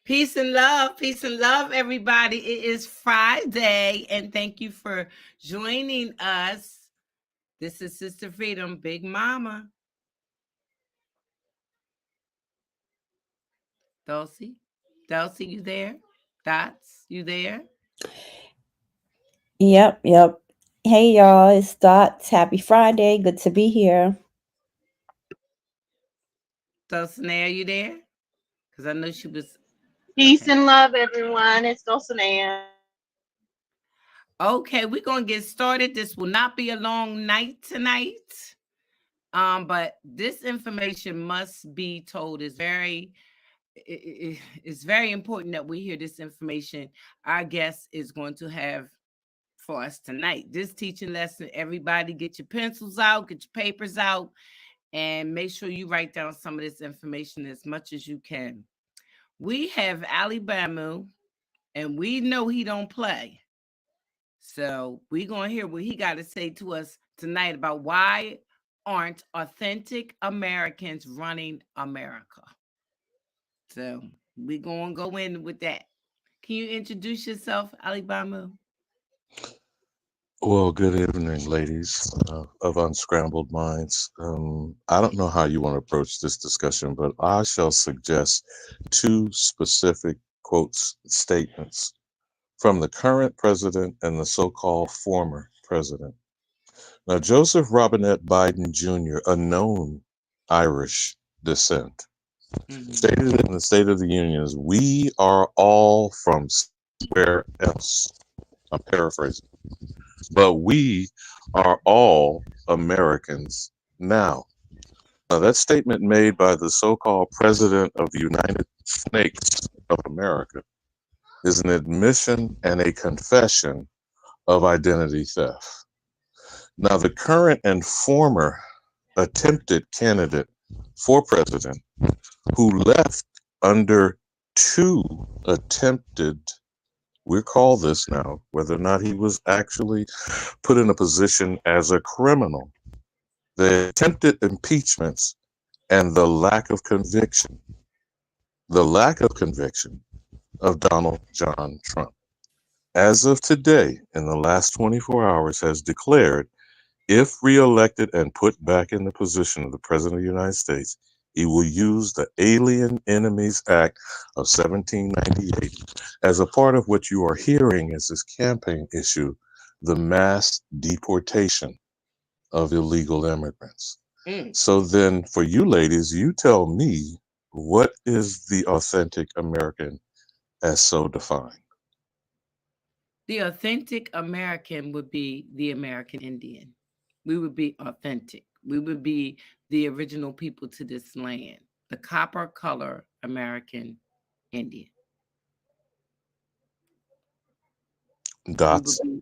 Peace and love, everybody. It is Friday, and thank you for joining us. This is Sister Freedom, Big Mama, Dulcie. Dulcie, you there? Dots, you there? Yep. Hey y'all, it's Dots. Happy Friday. Good to be here. Dulcinea, you there? Because I know she was. Peace Okay. and love, everyone. It's Dulcinea. Okay, we're gonna get started. This will not be a long night tonight. But this information must be told. It's very important that we hear this information. Our guest is going to have for us tonight. This teaching lesson, everybody get your pencils out, get your papers out, and make sure you write down some of this information as much as you can. We have AliBamu, and we know he don't play. So we're going to hear what he got to say to us tonight about why aren't authentic Americans running America. So we're going to go in with that. Can you introduce yourself, AliBamu? Well, good evening, ladies of Unscrambled Minds. I don't know how you want to approach this discussion, but I shall suggest two specific quotes, statements from the current president and the so-called former president. Now, Joseph Robinette Biden Jr., a known Irish descent, stated in the State of the Union is, "We are all from somewhere else." I'm paraphrasing. But we are all Americans now. Now, that statement made by the so-called President of the United Snakes of America is an admission and a confession of identity theft. Now, the current and former attempted candidate for president who left under two attempted, we call this now, whether or not he was actually put in a position as a criminal, the attempted impeachments, and the lack of conviction of Donald John Trump. As of today, in the last 24 hours, has declared, if reelected and put back in the position of the President of the United States, he will use the Alien Enemies Act of 1798 as a part of what you are hearing as his campaign issue, the mass deportation of illegal immigrants. So then, for you ladies, you tell me, what is the authentic American as so defined? The authentic American would be the American Indian. We would be authentic. We would be the original people to this land, the copper color American Indian. We would Dots. be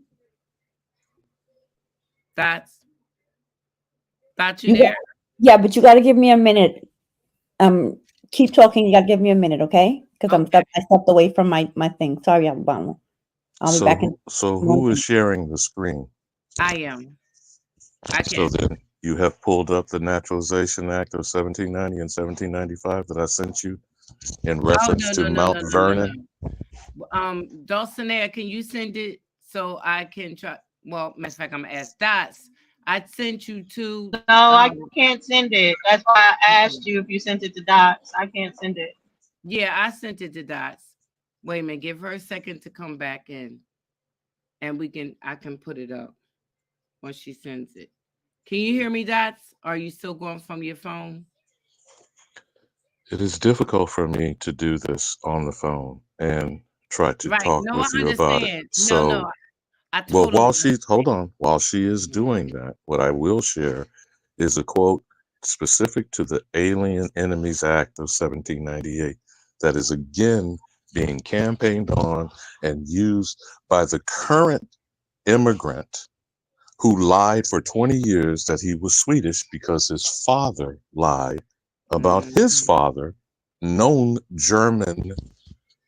that's that's you You there. got, yeah, but you got to give me a minute. Um, keep talking. You got to give me a minute, okay? Because Okay, I stepped away from my thing. Sorry, Alabama. I'll be So, back in one who is thing. sharing the screen? I am. I So can. then, you have pulled up the Naturalization Act of 1790 and 1795 that I sent you in Oh reference no to no no Mount no no no Vernon. no. Dulcinea, can you send it so I can try? Well, matter of fact, I'm gonna ask Dots. I sent you to. No, I Um, can't send it. That's why I asked you if you sent it to Dots. I can't send it. yeah, I sent it to Dots. Wait a minute, give her a second to come back in, and I can put it up once she sends it. Can you hear me, Dots? Are you still going from your phone? It is difficult for me to do this on the phone and try to Right. talk No, I with you about it. understand. No, So, I well, totally hold understand. on, while she is doing that, what I will share is a quote specific to the Alien Enemies Act of 1798 that is again being campaigned on and used by the current immigrant who lied for 20 years that he was Swedish because his father lied about his Mhm. father, known German,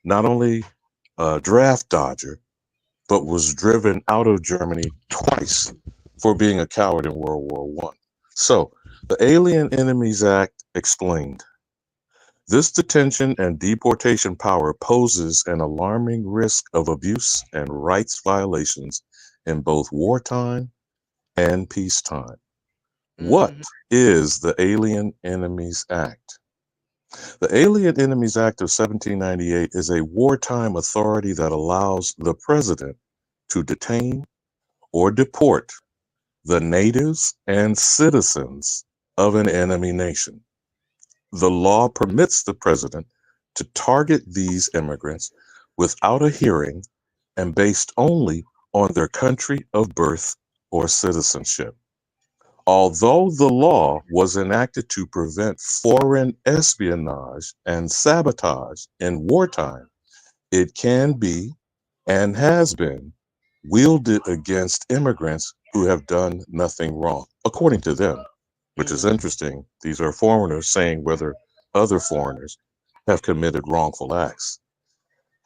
not only draft dodger, but was driven out of Germany twice for being a coward in World War One. So, the Alien Enemies Act explained This detention and deportation power poses an alarming risk of abuse and rights violations in both wartime and peacetime. What Mhm. is the Alien Enemies Act? The Alien Enemies Act of 1798 is a wartime authority that allows the president to detain or deport the natives and citizens of an enemy nation. The law permits the president to target these immigrants without a hearing and based only on their country of birth or citizenship. Although the law was enacted to prevent foreign espionage and sabotage in wartime, it can be and has been wielded against immigrants who have done nothing wrong, according to them, which is Mhm. interesting. These are foreigners saying whether other foreigners have committed wrongful acts,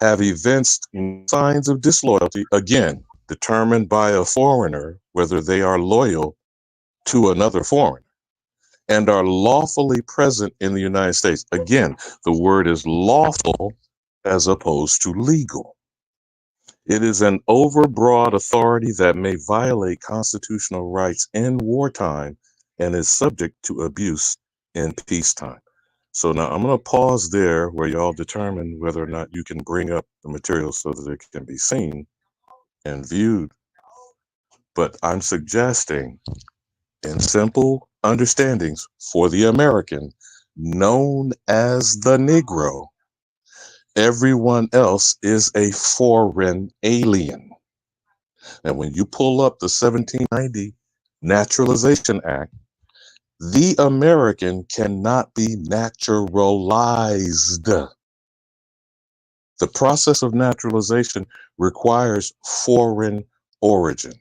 have evinced signs of disloyalty, again, determined by a foreigner whether they are loyal to another foreigner, and are lawfully present in the United States. Again, the word is lawful as opposed to legal. It is an overbroad authority that may violate constitutional rights in wartime and is subject to abuse in peacetime. So now I'm going to pause there where y'all determine whether or not you can bring up the material so that it can be seen and viewed. But I'm suggesting, in simple understandings for the American, known as the Negro, everyone else is a foreign alien. And when you pull up the 1790 Naturalization Act, the American cannot be naturalized. The process of naturalization requires foreign origin.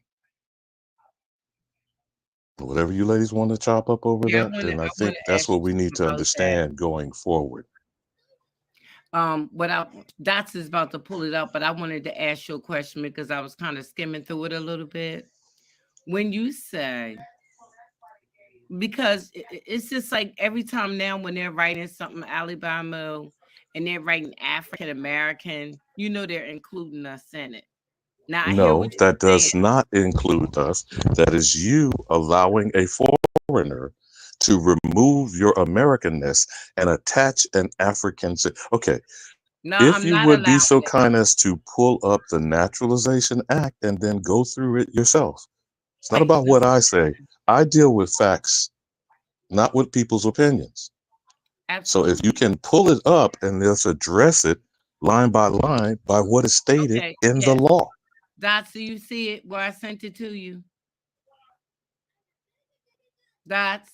Whatever you ladies want to chop up over Yeah, that, then I I want think to that's ask you what we need something to about that. understand going forward. Without Dots is about to pull it up, but I wanted to ask you a question because I was kind of skimming through it a little bit. When you say, because it's just like every time now when they're writing something AliBamu and they're writing African American, they're including us in it. Now I hear No, what that you're saying. does not include us. That is you allowing a foreigner to remove your Americanness and attach an African. Okay, No, if I'm you not would be allowing so it. kind as to pull up the Naturalization Act and then go through it yourself. It's not about what I say. I deal with facts, not with people's opinions. So if you Absolutely. can pull it up and let's address it line by what is stated Okay. in the Yes. law. Dots, do you see it where I sent it to you? Dots.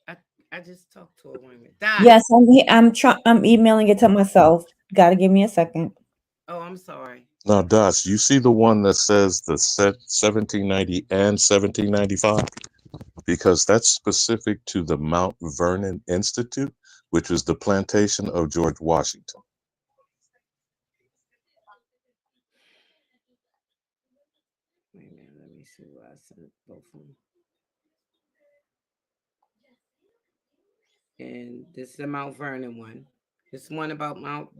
I, I just talked to a woman. Yes, Dots. I'm emailing it to myself. Gotta give me a second. Oh, I'm sorry. Now, Dots, you see the one that says the set 1790 and 1795? Because that's specific to the Mount Vernon Institute, which was the plantation of George Washington. Wait a minute. Let me see what I sent both of them. And this is the Mount Vernon one. This one about Mount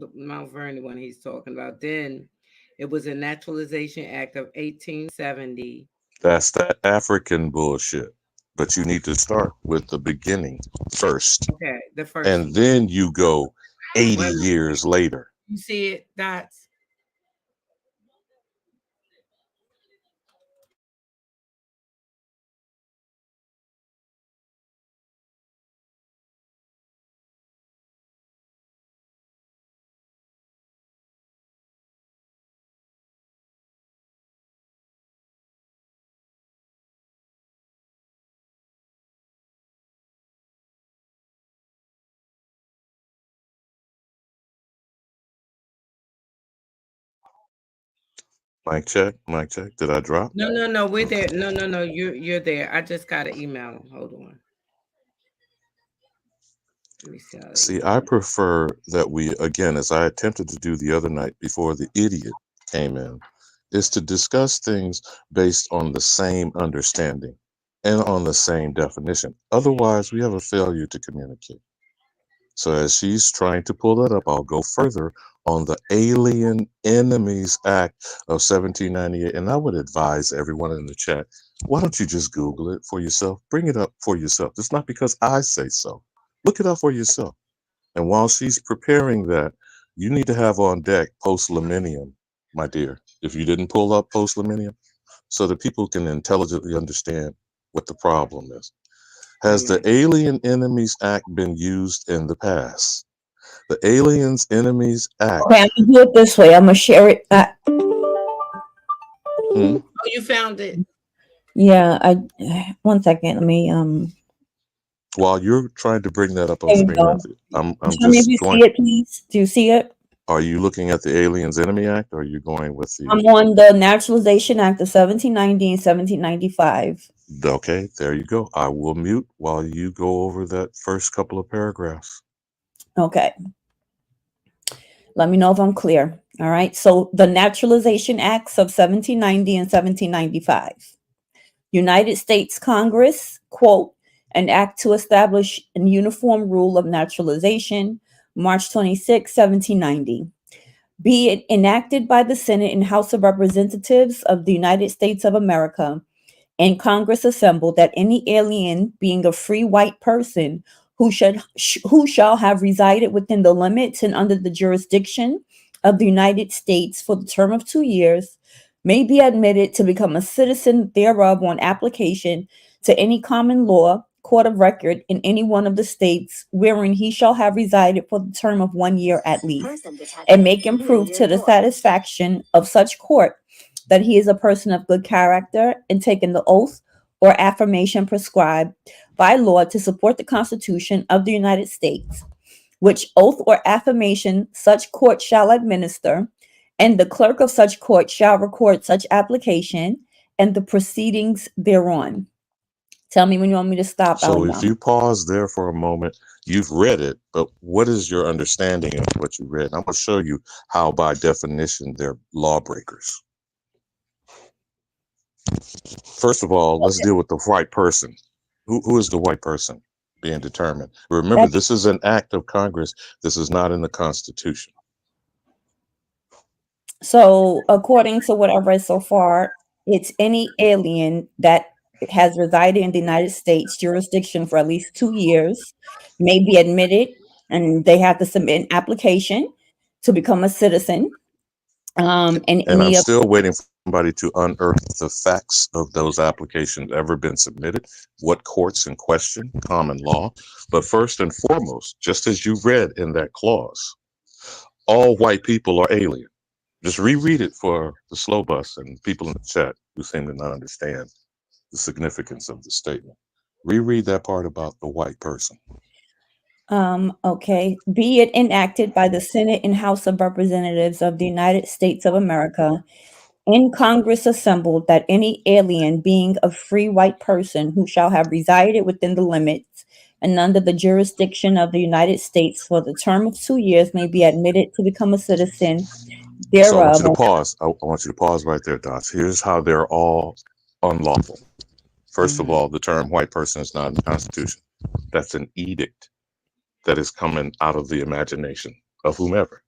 Vernon one he's talking about. Then it was a Naturalization Act of 1870. That's that African bullshit. But you need to start with the beginning first. Okay, the first And one. then you go 80 Wait, years later. you see it, Dots? Mic check, mic check. Did I drop? No, no, no. We're Okay. there. No, no, no. You're there. I just got to email him. Hold on. Let me see how to See, email I him. prefer that we, again, as I attempted to do the other night before the idiot came in, is to discuss things based on the same understanding and on the same definition. Otherwise, we have a failure to communicate. So as she's trying to pull that up, I'll go further on the Alien Enemies Act of 1798. And I would advise everyone in the chat, why don't you just Google it for yourself? Bring it up for yourself. It's not because I say so. Look it up for yourself. And while she's preparing that, you need to have on deck post-millennium, my dear, if you didn't pull up post-millennium, so that people can intelligently understand what the problem is. Has the Alien Enemies Act been used in the past? The Aliens Enemies Act. Okay, I'm gonna do it this way. I'm gonna share it. Oh, you found it. Yeah, one second. Let me While you're trying to bring that up on there you screen, go. I'm Tell me if just you going. see it, please. Do you see it? Are you looking at the Aliens Enemy Act, or are you going with I'm the? on the Naturalization Act of 1790 and 1795. Okay, there you go. I will mute while you go over that first couple of paragraphs. Okay. Let me know if I'm clear. All right. So the Naturalization Acts of 1790 and 1795. United States Congress, quote, an act to establish a uniform rule of naturalization, March 26, 1790. Be it enacted by the Senate and House of Representatives of the United States of America and Congress assembled that any alien being a free white person who shall have resided within the limits and under the jurisdiction of the United States for the term of 2 years may be admitted to become a citizen thereof on application to any common law court of record in any one of the states wherein he shall have resided for the term of 1 year at least, and make him prove to the satisfaction of such court that he is a person of good character and taken the oath or affirmation prescribed by law to support the Constitution of the United States, which oath or affirmation such court shall administer, and the clerk of such court shall record such application and the proceedings thereon. Tell me when you want me to stop, So if AliBamu. you pause there for a moment, you've read it, but what is your understanding of what you read? I'm going to show you how, by definition, they're lawbreakers. First of all, let's deal with the white person. Who is the white person being determined? Remember, this is an act of Congress. This is not in the Constitution. So, according to what I've read so far, it's any alien that has resided in the United States jurisdiction for at least 2 years may be admitted, and they have to submit an application to become a citizen. And And I'm any of still waiting for somebody to unearth the facts of those applications ever been submitted, what courts in question, common law. But first and foremost, just as you read in that clause, all white people are alien. Just reread it for the slow bus and people in the chat who seem to not understand the significance of the statement. Reread that part about the white person. okay, be it enacted by the Senate and House of Representatives of the United States of America in Congress assembled that any alien being a free white person who shall have resided within the limits and under the jurisdiction of the United States for the term of 2 years may be admitted to become a citizen So I want you thereof. to pause. I want you to pause right there, Dots. Here's how they're all unlawful. First of all, the term white person is not in the Constitution. That's an edict that is coming out of the imagination of whomever.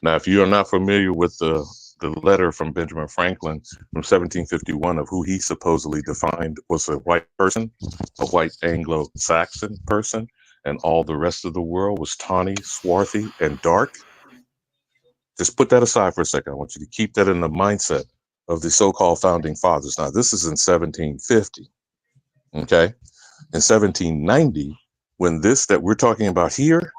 Now, if you are not familiar with the letter from Benjamin Franklin from 1751 of who he supposedly defined was a white person, a white Anglo-Saxon person, and all the rest of the world was tawny, swarthy, and dark, just put that aside for a second. I want you to keep that in the mindset of the so-called founding fathers. Now, this is in 1750, okay? In 1790, when this that we're talking about here,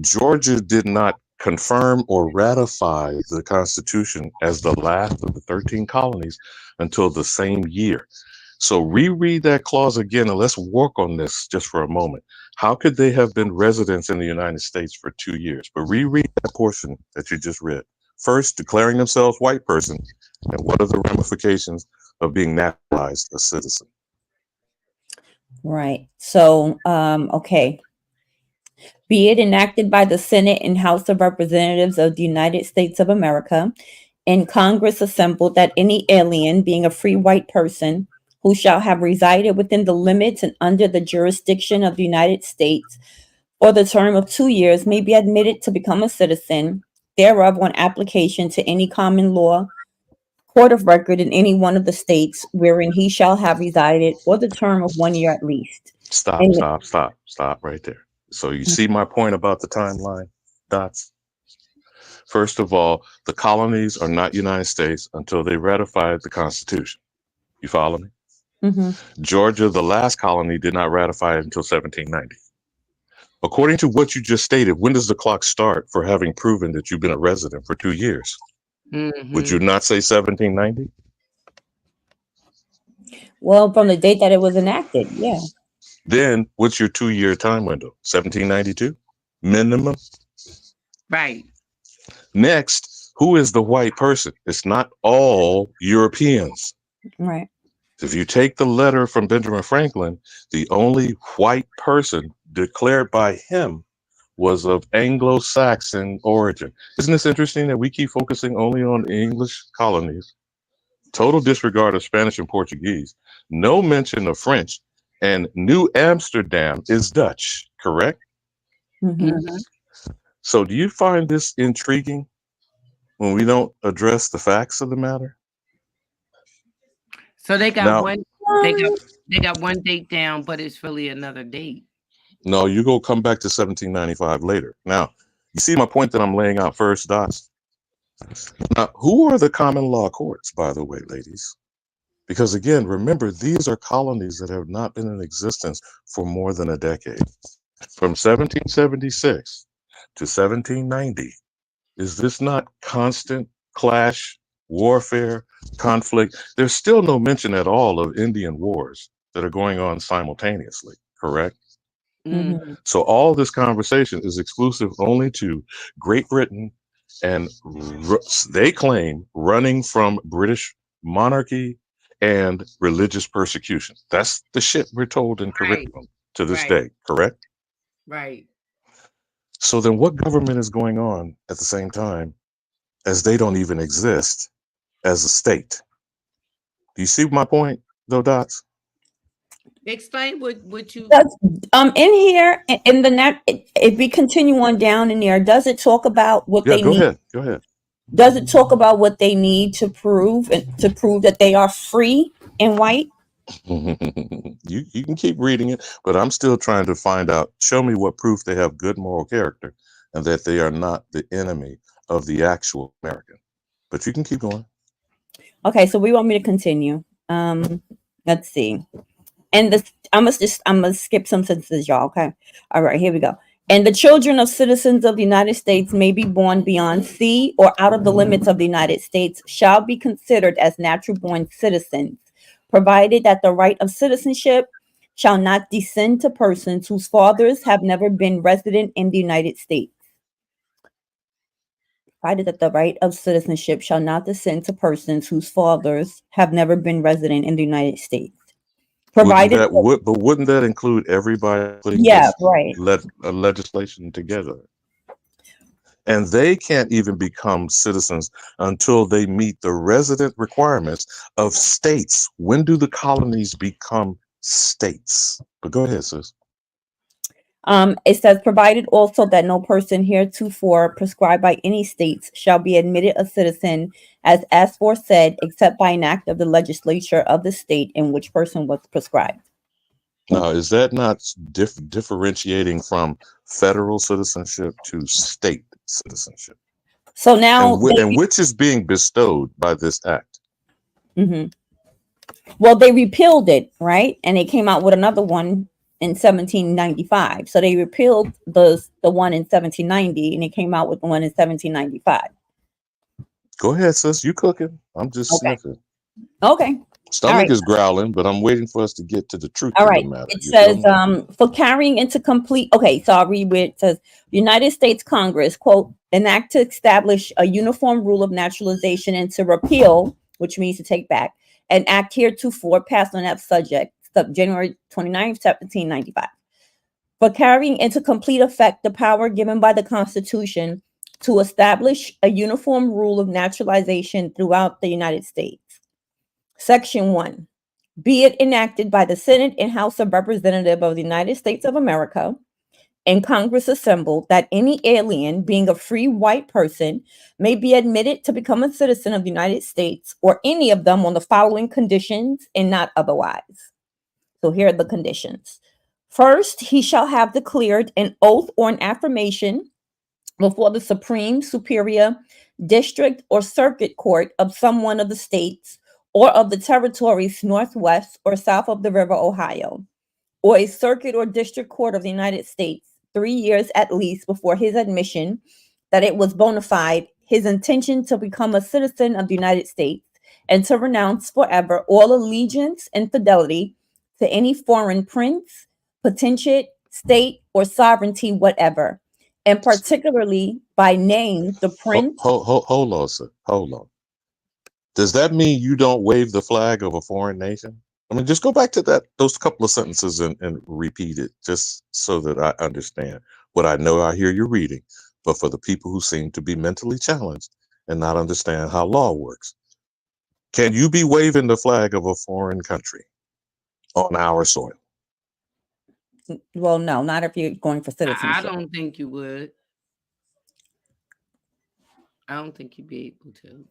Georgia did not confirm or ratify the Constitution as the last of the 13 colonies until the same year. So reread that clause again, and let's work on this just for a moment. How could they have been residents in the United States for 2 years? But reread that portion that you just read. First, declaring themselves white person, and what are the ramifications of being naturalized a citizen? Right. So, okay. Be it enacted by the Senate and House of Representatives of the United States of America and Congress assembled that any alien being a free white person who shall have resided within the limits and under the jurisdiction of the United States or the term of 2 years may be admitted to become a citizen thereof on application to any common law court of record in any one of the states wherein he shall have resided, or the term of 1 year at least. Stop, And stop, stop, stop right there. So you see my point about the timeline, Dots? First of all, the colonies are not United States until they ratified the Constitution. You follow me? Mhm. Georgia, the last colony, did not ratify it until 1790. According to what you just stated, when does the clock start for having proven that you've been a resident for 2 years? Would you not say 1790? Well, from the date that it was enacted, yeah. Then what's your 2 year time window? 1792 minimum. Right. Next, who is the white person? It's not all Europeans. Right. If you take the letter from Benjamin Franklin, the only white person declared by him was of Anglo-Saxon origin. Isn't this interesting that we keep focusing only on English colonies? Total disregard of Spanish and Portuguese. No mention of French. And New Amsterdam is Dutch, correct? Mhm. So do you find this intriguing when we don't address the facts of the matter? So they got Now, one. They got one date down, but it's really another date. no, you go come back to 1795 later. Now, you see my point that I'm laying out first, Dots? Now, who are the common law courts, by the way, ladies? Because again, remember, these are colonies that have not been in existence for more than a decade. From 1776 to 1790, is this not constant clash, warfare, conflict? There's still no mention at all of Indian wars that are going on simultaneously, correct? Mhm. So all this conversation is exclusive only to Great Britain and they claim running from British monarchy and religious persecution. That's the shit we're told in Right. curriculum to this Right. day, correct? Right. So then what government is going on at the same time as they don't even exist as a state? Do you see my point, though, Dots? Explain what you. Does in here in the net, if we continue on down in there, does it talk about what Yeah, they go need? ahead. Go ahead. Does it talk about what they need to prove and to prove that they are free and white? You can keep reading it, but I'm still trying to find out. Show me what proof they have good moral character and that they are not the enemy of the actual American. But you can keep going. Okay, so we want me to continue. Let's see. And this, I'm gonna skip some sentences, y'all. Okay, all right, here we go. And the children of citizens of the United States may be born beyond sea or out of the limits of the United States shall be considered as natural born citizens, provided that the right of citizenship shall not descend to persons whose fathers have never been resident in the United States. Provided that the right of citizenship shall not descend to persons whose fathers have never been resident in the United States. Provided, Wouldn't that include everybody putting yeah, this right. legislation together? And they can't even become citizens until they meet the resident requirements of states. When do the colonies become states? But go ahead, sis. It says, provided also that no person heretofore prescribed by any states shall be admitted a citizen as aforesaid, except by an act of the legislature of the state in which person was prescribed. Now, is that not differentiating from federal citizenship to state citizenship? So now, And which is being bestowed by this act? Mhm. Well, they repealed it, right? And they came out with another one in 1795. So they repealed the one in 1790, and they came out with the one in 1795. Go ahead, sis. You cooking? I'm just Okay. sniffing. Okay. Stomach right. is growling, but I'm waiting for us to get to the truth All of right. the matter. It You feel says, me? for carrying into complete, okay, so I'll read where it says, United States Congress, quote, enact to establish a uniform rule of naturalization and to repeal, which means to take back, an act heretofore passed on that subject, January 29th, 1795. For carrying into complete effect the power given by the Constitution to establish a uniform rule of naturalization throughout the United States. Section 1. Be it enacted by the Senate and House of Representatives of the United States of America, and Congress assembled that any alien being a free white person may be admitted to become a citizen of the United States or any of them on the following conditions and not otherwise. So here are the conditions. First, he shall have declared an oath or an affirmation before the Supreme, Superior, District, or Circuit Court of some one of the states or of the territories northwest or south of the River Ohio, or a Circuit or District Court of the United States 3 years at least before his admission that it was bona fide his intention to become a citizen of the United States and to renounce forever all allegiance and fidelity to any foreign prince, potentate, state, or sovereignty whatever, and particularly by name the prince. Hold on, sir. Hold on. Does that mean you don't wave the flag of a foreign nation? I mean, just go back to those couple of sentences and repeat it, just so that I understand what I know I hear you reading. But for the people who seem to be mentally challenged and not understand how law works, can you be waving the flag of a foreign country on our soil? Well, no, not if you're going for I citizenship. don't think you would. I don't think you'd be able to.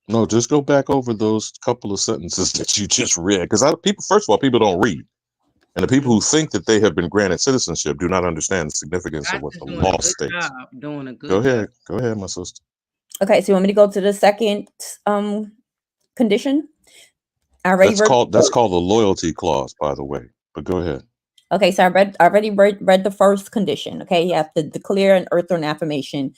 No, just go back over those couple of sentences that you just read. Because first of all, people don't read. And the people who think that they have been granted citizenship do not understand the significance of what That's the doing a law good states. job, doing a good Go job. ahead, my sister. Okay, so you want me to go to the second condition? That's called the loyalty clause, by the way. But go ahead. Okay, so I already read the first condition. Okay, you have to declare an oath or an affirmation.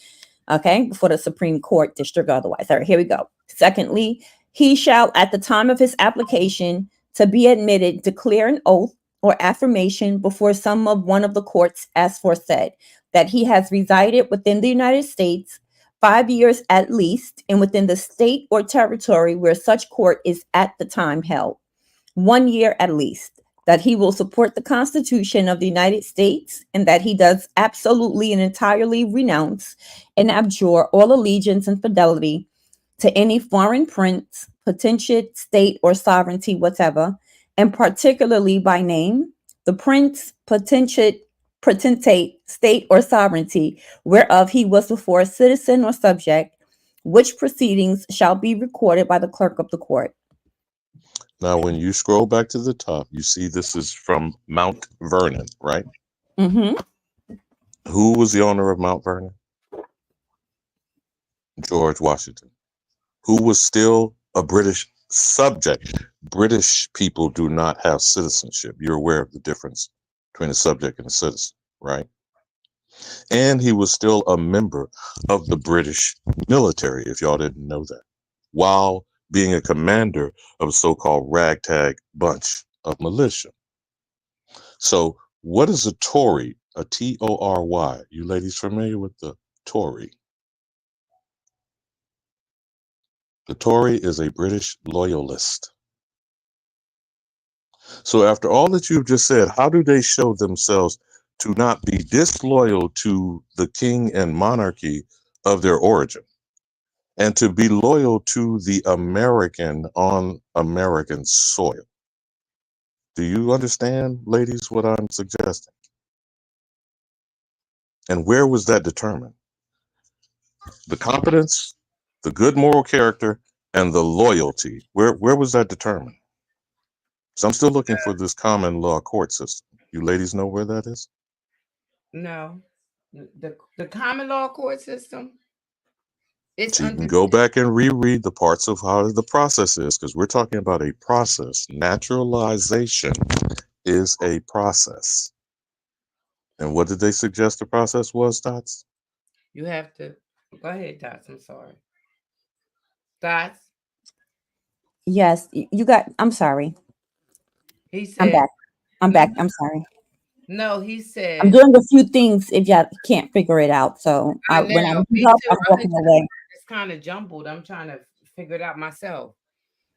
Okay, before the Supreme Court, district, or otherwise. All right, here we go. Secondly, he shall, at the time of his application to be admitted, declare an oath or affirmation before some of one of the courts as foresaid, that he has resided within the United States 5 years at least, and within the state or territory where such court is at the time held 1 year at least, that he will support the Constitution of the United States, and that he does absolutely and entirely renounce and abjure all allegiance and fidelity to any foreign prince, potentate, state, or sovereignty whatever, and particularly by name, the prince, potentate, state, or sovereignty whereof he was before a citizen or subject, which proceedings shall be recorded by the clerk of the court. Now, when you scroll back to the top, you see this is from Mount Vernon, right? Mm-hmm. Who was the owner of Mount Vernon? George Washington, who was still a British subject. British people do not have citizenship. You're aware of the difference between a subject and a citizen, right? And he was still a member of the British military, if y'all didn't know that, while being a commander of a so-called ragtag bunch of militia. So what is a Tory? A Tory. You ladies familiar with the Tory? The Tory is a British loyalist. So after all that you've just said, how do they show themselves to not be disloyal to the king and monarchy of their origin, and to be loyal to the American on American soil? Do you understand, ladies, what I'm suggesting? And where was that determined? The competence, the good moral character, and the loyalty. Where was that determined? So I'm still looking for this common law court system. You ladies know where that is? No, the common law court system. It's So you can go back and reread the parts of how the process is, because we're talking about a process. Naturalization is a process. And what did they suggest the process was, Dots? You have to go ahead, Dots. I'm sorry. Dots. Yes, you got. I'm sorry. He said. I'm back. I'm sorry. No, he said. I'm doing a few things if y'all can't figure it out. So when I need help, I'm walking away. It's kind of jumbled. I'm trying to figure it out myself.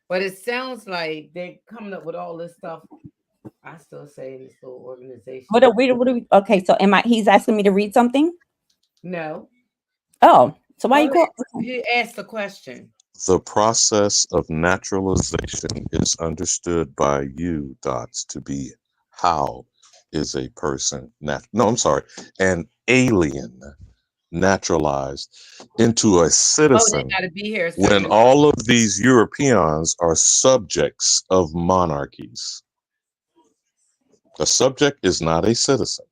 But it sounds like they're coming up with all this stuff. I still say in this little organization. What are we? Okay, so he's asking me to read something? No. Oh, so why you call? He asked the question. The process of naturalization is understood by you, Dots, to be how is a person, an alien naturalized into a Oh, they citizen got to be here. a when certain- all of these Europeans are subjects of monarchies. A subject is not a citizen.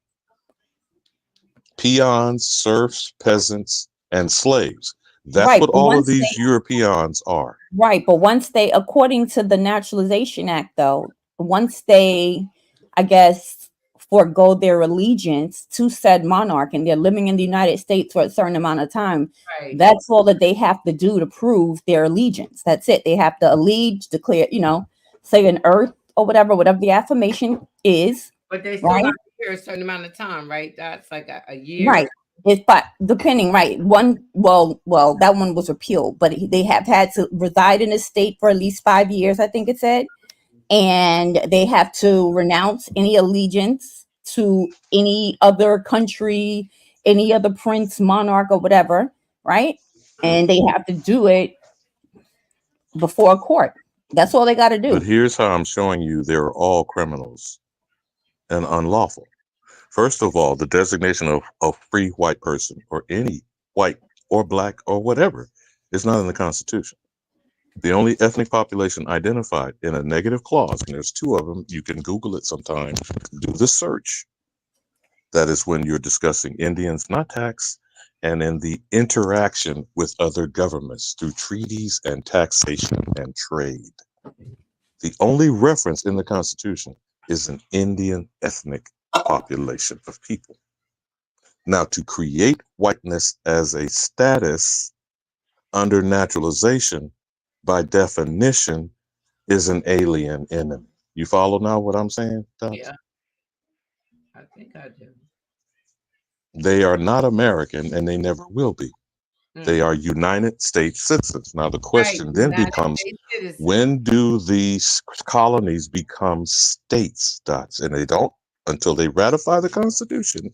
Peons, serfs, peasants, and slaves. That's Right, what but all of once these Europeans are. right, but once they, according to the Naturalization Act, though, once they, I guess, forego their allegiance to said monarch and they're living in the United States for a certain amount of time, Right. that's all that they have to do to prove their allegiance. That's it. They have to allege, declare, say an oath or whatever the affirmation is, But they still right? got to be here a certain amount of time, right? That's like a year. Right. It's but depending, right? Well, that one was repealed, but they have had to reside in a state for at least 5 years, I think it said, and they have to renounce any allegiance to any other country, any other prince, monarch, or whatever, right? And they have to do it before a court. That's all they got to But do. here's how I'm showing you they're all criminals and unlawful. First of all, the designation of a free white person or any white or black or whatever is not in the Constitution. The only ethnic population identified in a negative clause, and there's two of them, you can Google it sometime, do the search. That is when you're discussing Indians not taxed and in the interaction with other governments through treaties and taxation and trade. The only reference in the Constitution is an Indian ethnic population of people. Now, to create whiteness as a status under naturalization, by definition, is an alien enemy. You follow now what I'm saying, Doc? Yeah, I think I do. They are not American and they never will be. They are United States citizens. Now, the Right. question then United becomes, States citizens. when do these colonies become states, Dots? And they don't until they ratify the Constitution.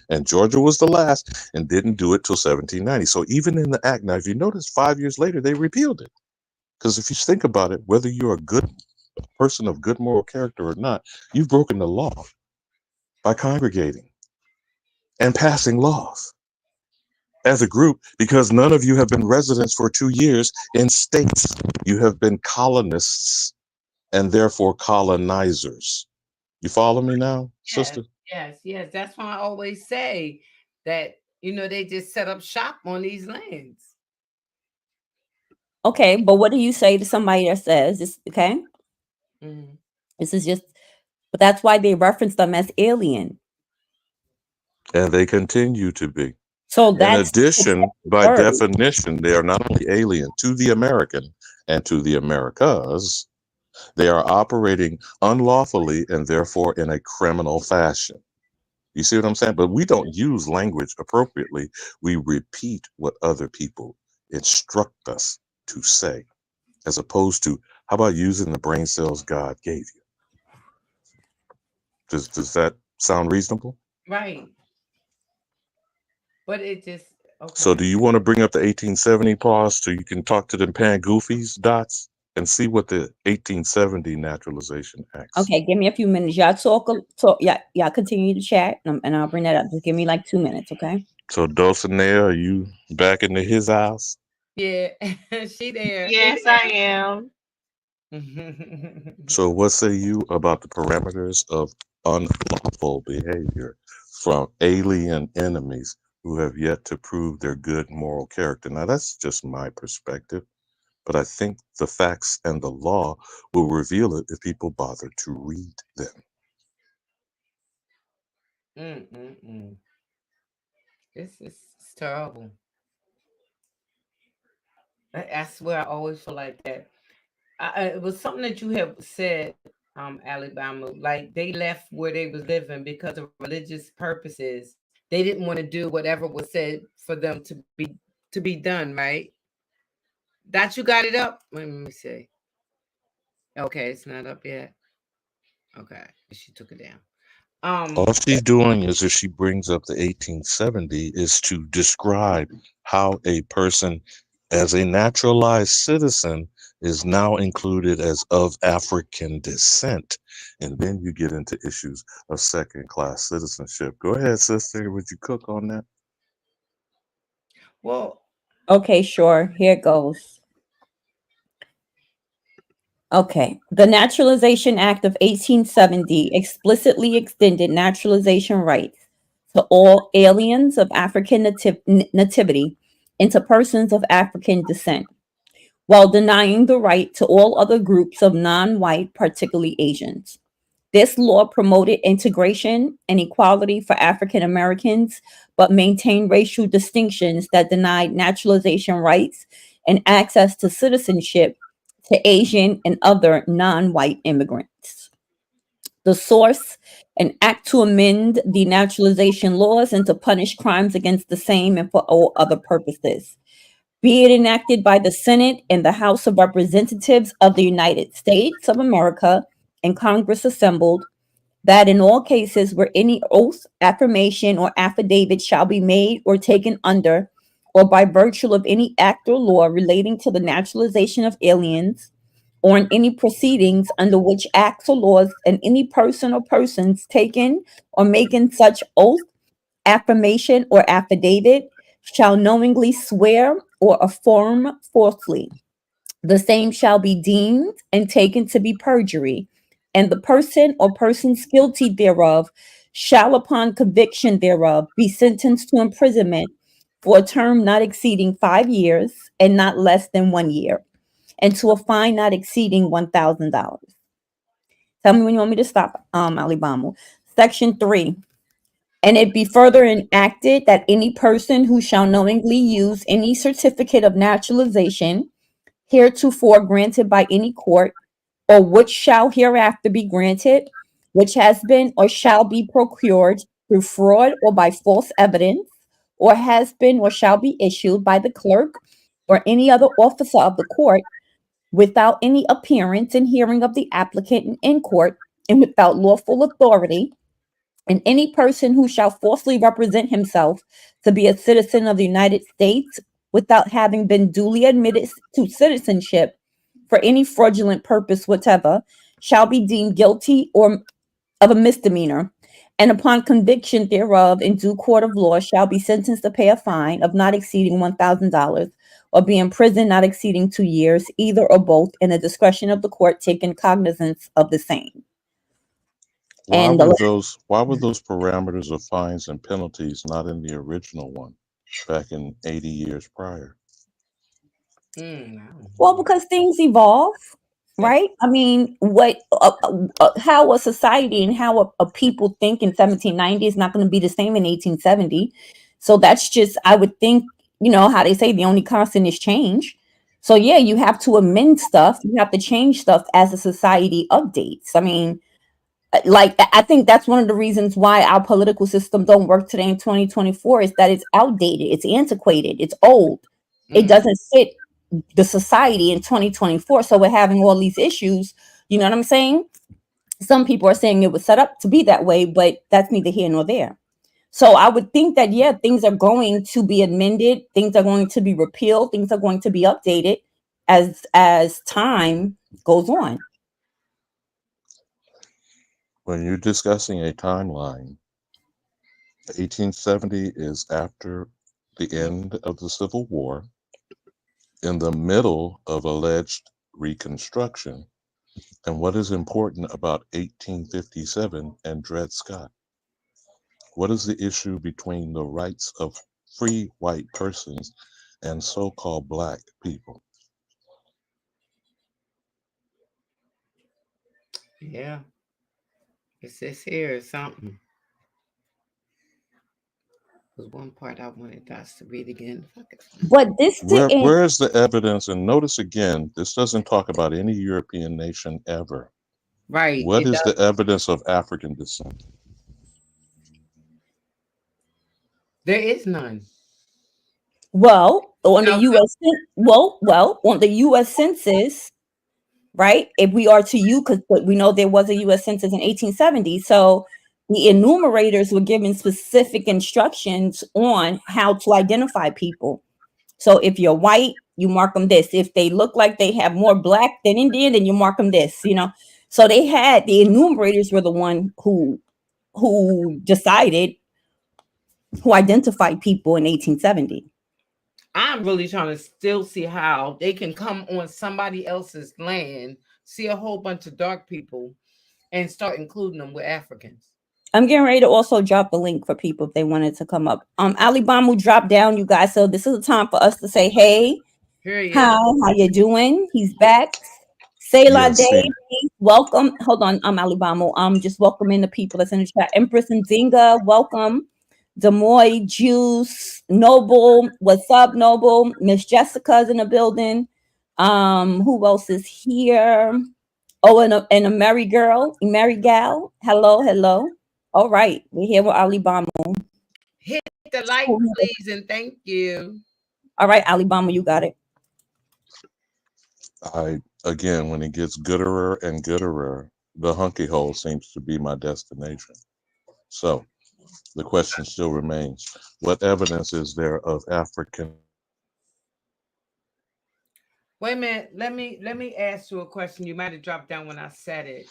And Georgia was the last and didn't do it till 1790. So even in the act, now, if you notice, 5 years later, they repealed it. Because if you think about it, whether you're a good person of good moral character or not, you've broken the law by congregating and passing laws as a group, because none of you have been residents for 2 years in states. You have been colonists and therefore colonizers. You follow me now, Yes, sister? yes. That's why I always say that, they just set up shop on these lands. Okay, but what do you say to somebody that says this? Okay, Mhm. this is just, but that's why they reference them as alien. And they continue to be. So In that's addition, by word. definition, they are not only alien to the American and to the Americas, they are operating unlawfully and therefore in a criminal fashion. You see what I'm saying? But we don't use language appropriately. We repeat what other people instruct us to say, as opposed to, how about using the brain cells God gave you? Does that sound reasonable? Right. But it just So okay. do you want to bring up the 1870 clause so you can talk to them pan goofies, Dots, and see what the 1870 Naturalization Act? Okay, give me a few minutes. Y'all y'all continue to chat, and I'll bring that up. Just give me like 2 minutes, okay? So Dulcinea, are you back into his house? Yeah, she there. Yes, I am. So what say you about the parameters of unlawful behavior from alien enemies who have yet to prove their good moral character? Now that's just my perspective, but I think the facts and the law will reveal it if people bother to read them. Mm. It's terrible. I swear, I always feel like that. It was something that you have said, AliBamu. Like they left where they was living because of religious purposes. They didn't want to do whatever was said for them to be done. Right? That you got it up. Let me see. Okay, it's not up yet. Okay, she took it down. All she's doing is, if she brings up the 1870, is to describe how a person as a naturalized citizen is now included as of African descent. And then you get into issues of second class citizenship. Go ahead, sister. Would you cook on that? Well, Okay, sure. Here it goes. Okay. The Naturalization Act of 1870 explicitly extended naturalization rights to all aliens of African nativity and to persons of African descent, while denying the right to all other groups of non white, particularly Asians. This law promoted integration and equality for African Americans, but maintained racial distinctions that denied naturalization rights and access to citizenship to Asian and other non white immigrants. The source, an act to amend the naturalization laws and to punish crimes against the same and for all other purposes. Be it enacted by the Senate and the House of Representatives of the United States of America and Congress assembled, that in all cases where any oath, affirmation, or affidavit shall be made or taken under, or by virtue of any act or law relating to the naturalization of aliens, or in any proceedings under which acts or laws and any person or persons taken or making such oath, affirmation, or affidavit shall knowingly swear or affirm falsely, the same shall be deemed and taken to be perjury, and the person or persons guilty thereof shall, upon conviction thereof, be sentenced to imprisonment for a term not exceeding 5 years and not less than 1 year, and to a fine not exceeding $1,000. Tell me when you want me to stop, AliBamu. Section 3. And it be further enacted that any person who shall knowingly use any certificate of naturalization heretofore granted by any court, or which shall hereafter be granted, which has been or shall be procured through fraud or by false evidence, or has been or shall be issued by the clerk or any other officer of the court, without any appearance and hearing of the applicant in court, and without lawful authority, and any person who shall falsely represent himself to be a citizen of the United States without having been duly admitted to citizenship for any fraudulent purpose whatever shall be deemed guilty or of a misdemeanor, and upon conviction thereof in due court of law shall be sentenced to pay a fine of not exceeding $1,000 or be imprisoned not exceeding 2 years, either or both, in the discretion of the court taking cognizance of the same. And Why were those parameters of fines and penalties not in the original one back in 80 years prior? Well, because things evolve, right? I mean, how a society and how a people think in 1790 is not going to be the same in 1870. So that's just, I would think, how they say the only constant is change. So yeah, you have to amend stuff. You have to change stuff as a society updates. I mean, like, I think that's one of the reasons why our political system don't work today in 2024 is that it's outdated, it's antiquated, it's old. It doesn't fit the society in 2024. So we're having all these issues. You know what I'm saying? Some people are saying it was set up to be that way, but that's neither here nor there. So I would think that, yeah, things are going to be amended, things are going to be repealed, things are going to be updated as time goes on. When you're discussing a timeline, 1870 is after the end of the Civil War, in the middle of alleged Reconstruction. And what is important about 1857 and Dred Scott? What is the issue between the rights of free white persons and so-called black people? Yeah. It says here or something. Was one part I wanted us to read again. But this didn't. Where is the evidence? And notice again, this doesn't talk about any European nation ever. Right. What is the evidence of African descent? There is none. Well, on the U.S. on the U.S. Census, right? If we are to you, because we know there was a U.S. Census in 1870, so the enumerators were given specific instructions on how to identify people. So if you're white, you mark them this. If they look like they have more black than Indian, then you mark them this, you know. So they had the enumerators were the one who decided, who identified people in 1870. I'm really trying to still see how they can come on somebody else's land, see a whole bunch of dark people, and start including them with Africans. I'm getting ready to also drop the link for people if they wanted to come up. AliBamu dropped down, you guys. So this is a time for us to say, hey, Here he is. how you doing? He's back. Sayla Yes, Day, welcome. Hold on, AliBamu. Just welcoming the people that's in the chat. Empress and Zinga, welcome. Demoy, Juice, Noble, what's up, Noble? Miss Jessica's in the building. Who else is here? Oh, and a Mary girl, Mary gal. Hello. All right, we're here with AliBamu. Hit the like, please, and thank you. All right, AliBamu, you got it. Again, when it gets gooder and gooder, the hunky hole seems to be my destination. So the question still remains: what evidence is there of African? Wait a minute. Let me ask you a question. You might have dropped down when I said it.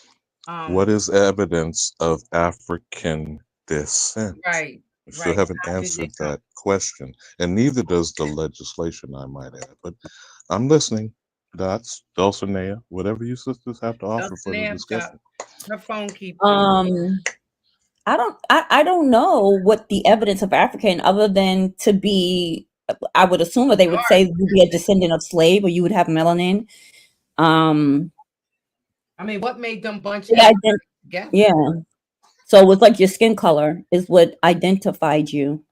What is evidence of African descent? Right. We still haven't answered that question, and neither does the legislation, I might add. But I'm listening. Dots, Dulcinea, whatever you sisters have to offer for the discussion. Her phone keeps. I don't know what the evidence of African, other than to be, I would assume that they would say you'd be a descendant of slave, or you would have melanin. I mean, what made them bunch? Yeah. So it was like your skin color is what identified you.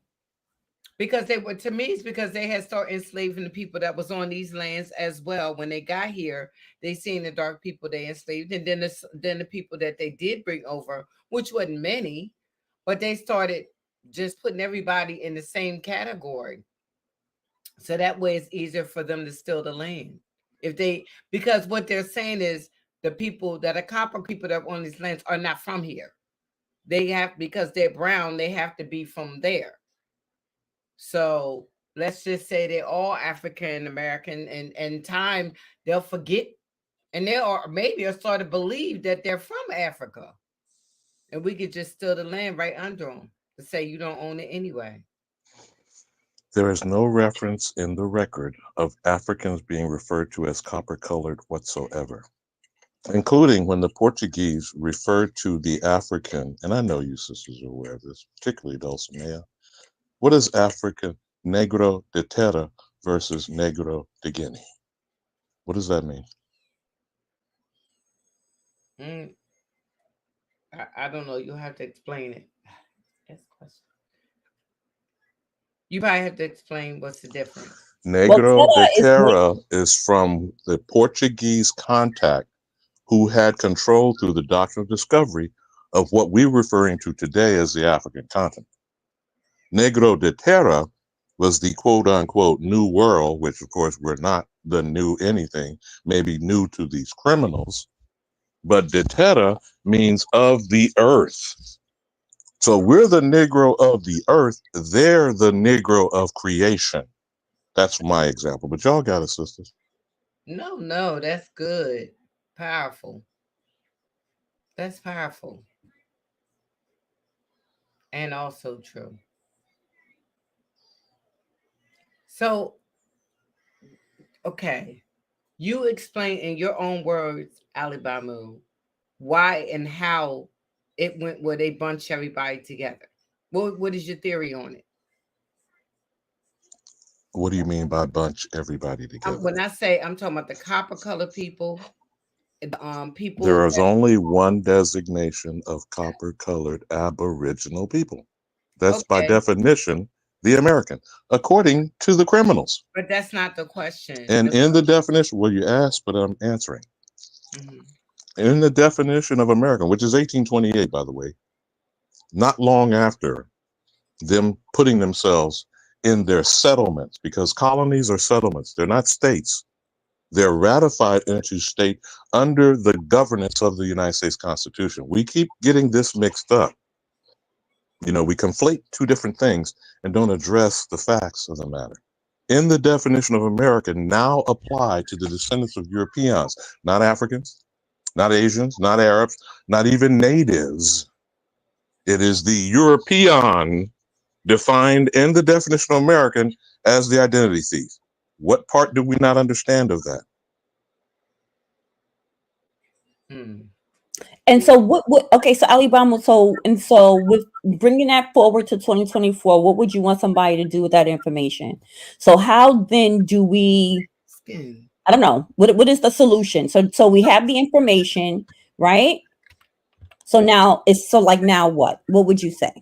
Because they were, to me, it's because they had started enslaving the people that was on these lands as well. When they got here, they seen the dark people they enslaved, and then the people that they did bring over, which wasn't many, but they started just putting everybody in the same category. So that way it's easier for them to steal the land. Because what they're saying is the people that are copper people that are on these lands are not from here. Because they're brown, they have to be from there. So let's just say they're all African American, and in time they'll forget, and they'll start to believe that they're from Africa, and we could just steal the land right under them to say you don't own it anyway. There is no reference in the record of Africans being referred to as copper-colored whatsoever, including when the Portuguese referred to the African, and I know you sisters are aware of this, particularly Dulcinea. What is African negro de terra versus negro de Guinea? What does that mean? I don't know. You'll have to explain it. That's a question. You probably have to explain what's the difference. Negro de terra is from the Portuguese contact who had control through the doctrine of discovery of what we're referring to today as the African continent. Negro de terra was the quote-unquote new world, which of course we're not the new anything, maybe new to these criminals, but de terra means of the earth. So we're the Negro of the earth, they're the Negro of creation. That's my example, but y'all got it, sisters. No, that's good. Powerful. That's powerful. And also true. So, okay. You explain in your own words, AliBamu, why and how it went where they bunch everybody together. What is your theory on it? What do you mean by bunch everybody together? When I say, I'm talking about the copper color people, people. There is only one designation of copper-colored Aboriginal people. That's by definition the American, according to the criminals. But that's not the question. And in the definition, well, you asked, but I'm answering. In the definition of American, which is 1828, by the way, not long after them putting themselves in their settlements, because colonies are settlements, they're not states. They're ratified into state under the governance of the United States Constitution. We keep getting this mixed up. You know, we conflate two different things and don't address the facts of the matter. in the definition of American now apply to the descendants of Europeans, not Africans, not Asians, not Arabs, not even natives. It is the European defined in the definition of American as the identity thief. What part do we not understand of that? And so what okay, so AliBamu, so with bringing that forward to 2024, what would you want somebody to do with that information? So how then do we, I don't know, what is the solution? So we have the information, right? So now now what? What would you say?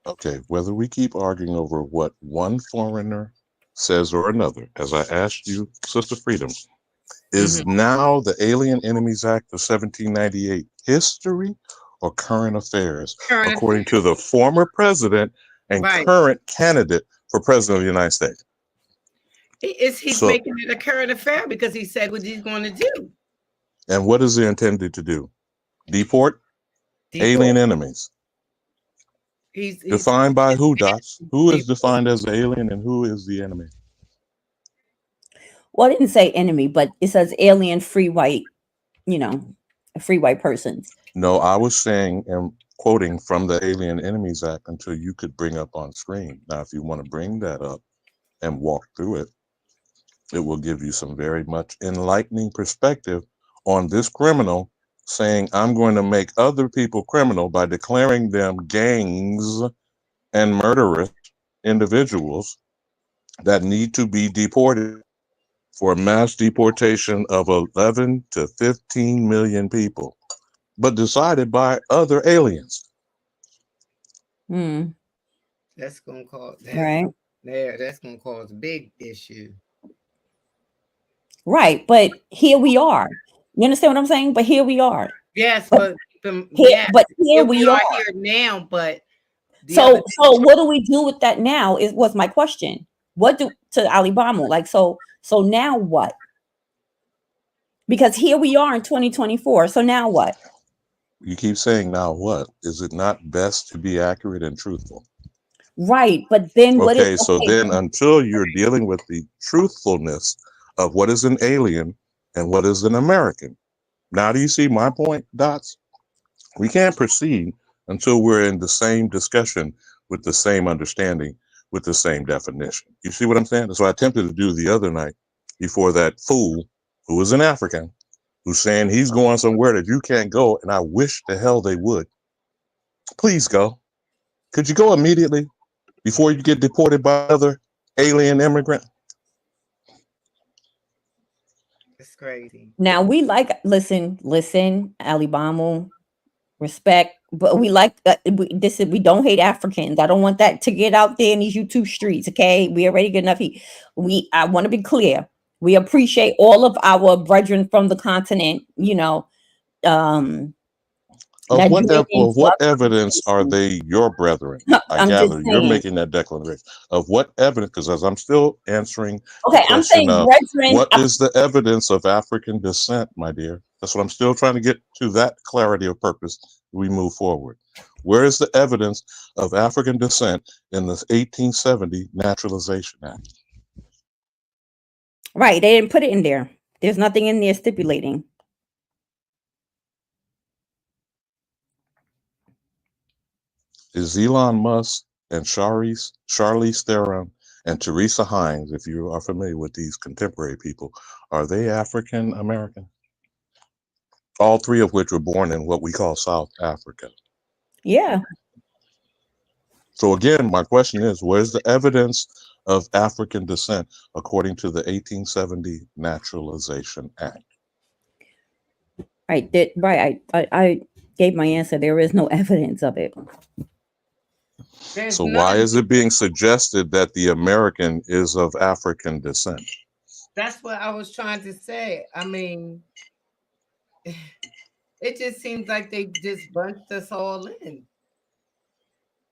Okay, whether we keep arguing over what one foreigner says or another, as I asked you, Sister Freedom, is now the Alien Enemies Act of 1798 history or current affairs, according to the former president and current candidate for president of the United States? He's making it a current affair because he said what he's going to do. And what is he intended to do? Deport alien enemies. He's defined by who, Dots? Who is defined as the alien and who is the enemy? Well, I didn't say enemy, but it says alien free white, free white persons. No, I was saying and quoting from the Alien Enemies Act until you could bring up on screen. Now, if you want to bring that up and walk through it, it will give you some very much enlightening perspective on this criminal saying, I'm going to make other people criminal by declaring them gangs and murderous individuals that need to be deported for mass deportation of 11 to 15 million people, but decided by other aliens. That's gonna cause that's gonna cause a big issue. Right, but here we are. You understand what I'm saying? But here we are. Yes, but here we are here now. But so what do we do with that now? Was my question. What do to AliBamu? Like so now what? Because here we are in 2024. So now what? You keep saying now what? Is it not best to be accurate and truthful? Right, but then what is so then until you're dealing with the truthfulness of what is an alien and what is an American. Now do you see my point, Dots? We can't proceed until we're in the same discussion with the same understanding, with the same definition. You see what I'm saying? That's what I attempted to do the other night before that fool who is an African who's saying he's going somewhere that you can't go, and I wish the hell they would. Please go. Could you go immediately before you get deported by another alien immigrant? It's crazy. Now we listen, AliBamu, respect, but we like we don't hate Africans. I don't want that to get out there in these YouTube streets. Okay, we already get enough. I want to be clear. We appreciate all of our brethren from the continent. Of what evidence are they your brethren? I gather you're making that declaration. Of what evidence? Because as I'm still answering the question of what is the evidence of African descent, my dear? That's what I'm still trying to get to, that clarity of purpose. We move forward. Where is the evidence of African descent in the 1870 Naturalization Act? Right, they didn't put it in there. There's nothing in there stipulating. Is Elon Musk and Charlize Theron and Teresa Hines, if you are familiar with these contemporary people, are they African American? All three of which were born in what we call South Africa. Yeah. So again, my question is, where's the evidence of African descent according to the 1870 Naturalization Act? Right. I gave my answer. There is no evidence of it. So why is it being suggested that the American is of African descent? That's what I was trying to say. I mean, it just seems like they just bunched us all in.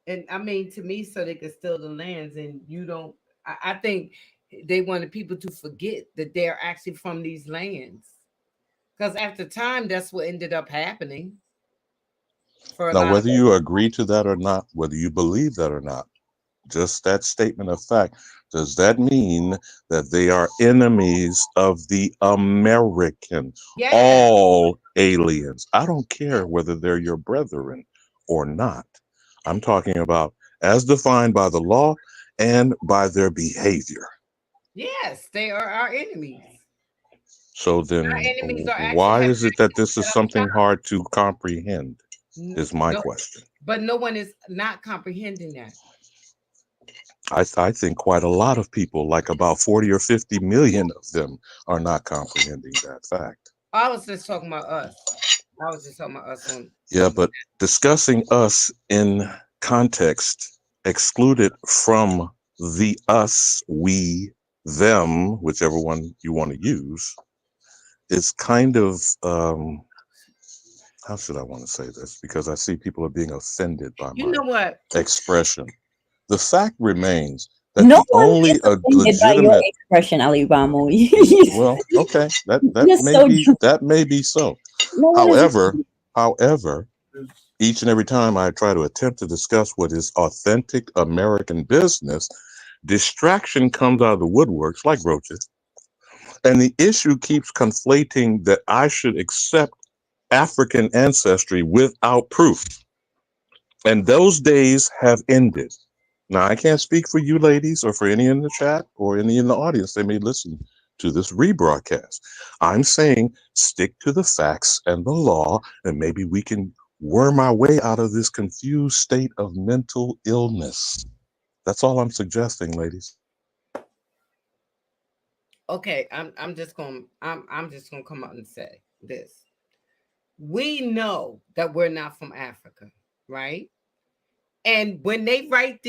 And I mean, to me, so they could steal the lands, and you don't. I think they wanted people to forget that they're actually from these lands, because after time, that's what ended up happening. Now, whether you agree to that or not, whether you believe that or not, just that statement of fact, does that mean that they are enemies of the American? Yes. All aliens. I don't care whether they're your brethren or not. I'm talking about as defined by the law and by their behavior. Yes, they are our enemies. So then, Our enemies are actually why have is it that this set is up something shop. hard to comprehend? Is my No, question. but no one is not comprehending that. I think quite a lot of people, like about 40 or 50 million of them, are not comprehending that fact. I was just talking about us. I was just talking about us Yeah, on but discussing us in context excluded from the us, we, them, whichever one you want to use, is kind of, how should I want to say this? Because I see people are being offended by you my know what? expression. The fact remains that No the one is only offended by your legitimate, expression, AliBamu. well, okay, You're so that may be so. no one is. However, each and every time I try to attempt to discuss what is authentic American business, distraction comes out of the woodworks like roaches. And the issue keeps conflating that I should accept African ancestry without proof. And those days have ended. Now, I can't speak for you ladies or for any in the chat or any in the audience. They may listen to this rebroadcast. I'm saying stick to the facts and the law, and maybe we can worm our way out of this confused state of mental illness. That's all I'm suggesting, ladies. Okay, I'm just gonna come out and say this. We know that we're not from Africa, right? And when they write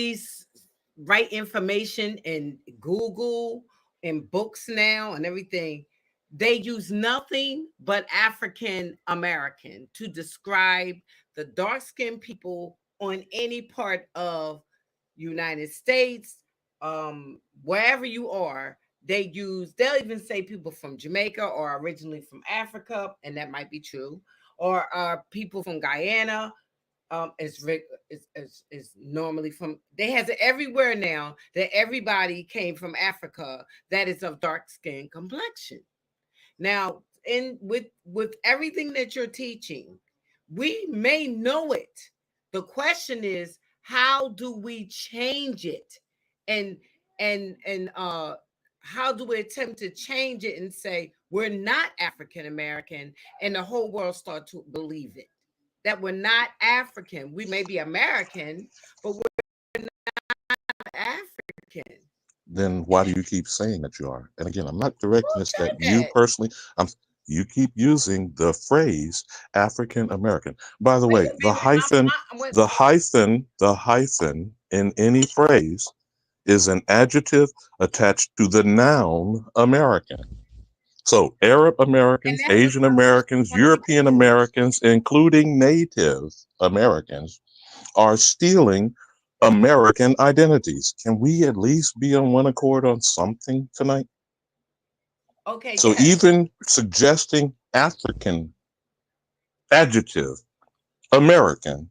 information in Google and books now and everything, they use nothing but African American to describe the dark skinned people on any part of United States, wherever you are. They'll even say people from Jamaica or originally from Africa, and that might be true, or people from Guyana, is normally from. They has it everywhere now that everybody came from Africa that is of dark skin complexion. Now, in with everything that you're teaching, we may know it. The question is, how do we change it? And and how do we attempt to change it and say we're not African American and the whole world start to believe it? That we're not African. We may be American, but we're not African. Then why do you keep saying that you are? And again, I'm not directing Who this said at you that? personally. You keep using the phrase African American. By the way, Wait a minute. the hyphen in any phrase is an adjective attached to the noun American. So Arab And Americans, that's the Asian question Americans, I want to European get to. Americans, including Native Americans, are stealing American identities. Can we at least be on one accord on something tonight? Okay, So yes. even suggesting African adjective, American,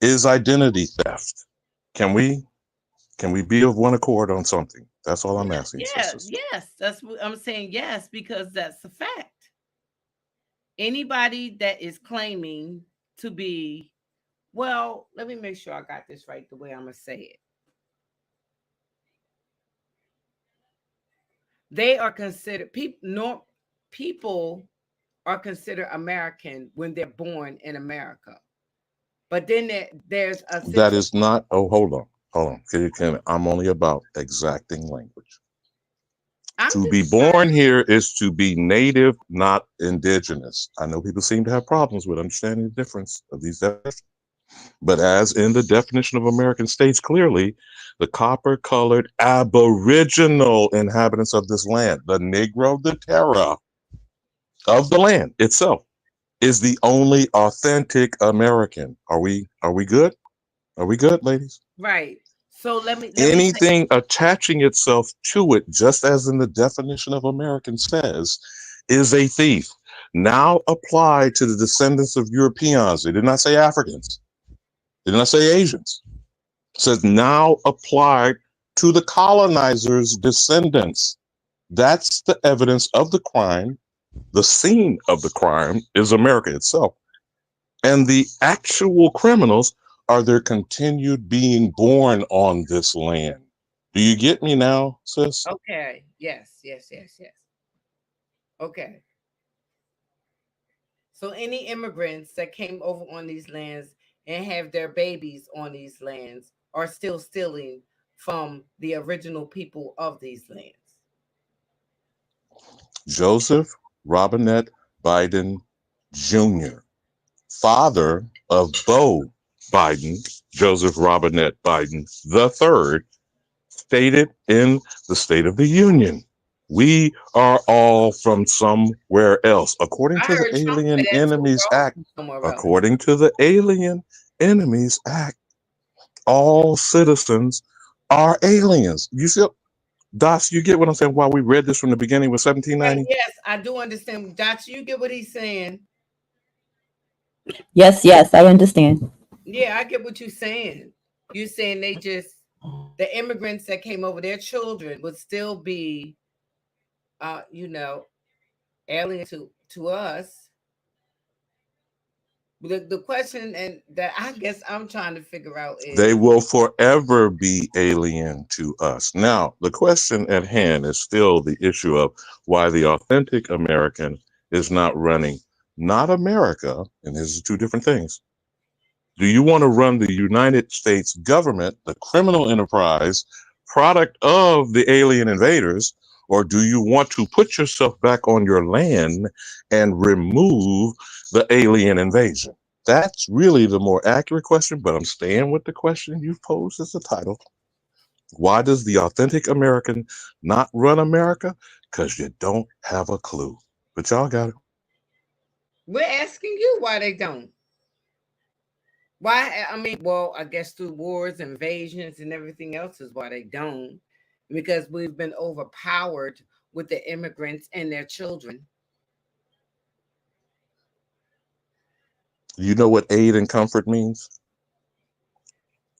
is identity theft. Can we be of one accord on something? That's all I'm asking, Yeah, sisters. yes. That's what I'm saying. Yes, because that's a fact. Anybody that is claiming to be, well, let me make sure I got this right the way I'm gonna say it. They are considered people. No, people are considered American when they're born in America. But then there's a That situation. is not. Oh, hold on. I'm only about exacting language. I'm To be just born here is to be native, not indigenous. I know people seem to have problems with understanding the difference of these definitions. But as in the definition of American states clearly, the copper colored aboriginal inhabitants of this land, the Negro, the Terra of the land itself, is the only authentic American. Are we good? Are we good, ladies? right. So let me say, Anything attaching itself to it, just as in the definition of American says, is a thief. Now apply to the descendants of Europeans. They did not say Africans. They did not say Asians. Says now applied to the colonizers' descendants. That's the evidence of the crime. The scene of the crime is America itself. And the actual criminals are their continued being born on this land. Do you get me now, sis? Okay. Yes. Okay. So any immigrants that came over on these lands and have their babies on these lands are still stealing from the original people of these lands. Joseph Robinette Biden Jr., father of Beau Biden, Joseph Robinette Biden III, stated in the State of the Union, we are all from somewhere else. According I to the heard Trump say Alien that too. Enemies We're all Act, from somewhere else. according to the Alien Enemies Act, all citizens are aliens. You see, Dots, you get what I'm saying? Why we read this from the beginning with And 1790? yes, I do understand. Doctor, you get what he's saying. Yes, yes, I understand. Yeah, I get what you're saying. You're saying they just the immigrants that came over, their children would still be you know, alien to us. The question and that I guess I'm trying to figure out They is will forever be alien to us. Now, the question at hand is still the issue of why the authentic American is not running, not America, and this is two different things. Do you want to run the United States government, the criminal enterprise, product of the alien invaders, or do you want to put yourself back on your land and remove the alien invasion? That's really the more accurate question, but I'm staying with the question you've posed as the title. Why does the authentic American not run America? Because you don't have a clue. But y'all got it. we're asking you why they don't. Why I mean, well, I guess through wars, invasions, and everything else is why they don't. Because we've been overpowered with the immigrants and their children. You know what aid and comfort means?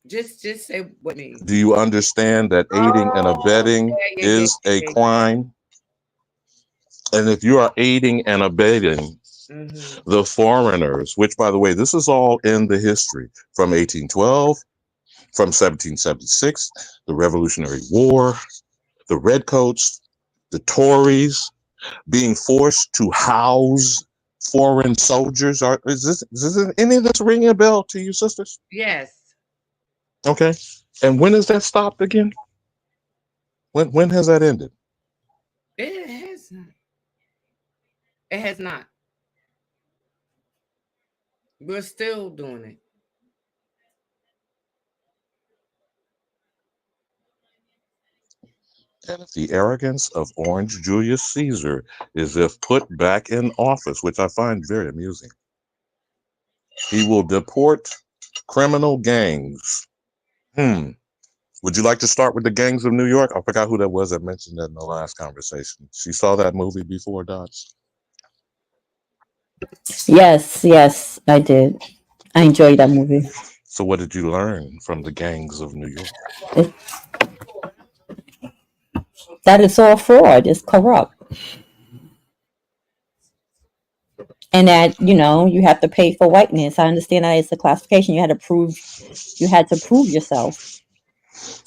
Just say what it means. Do you understand that aiding and Oh, abetting yeah. is a crime? And if you are aiding and abetting Mm-hmm. the foreigners, which, by the way, this is all in the history from 1812, from 1776, the Revolutionary War, the Redcoats, the Tories being forced to house foreign soldiers. Is any of this ringing a bell to you, sisters? Yes, Okay. And when is that stopped again? When has that ended? it has not. It has not. We're still doing it. And if the arrogance of Orange Julius Caesar is if put back in office, which I find very amusing, he will deport criminal gangs. Would you like to start with the gangs of New York? I forgot who that was that mentioned that in the last conversation. She saw that movie before, Dots? Yes, yes, I did. I enjoyed that movie. So what did you learn from the gangs of New York? It, that it's all fraud. It's corrupt, and that you have to pay for whiteness. I understand that it's a classification. You had to prove yourself.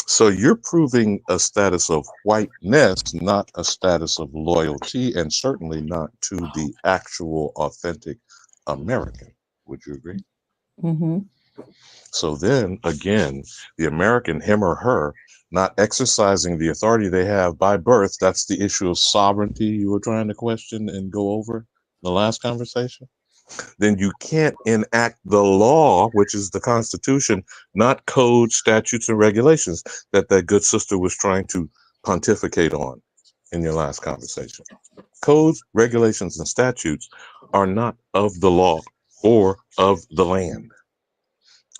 So you're proving a status of whiteness, not a status of loyalty, and certainly not to the actual authentic American. Would you agree? Hmm. So then again, the American, him or her, not exercising the authority they have by birth, that's the issue of sovereignty you were trying to question and go over in the last conversation. Then you can't enact the law, which is the Constitution, not code, statutes, and regulations that good sister was trying to pontificate on in your last conversation. Codes, regulations, and statutes are not of the law or of the land.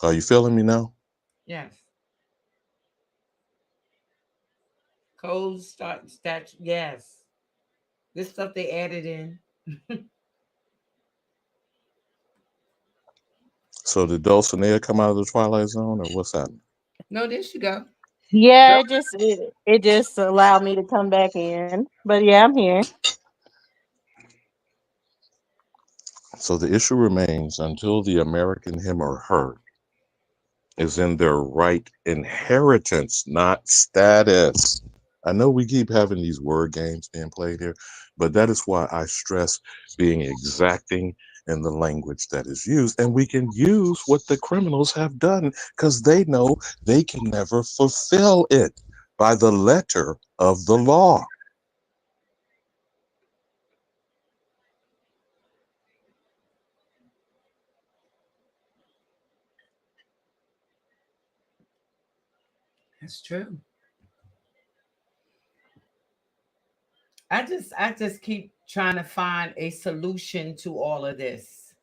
Are you feeling me now? Yes. Codes, start statute. Yes. This stuff they added in. So did Dulcinea come out of the Twilight Zone, or what's happening? No, there you go. Yeah, Go. it just allowed me to come back in. But yeah, I'm here. So the issue remains until the American him or her is in their right inheritance, not status. I know we keep having these word games being played here, but that is why I stress being exacting in the language that is used. And we can use what the criminals have done because they know they can never fulfill it by the letter of the law. That's true. I just keep trying to find a solution to all of this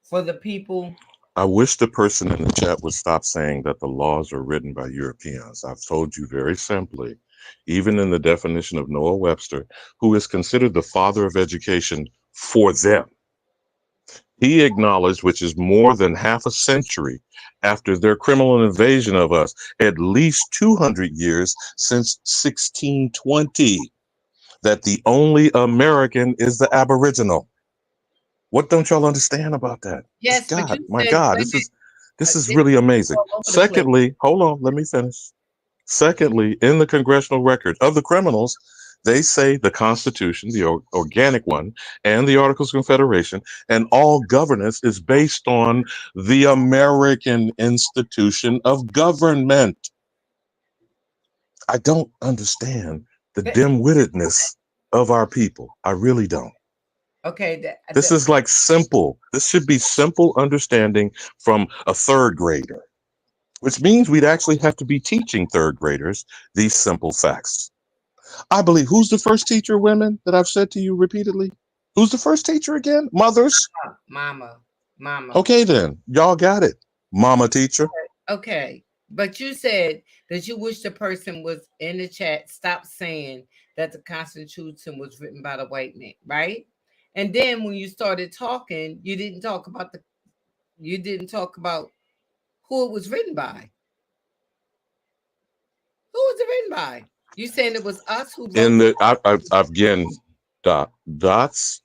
for the people. I wish the person in the chat would stop saying that the laws are written by Europeans. I've told you very simply, even in the definition of Noah Webster, who is considered the father of education for them, he acknowledged, which is more than half a century after their criminal invasion of us, at least 200 years since 1620, that the only American is the Aboriginal. What don't y'all understand about that? Yes, but God, you my said God, wait a this minute, is it's really amazing. all over the place. Secondly, hold on, let me finish. Secondly, in the congressional record of the criminals, they say the Constitution, the organic one, and the Articles of Confederation, and all governance is based on the American institution of government. I don't understand the But- dim-wittedness of our people. I really don't. Okay, This is like simple. This should be simple understanding from a third grader, which means we'd actually have to be teaching third graders these simple facts. I believe, who's the first teacher, women, that I've said to you repeatedly? Who's the first teacher again? Mothers? mama, mama. Okay, then. Y'all got it. Mama teacher. Okay, but you said that you wish the person was in the chat stop saying that the Constitution was written by the white man, right? And then when you started talking, you didn't talk about who it was written by. Who was it written by? You saying it was us who wrote In the the, again, Dots,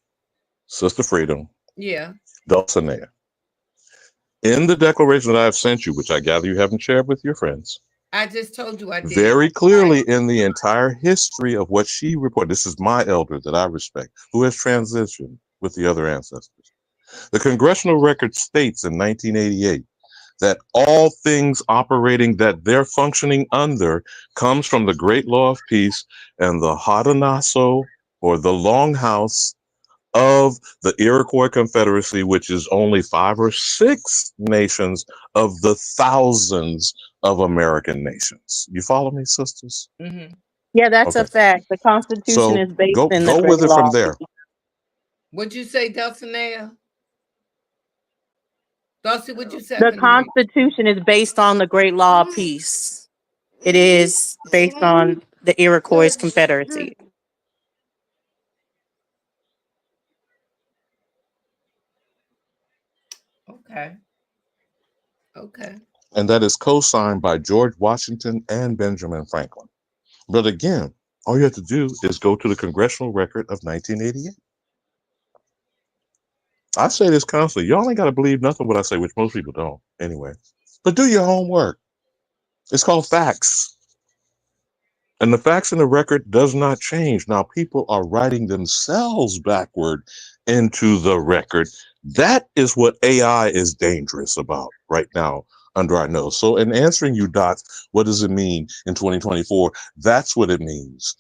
Sister Freedom, yeah. Dulcinea. In the declaration that I have sent you, which I gather you haven't shared with your friends, I just told you I did. very clearly in the entire history of what she reported, this is my elder that I respect, who has transitioned with the other ancestors. The congressional record states in 1988 that all things operating that they're functioning under comes from the Great Law of Peace and the Haudenosaunee or the Longhouse of the Iroquois Confederacy, which is only 5 or 6 nations of the thousands of American nations. You follow me, sisters? Mm-hmm. Yeah, that's a Okay. fact. The Constitution So is based in the go great with it from law. there. What'd you say, Dulcinea? Dulcie, what'd you say? I The couldn't hear you. Constitution is based on the great law of peace. It is based on the Iroquois Confederacy. Okay. Okay. And that is co-signed by George Washington and Benjamin Franklin. But again, all you have to do is go to the congressional record of 1988. I say this constantly. Y'all ain't got to believe nothing what I say, which most people don't anyway. But do your homework. It's called facts. And the facts in the record does not change. Now, people are writing themselves backward into the record. That is what AI is dangerous about right now under our nose. So in answering you, Dots, what does it mean in 2024? That's what it means.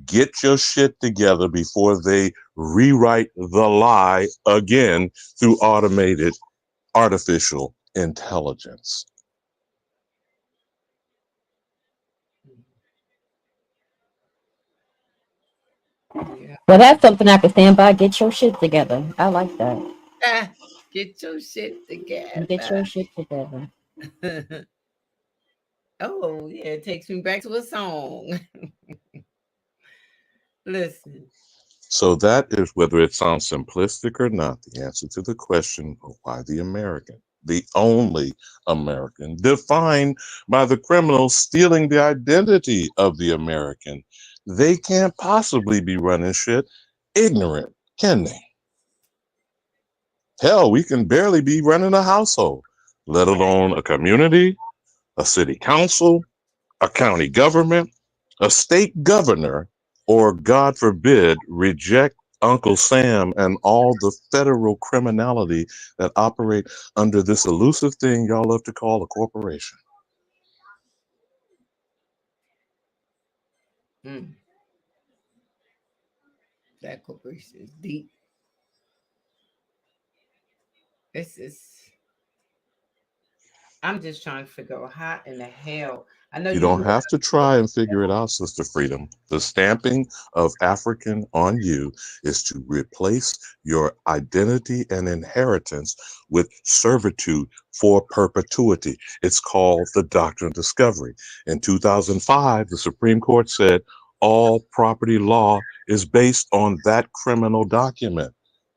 Get your shit together before they rewrite the lie again through automated artificial intelligence. Yeah. Well, that's something I can stand by. Get your shit together. I like that. Ah, get your shit Get your together. shit together. Oh, yeah, it takes me back to a song. Listen. So that is, whether it sounds simplistic or not, the answer to the question of why the American. the only American, defined by the criminals stealing the identity of the American. They can't possibly be running shit ignorant, can they? Hell, we can barely be running a household, let alone a community, a city council, a county government, a state governor, or God forbid, reject Uncle Sam and all the federal criminality that operate under this elusive thing y'all love to call a corporation. That corporation is deep. This is. I'm just trying to figure out how in the hell. I know You you. don't have to try and figure it out, Sister Freedom. The stamping of African on you is to replace your identity and inheritance with servitude for perpetuity. It's called the doctrine of discovery. In 2005, the Supreme Court said all property law is based on that criminal document.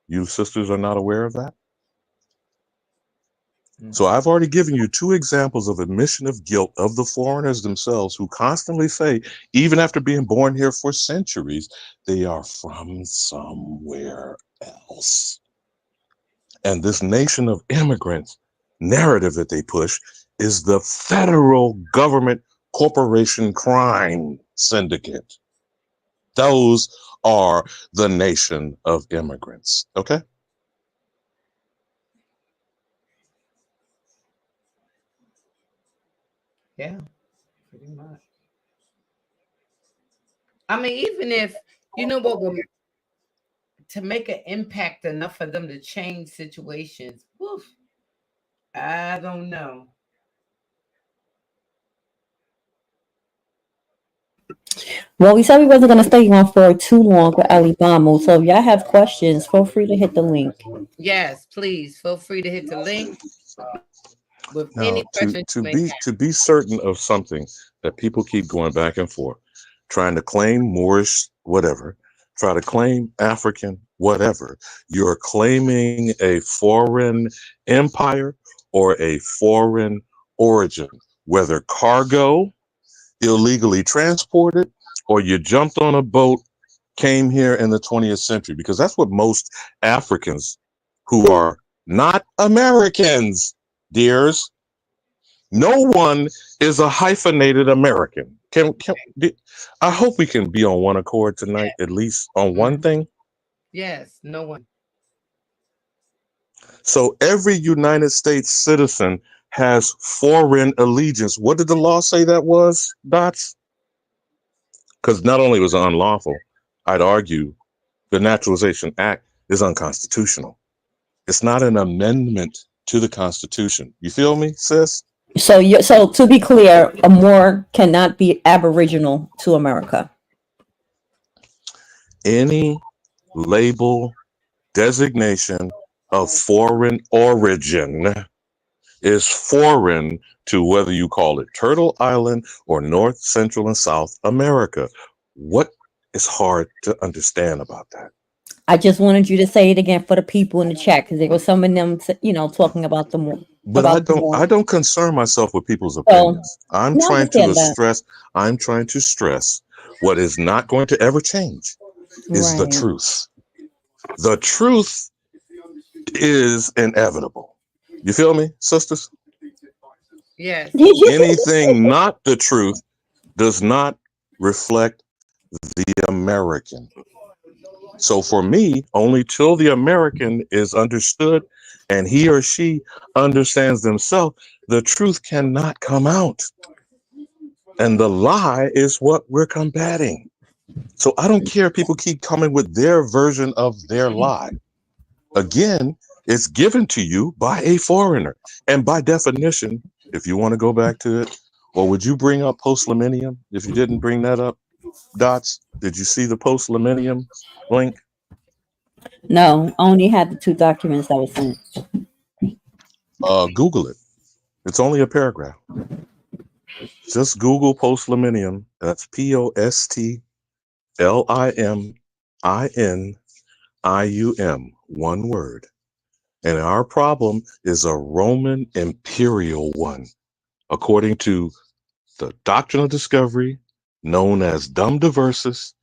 You sisters are not aware of that? So I've already given you two examples of admission of guilt of the foreigners themselves who constantly say, even after being born here for centuries, they are from somewhere else. And this nation of immigrants narrative that they push is the federal government corporation crime syndicate. Those are the nation of immigrants. Okay? Yeah, pretty much. I mean, even if you know what will to make an impact enough for them to change situations. Woof, I don't know. Well, we said we wasn't going to stay on for too long with AliBamu. So if y'all have questions, feel free to hit the link. Yes, please feel free to hit the link with Now, any questions you may have. to be certain of something that people keep going back and forth, trying to claim Moorish, whatever, try to claim African, whatever, you're claiming a foreign empire or a foreign origin, whether cargo, illegally transported, or you jumped on a boat, came here in the 20th century, because that's what most Africans who are not Americans, dears. No one is a hyphenated American. I hope we can be on one accord tonight, at least on one thing. Yes, no one. So every United States citizen has foreign allegiance. What did the law say that was, Dots? Because not only was it unlawful, I'd argue the Naturalization Act is unconstitutional. It's not an amendment to the Constitution. You feel me, sis? So to be clear, a Moor cannot be aboriginal to America. Any label, designation of foreign origin is foreign to whether you call it Turtle Island or North, Central, and South America. What is hard to understand about that? I just wanted you to say it again for the people in the chat because there was some of them, talking about the Moor. But I don't concern myself with people's So, opinions. I'm no, I trying to understand that. stress what is not going to ever change is the Right. truth. The truth is inevitable. You feel me, sisters? Yes. Anything not the truth does not reflect the American. So for me, only till the American is understood and he or she understands themselves, the truth cannot come out. And the lie is what we're combating. So I don't care if people keep coming with their version of their lie. Again, it's given to you by a foreigner. And by definition, if you want to go back to it, or would you bring up post-millennium? If you didn't bring that up, Dots, did you see the post-millennium link? No, I only had the two documents that was sent. Google it. It's only a paragraph. Just Google post-millennium. That's POSTLIMINIUM, one word. And our problem is a Roman imperial one, according to the doctrine of discovery, known as Dum Diversus,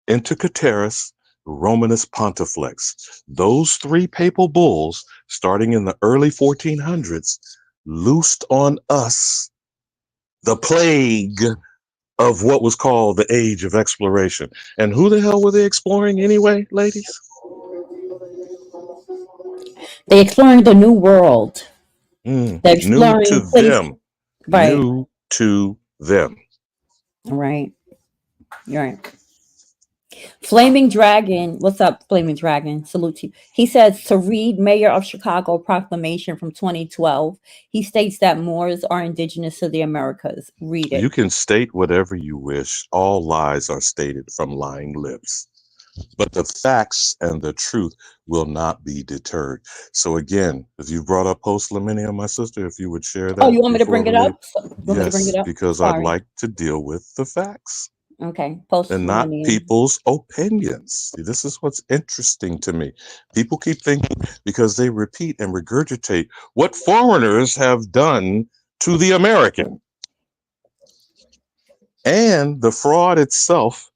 Inter Cateris, Romanus Pontifex. Those three papal bulls, starting in the early 1400s, loosed on us the plague of what was called the Age of Exploration. And who the hell were they exploring anyway, ladies? They're exploring the new world. They're New to exploring places. them. Right. New to them. Right. Right. Flaming Dragon, what's up, Flaming Dragon? Salute to you. He says to read Mayor of Chicago proclamation from 2012. He states that Moors are indigenous to the Americas. Read You it. can state whatever you wish. All lies are stated from lying lips. But the facts and the truth will not be deterred. So again, if you brought up post-millennium, my sister, if you would share Oh, that you want me to before bring we it leave. up? You want me to bring it Yes, up? because I'd Sorry. like to deal with the facts Okay. Post and not millennium. people's opinions. See, this is what's interesting to me. People keep thinking because they repeat and regurgitate what foreigners have done to the American. And the fraud itself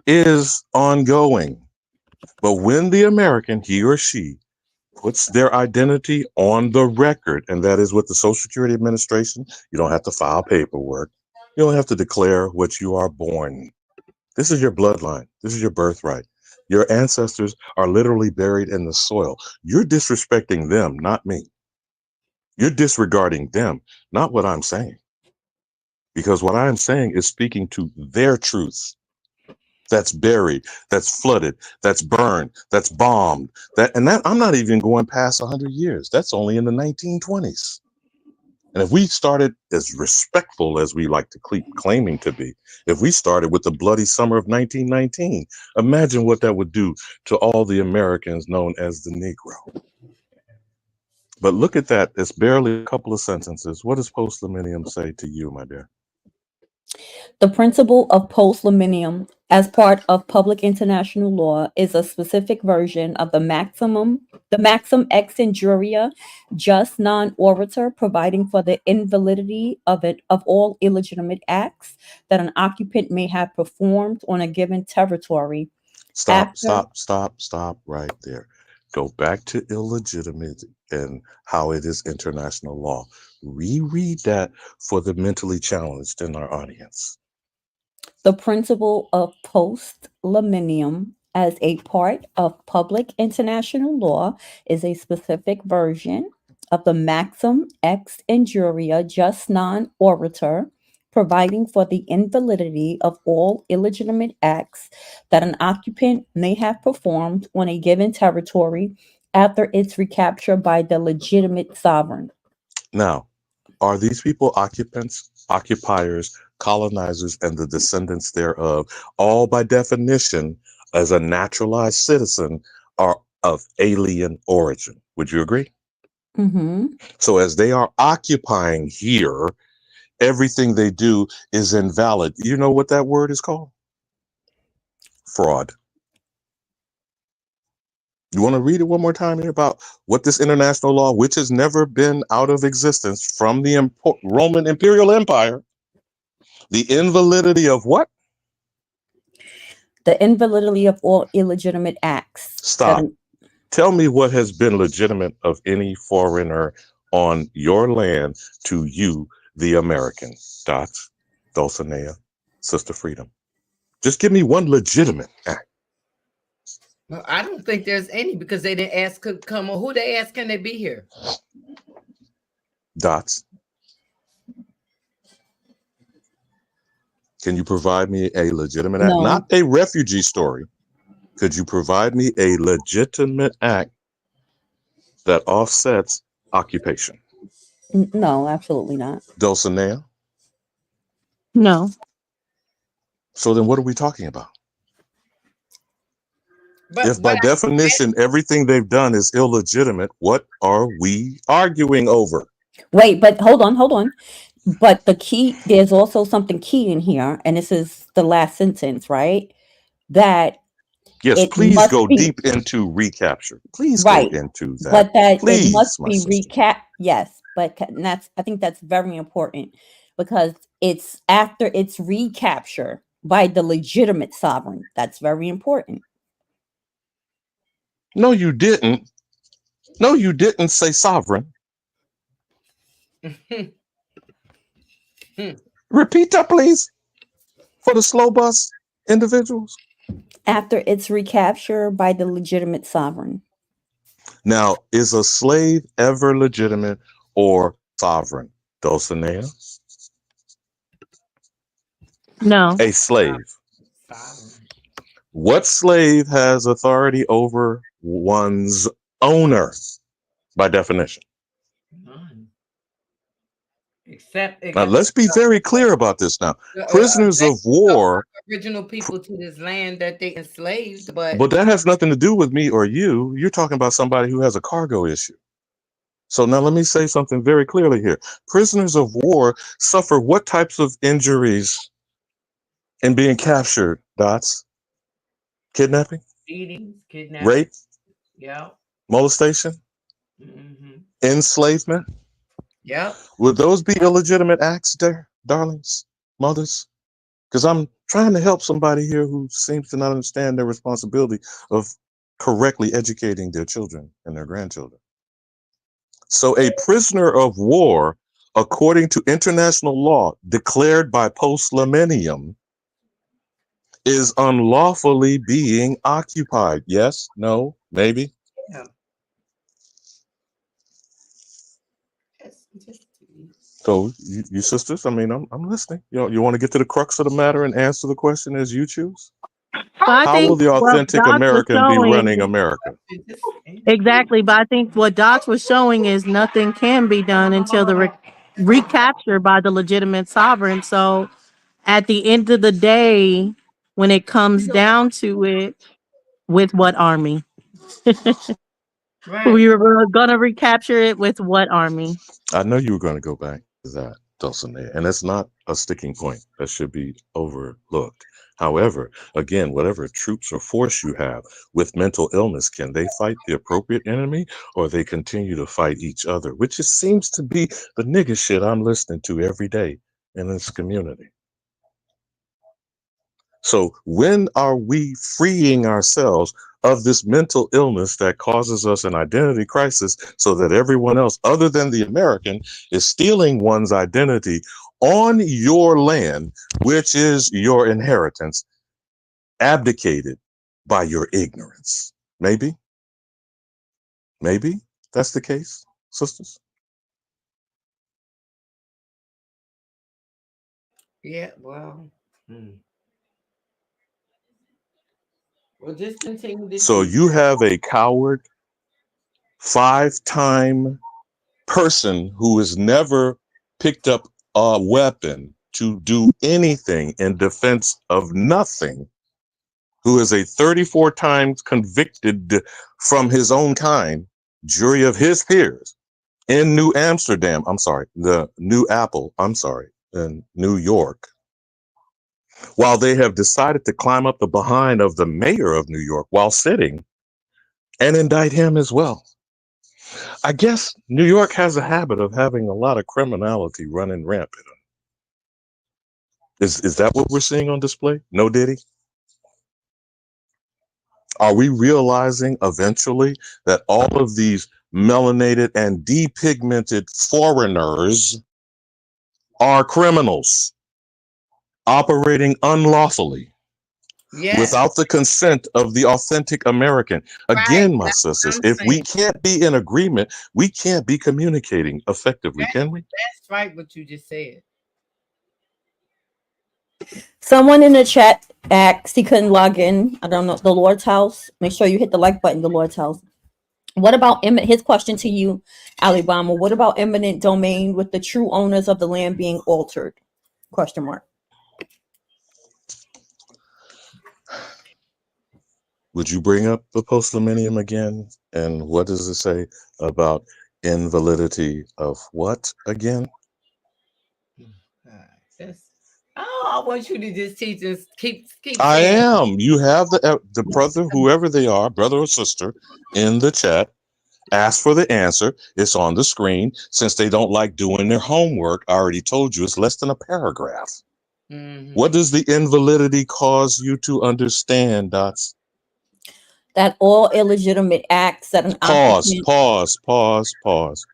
is ongoing. But when the American, he or she, puts their identity on the record, and that is with the Social Security Administration, you don't have to file paperwork. You don't have to declare what you are born. This is your bloodline. This is your birthright. Your ancestors are literally buried in the soil. You're disrespecting them, not me. You're disregarding them, not what I'm saying. Because what I'm saying is speaking to their truths. That's buried, that's flooded, that's burned, that's bombed. That I'm not even going past 100 years. That's only in the 1920s. And if we started as respectful as we like to keep claiming to be, if we started with the bloody summer of 1919, imagine what that would do to all the Americans known as the Negro. But look at that. It's barely a couple of sentences. What does post-millennium say to you, my dear? The principle of post-millennium as part of public international law is a specific version of the maxim ex injuria jus non orator, providing for the invalidity of all illegitimate acts that an occupant may have performed on a given territory. Stop After right there. Go back to illegitimate and how it is international law. Reread that for the mentally challenged in our audience. the principle of post-millennium as a part of public international law is a specific version of the maxim ex injuria jus non orator, providing for the invalidity of all illegitimate acts that an occupant may have performed on a given territory after its recapture by the legitimate sovereign. Now, are these people occupants, occupiers, colonizers, and the descendants thereof, all by definition, as a naturalized citizen, are of alien origin? Would you agree? Mm-hmm. So, as they are occupying here, everything they do is invalid. You know what that word is called? Fraud. You want to read it one more time here about what this international law, which has never been out of existence from the Roman imperial empire, the invalidity of what? The invalidity of all illegitimate acts. Stop. Tell me what has been legitimate of any foreigner on your land to you, the American. Dots, Dulcinea, Sister Freedom. Just give me one legitimate act. Well, I don't think there's any because they didn't ask could come on. Who they asked can they be here? Dots. Can you provide me a legitimate act? No. Not a refugee story. Could you provide me a legitimate act that offsets occupation? No, absolutely not. Dulcinea? No. So then what are we talking about? But If by definition everything they've done is illegitimate, what are we arguing over? Wait, but hold on. But the key, there's also something key in here, and this is the last sentence, right? That Yes, It please must go be deep into recapture. Please go right, into that. but that it Please, must my be sister. yes, but I think that's very important because it's after its recapture by the legitimate sovereign. That's very important. No, you didn't. No, you didn't say sovereign. Repeat that, please, for the slow bus individuals. After its recapture by the legitimate sovereign. Now, is a slave ever legitimate or sovereign? Dulcinea? No. A slave. Sovereign. What slave has authority over one's owner by definition? None. Except Now, let's be very clear about this now. Prisoners of war, original people to this land that they enslaved, but but that has nothing to do with me or you. You're talking about somebody who has a cargo issue. So now let me say something very clearly here. Prisoners of war suffer what types of injuries in being captured, Dots? Kidnapping, beatings, kidnapping. rape, Yep. molestation, Mm-hmm. enslavement. Yep. Would those be illegitimate acts, there, darlings, mothers? Because I'm trying to help somebody here who seems to not understand their responsibility of correctly educating their children and their grandchildren. So a prisoner of war, according to international law declared by post-millennium, is unlawfully being occupied. Yes, no, maybe. Yeah. Just So you sisters, I mean, I'm listening. You want to get to the crux of the matter and answer the question as you choose? But I How will think the what authentic Doc was American be running showing, America? exactly, but I think what Doc was showing is nothing can be done until the recapture by the legitimate sovereign. So at the end of the day, when it comes down to it, with what army? right. We were going to recapture it with what army? I know you were going to go back to that, Dulcinea, and it's not a sticking point that should be overlooked. However, again, whatever troops or force you have with mental illness, can they fight the appropriate enemy or they continue to fight each other? Which just seems to be the nigga shit I'm listening to every day in this community. So when are we freeing ourselves of this mental illness that causes us an identity crisis so that everyone else other than the American is stealing one's identity on your land, which is your inheritance, abdicated by your ignorance? Maybe that's the case, sisters. Yeah. Well. Well, just continue to So teach. you have a coward, 5-time person who has never picked up a weapon to do anything in defense of nothing, who is a 34 times convicted from his own kind jury of his peers in New Amsterdam. I'm sorry, the New Apple. I'm sorry, in New York. While they have decided to climb up the behind of the mayor of New York while sitting and indict him as well. I guess New York has a habit of having a lot of criminality running rampant. Is that what we're seeing on display? No Diddy? Are we realizing eventually that all of these melanated and depigmented foreigners are criminals operating unlawfully Yes. without the consent of the authentic American? Right. Again, my That's what sisters, I'm if we saying. can't be in agreement, we can't be communicating effectively, That, can we? that's right. What you just said. Someone in the chat asked he couldn't log in. I don't know, the Lord's house. Make sure you hit the like button, the Lord's house. What about his question to you, AliBamu? What about eminent domain with the true owners of the land being altered? Question mark. Would you bring up the post-millennium again? And what does it say about invalidity of what again? That's, oh, I want you to just teach us. Keep I saying. am. You have the brother, whoever they are, brother or sister, in the chat. Ask for the answer. It's on the screen. Since they don't like doing their homework, I already told you it's less than a paragraph. What does the invalidity cause you to understand, Dots? That all illegitimate acts that an Pause, applicant. pause, pause, pause.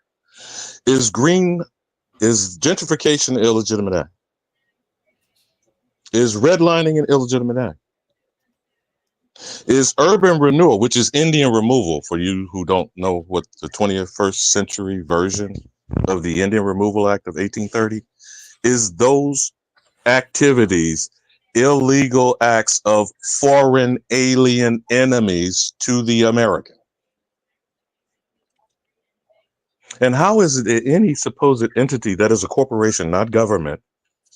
Is gentrification an illegitimate act? Is redlining an illegitimate act? Is urban renewal, which is Indian removal, for you who don't know what the 21st century version of the Indian Removal Act of 1830, is those activities illegal acts of foreign alien enemies to the American? And how is it that any supposed entity that is a corporation, not government,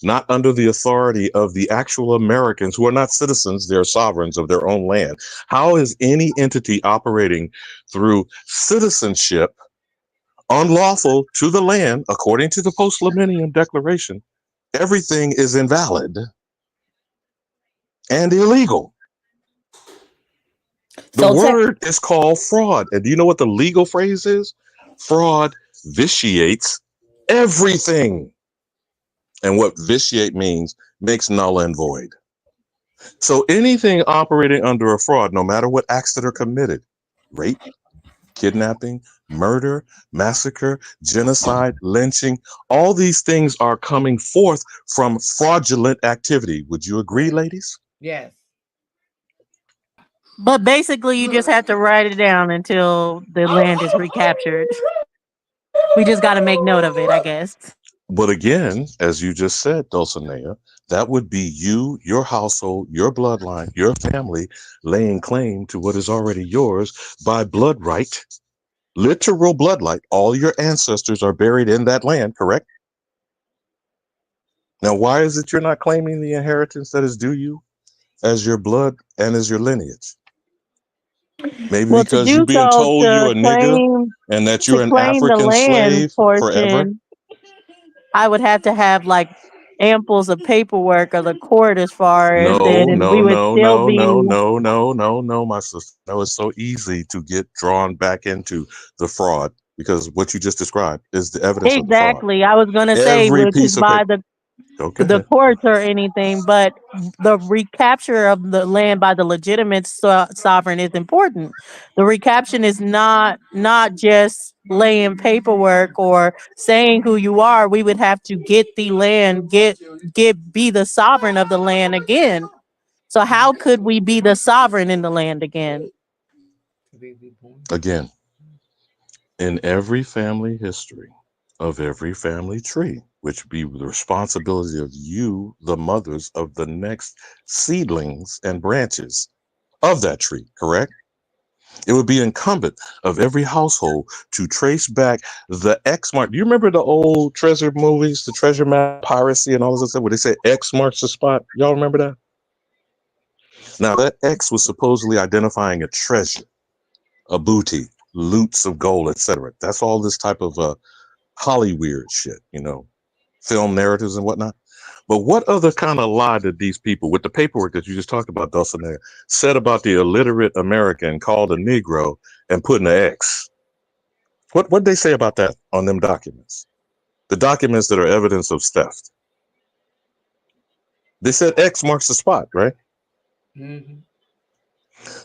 not under the authority of the actual Americans who are not citizens, they're sovereigns of their own land. How is any entity operating through citizenship unlawful to the land, according to the post-millennium declaration? Everything is invalid and illegal. The So word is called fraud. And do you know what the legal phrase is? Fraud vitiates everything. And what vitiate means makes null and void. So anything operating under a fraud, no matter what acts that are committed, rape, kidnapping, murder, massacre, genocide, lynching, all these things are coming forth from fraudulent activity. Would you agree, ladies? Yes. But basically, you just have to write it down until the land is recaptured. We just got to make note of it, I guess. But again, as you just said, Dulcinea, that would be you, your household, your bloodline, your family laying claim to what is already yours by blood right, literal blood right. All your ancestors are buried in that land, correct? Now, why is it you're not claiming the inheritance that is due you as your blood and as your lineage? Maybe Well, to because you're do being so, told you're a nigger and that to you're an claim the African land slave forever. portion, I would have to have like amples of paperwork or the court as far as it, No, and no, we would no, still no, no, be no, no, no, no, my sister. No, it's so easy to get drawn back into the fraud because what you just described is the evidence of the fraud. exactly. I was gonna say, Every which is piece of by paper. the Okay. courts or anything, but the recapture of the land by the legitimate sovereign is important. The recapture is not just laying paperwork or saying who you are. We would have to get the land, be the sovereign of the land again. So how could we be the sovereign in the land again? Again, in every family history of every family tree, which be the responsibility of you, the mothers of the next seedlings and branches of that tree, correct? It would be incumbent of every household to trace back the X mark. Do you remember the old treasure movies, the treasure map, piracy, and all this stuff, where they say X marks the spot? Y'all remember that? Now, that X was supposedly identifying a treasure, a booty, loots of gold, etc. That's all this type of Hollyweird shit, film narratives and whatnot. But what other kind of lie did these people, with the paperwork that you just talked about, Dulcinea, said about the illiterate American called a Negro and putting an X? What they say about that on them documents? The documents that are evidence of theft. They said X marks the spot, right?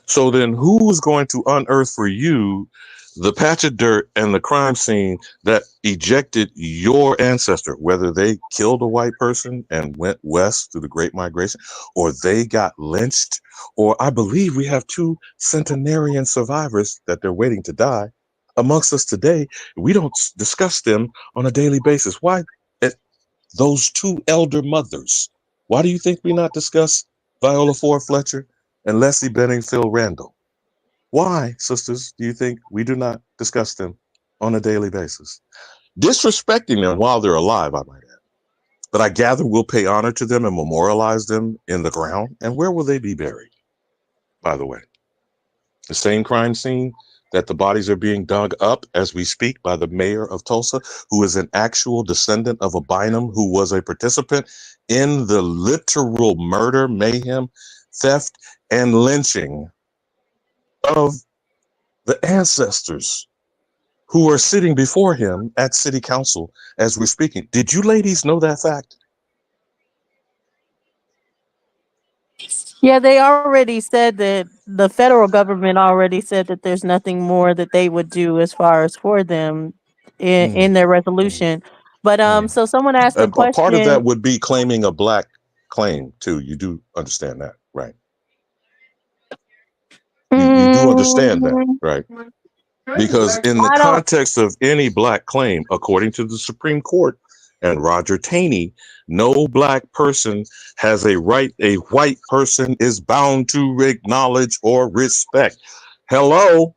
So then who's going to unearth for you the patch of dirt and the crime scene that ejected your ancestor, whether they killed a white person and went west through the Great Migration, or they got lynched, or I believe we have 2 centenarian survivors that they're waiting to die amongst us today. We don't discuss them on a daily basis. Why? Those 2 elder mothers. Why do you think we not discuss Viola Ford Fletcher and Leslie Benningfield Randall? Why, sisters, do you think we do not discuss them on a daily basis? Disrespecting them while they're alive, I might add. But I gather we'll pay honor to them and memorialize them in the ground. And where will they be buried, by the way? The same crime scene that the bodies are being dug up as we speak by the mayor of Tulsa, who is an actual descendant of a Bynum who was a participant in the literal murder, mayhem, theft, and lynching of the ancestors who are sitting before him at city council as we're speaking. Did you ladies know that fact? Yeah, they already said that the federal government already said that there's nothing more that they would do as far as for them in their resolution. But so someone asked a A part of that question. would be claiming a black claim too. You do understand that, right? You do understand that, Mm, right? Because in the I don't. context of any black claim, according to the Supreme Court and Roger Taney, no black person has a right a white person is bound to acknowledge or respect. Hello?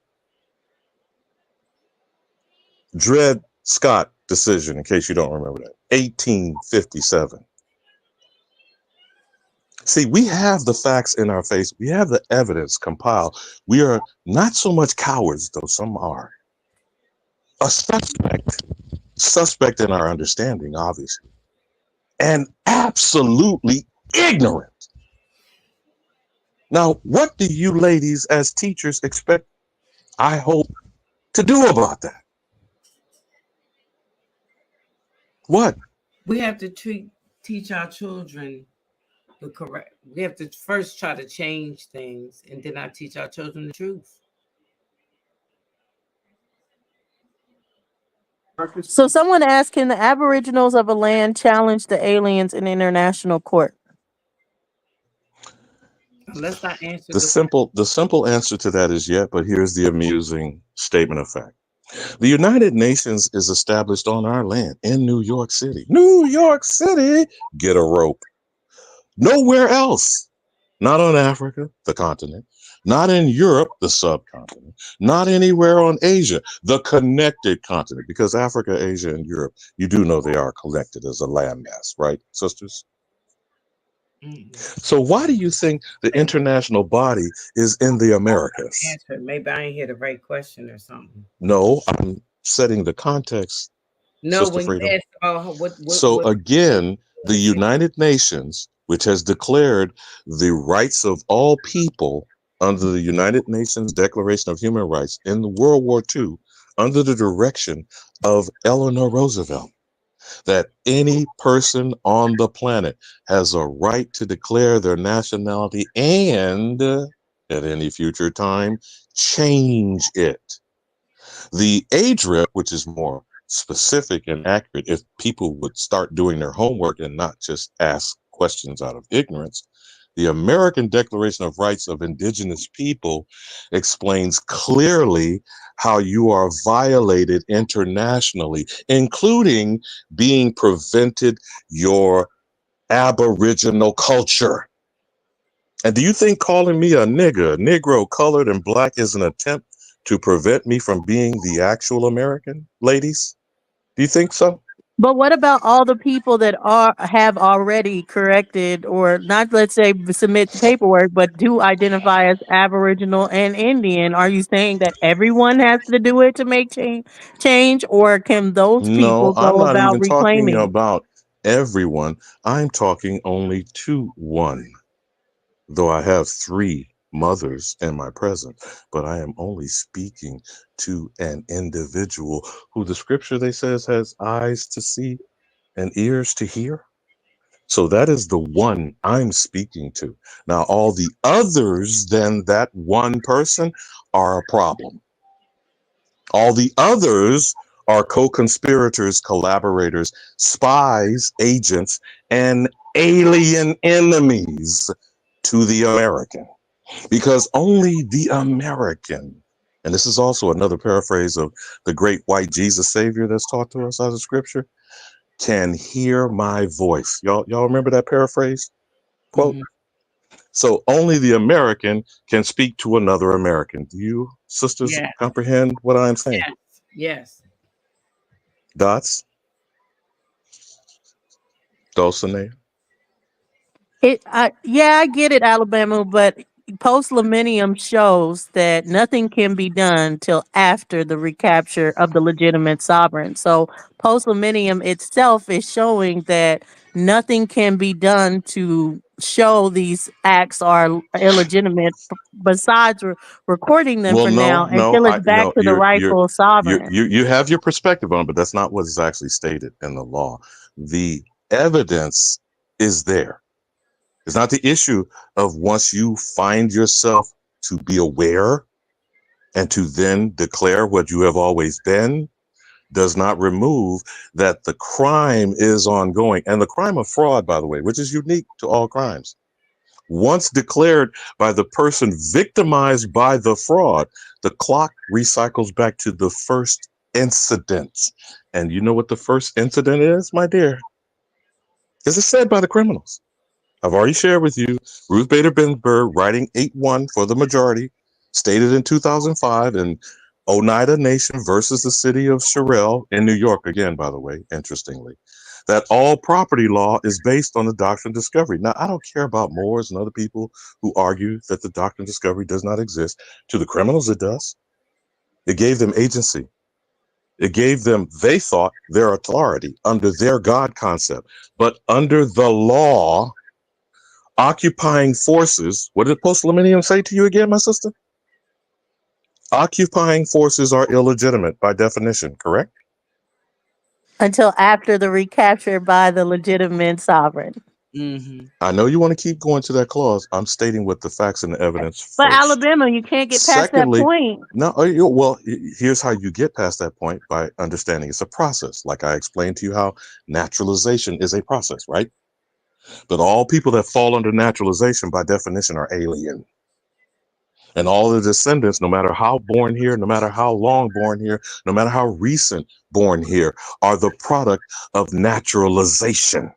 Dred Scott decision, in case you don't remember that. 1857. See, we have the facts in our face. We have the evidence compiled. We are not so much cowards, though some are. A suspect in our understanding, obviously, and absolutely ignorant. Now, what do you ladies as teachers expect, I hope, to do about that? What? We have to teach our children the correct. We have to first try to change things, and then I teach our children the truth. So someone asked, can the Aboriginals of a land challenge the aliens in international court? Unless I answer The simple answer to that is yet, but here's the amusing statement of fact. The United Nations is established on our land in New York City. New York City, get a rope. Nowhere else. Not on Africa, the continent. Not in Europe, the subcontinent. Not anywhere on Asia, the connected continent. Because Africa, Asia, and Europe, you do know they are connected as a landmass, right, sisters? So why do you think the international body is in the Americas? Answer. Maybe I ain't hear the right question or something. No, I'm setting the context, No, Sister when you Freedom. asked about So again, the United Nations, which has declared the rights of all people under the United Nations Declaration of Human Rights in the World War II, under the direction of Eleanor Roosevelt, that any person on the planet has a right to declare their nationality and, at any future time, change it. The ADRIP, which is more specific and accurate, if people would start doing their homework and not just ask questions out of ignorance, the American Declaration of Rights of Indigenous People explains clearly how you are violated internationally, including being prevented your Aboriginal culture. And do you think calling me a nigger, Negro, colored, and black is an attempt to prevent me from being the actual American, ladies? Do you think so? But what about all the people that have already corrected, or not, let's say submit the paperwork, but do identify as Aboriginal and Indian? Are you saying that everyone has to do it to make change, or can those No, people I'm go not about even talking reclaiming? about everyone. I'm talking only to one, though I have three mothers in my present, but I am only speaking to an individual who the scripture they says has eyes to see and ears to hear. So that is the one I'm speaking to. Now, all the others than that one person are a problem. All the others are co-conspirators, collaborators, spies, agents, and alien enemies to the American. Because only the American, and this is also another paraphrase of the great white Jesus Savior that's taught to us out of scripture, can hear my voice. Y'all remember that paraphrase quote? So only the American can speak to another American. Do you sisters Yes. comprehend what I'm saying? Yes. Dots? Dulcinea? Yeah, I get it, Alabama, but post millennium shows that nothing can be done till after the recapture of the legitimate sovereign. So post millennium itself is showing that nothing can be done to show these acts are illegitimate besides recording them Well, for no, now no, until it's back no. to the rightful sovereign. You have your perspective on it, but that's not what is actually stated in the law. The evidence is there. It's not the issue of once you find yourself to be aware and to then declare what you have always been does not remove that the crime is ongoing. And the crime of fraud, by the way, which is unique to all crimes, once declared by the person victimized by the fraud, the clock recycles back to the first incident. And you know what the first incident is, my dear? Is it said by the criminals? I've already shared with you Ruth Bader Ginsburg writing 8-1 for the majority, stated in 2005 in Oneida Nation versus the city of Sherrill in New York, again, by the way, interestingly, that all property law is based on the doctrine of discovery. Now, I don't care about Moores and other people who argue that the doctrine of discovery does not exist. To the criminals, it does. It gave them agency. It gave them, they thought, their authority under their God concept. But under the law, occupying forces, what did post millennium say to you again, my sister? Occupying forces are illegitimate by definition, correct? Until after the recapture by the legitimate sovereign. Mm-hmm. I know you want to keep going to that clause. I'm stating what the facts and the evidence But first. Alabama, you can't get past that Secondly, point. no, well, here's how you get past that point by understanding it's a process. Like I explained to you how naturalization is a process, right? But all people that fall under naturalization by definition are alien. And all the descendants, no matter how born here, no matter how long born here, no matter how recent born here, are the product of naturalization.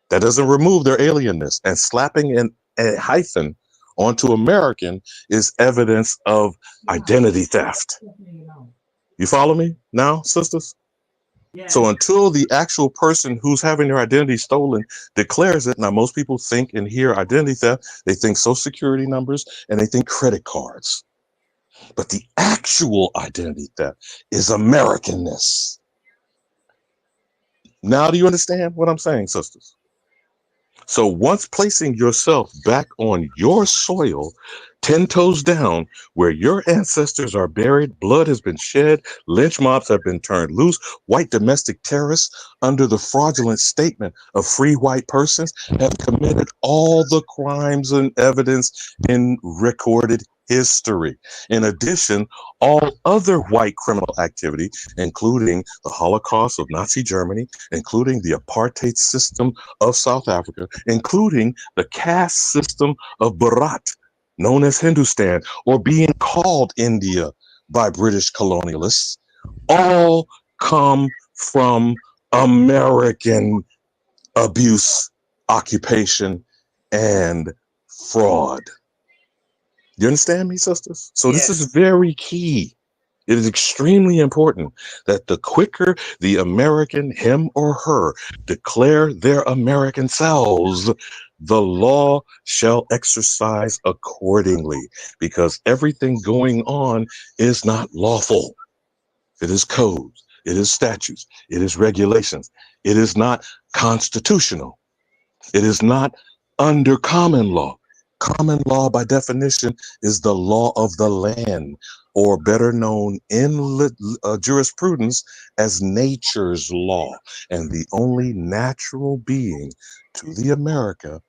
That doesn't remove their alienness. And slapping a hyphen onto American is evidence of identity theft. You follow me now, sisters? So until the actual person who's having their identity stolen declares it, now most people think and hear identity theft, they think social security numbers and they think credit cards. But the actual identity theft is Americanness. Now do you understand what I'm saying, sisters? So once placing yourself back on your soil, 10 toes down, where your ancestors are buried, blood has been shed, lynch mobs have been turned loose, white domestic terrorists, under the fraudulent statement of free white persons, have committed all the crimes and evidence in recorded history. In addition, all other white criminal activity, including the Holocaust of Nazi Germany, including the apartheid system of South Africa, including the caste system of Bharat, known as Hindustan, or being called India by British colonialists, all come from American abuse, occupation, and fraud. You understand me, sisters? So this is very key. It is extremely important that the quicker the American, him or her, declare their American selves, the law shall exercise accordingly, because everything going on is not lawful. It is codes, it is statutes, it is regulations. It is not constitutional. It is not under common law. Common law, by definition, is the law of the land, or better known in jurisprudence as nature's law. And the only natural being to the America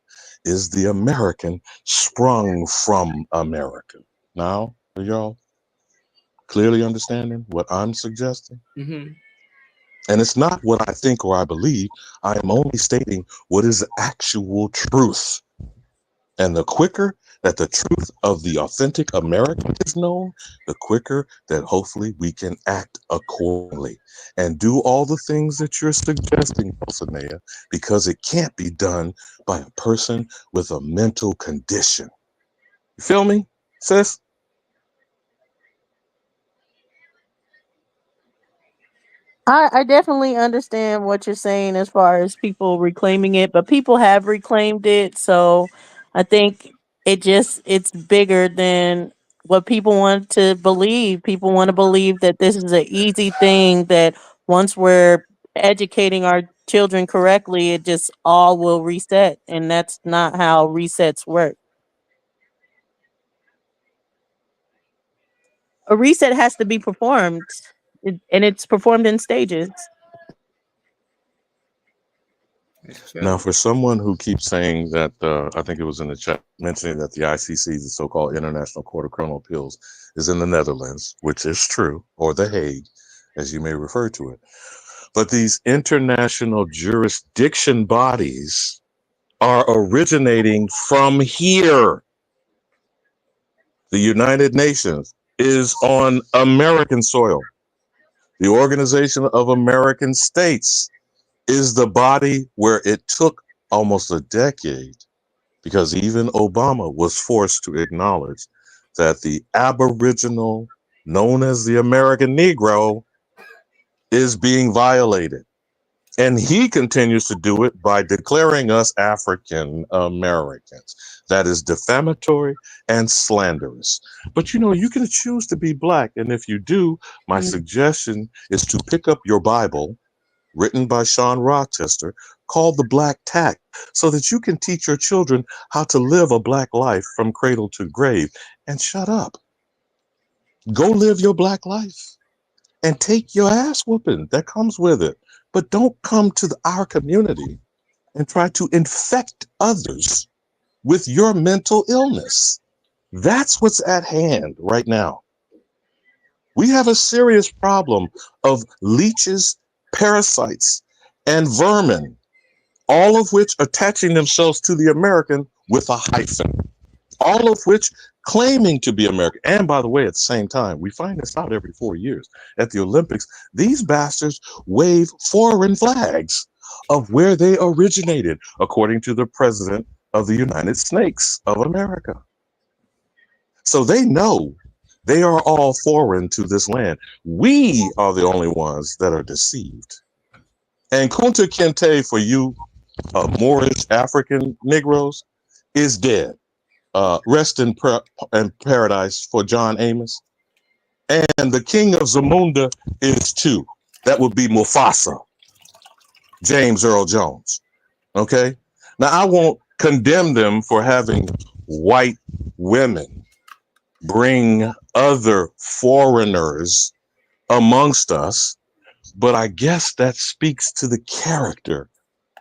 is the American sprung from America. Now, are y'all clearly understanding what I'm suggesting? Mm-hmm. And it's not what I think or I believe. I am only stating what is actual truth. And the quicker that the truth of the authentic American is known, the quicker that hopefully we can act accordingly and do all the things that you're suggesting, Sanaya, because it can't be done by a person with a mental condition. You feel me, sis? I definitely understand what you're saying as far as people reclaiming it, but people have reclaimed it. So I think It's bigger than what people want to believe. People want to believe that this is an easy thing, that once we're educating our children correctly, it just all will reset. And that's not how resets work. A reset has to be performed, and it's performed in stages. It's Now, true. for someone who keeps saying that, I think it was in the chat mentioning that the ICC, the so-called International Court of Criminal Appeals, is in the Netherlands, which is true, or The Hague, as you may refer to it. But these international jurisdiction bodies are originating from here. The United Nations is on American soil. The Organization of American States is the body where it took almost a decade, because even Obama was forced to acknowledge that the Aboriginal, known as the American Negro, is being violated. And he continues to do it by declaring us African Americans. That is defamatory and slanderous. But you know, you can choose to be black. And if you do, my suggestion is to pick up your Bible, written by Sean Rochester, called The Black Tact, so that you can teach your children how to live a black life from cradle to grave. And shut up. Go live your black life and take your ass whooping that comes with it. But don't come to our community and try to infect others with your mental illness. That's what's at hand right now. We have a serious problem of leeches, parasites, and vermin, all of which attaching themselves to the American with a hyphen, all of which claiming to be American. And by the way, at the same time, we find this out every 4 years at the Olympics. These bastards wave foreign flags of where they originated, according to the president of the United Snakes of America. So they know they are all foreign to this land. We are the only ones that are deceived. And Kunta Kinte, for you Moorish African Negroes, is dead. Rest in paradise for John Amos. And the king of Zamunda is too. That would be Mufasa, James Earl Jones. Okay? Now, I won't condemn them for having white women bring other foreigners amongst us, but I guess that speaks to the character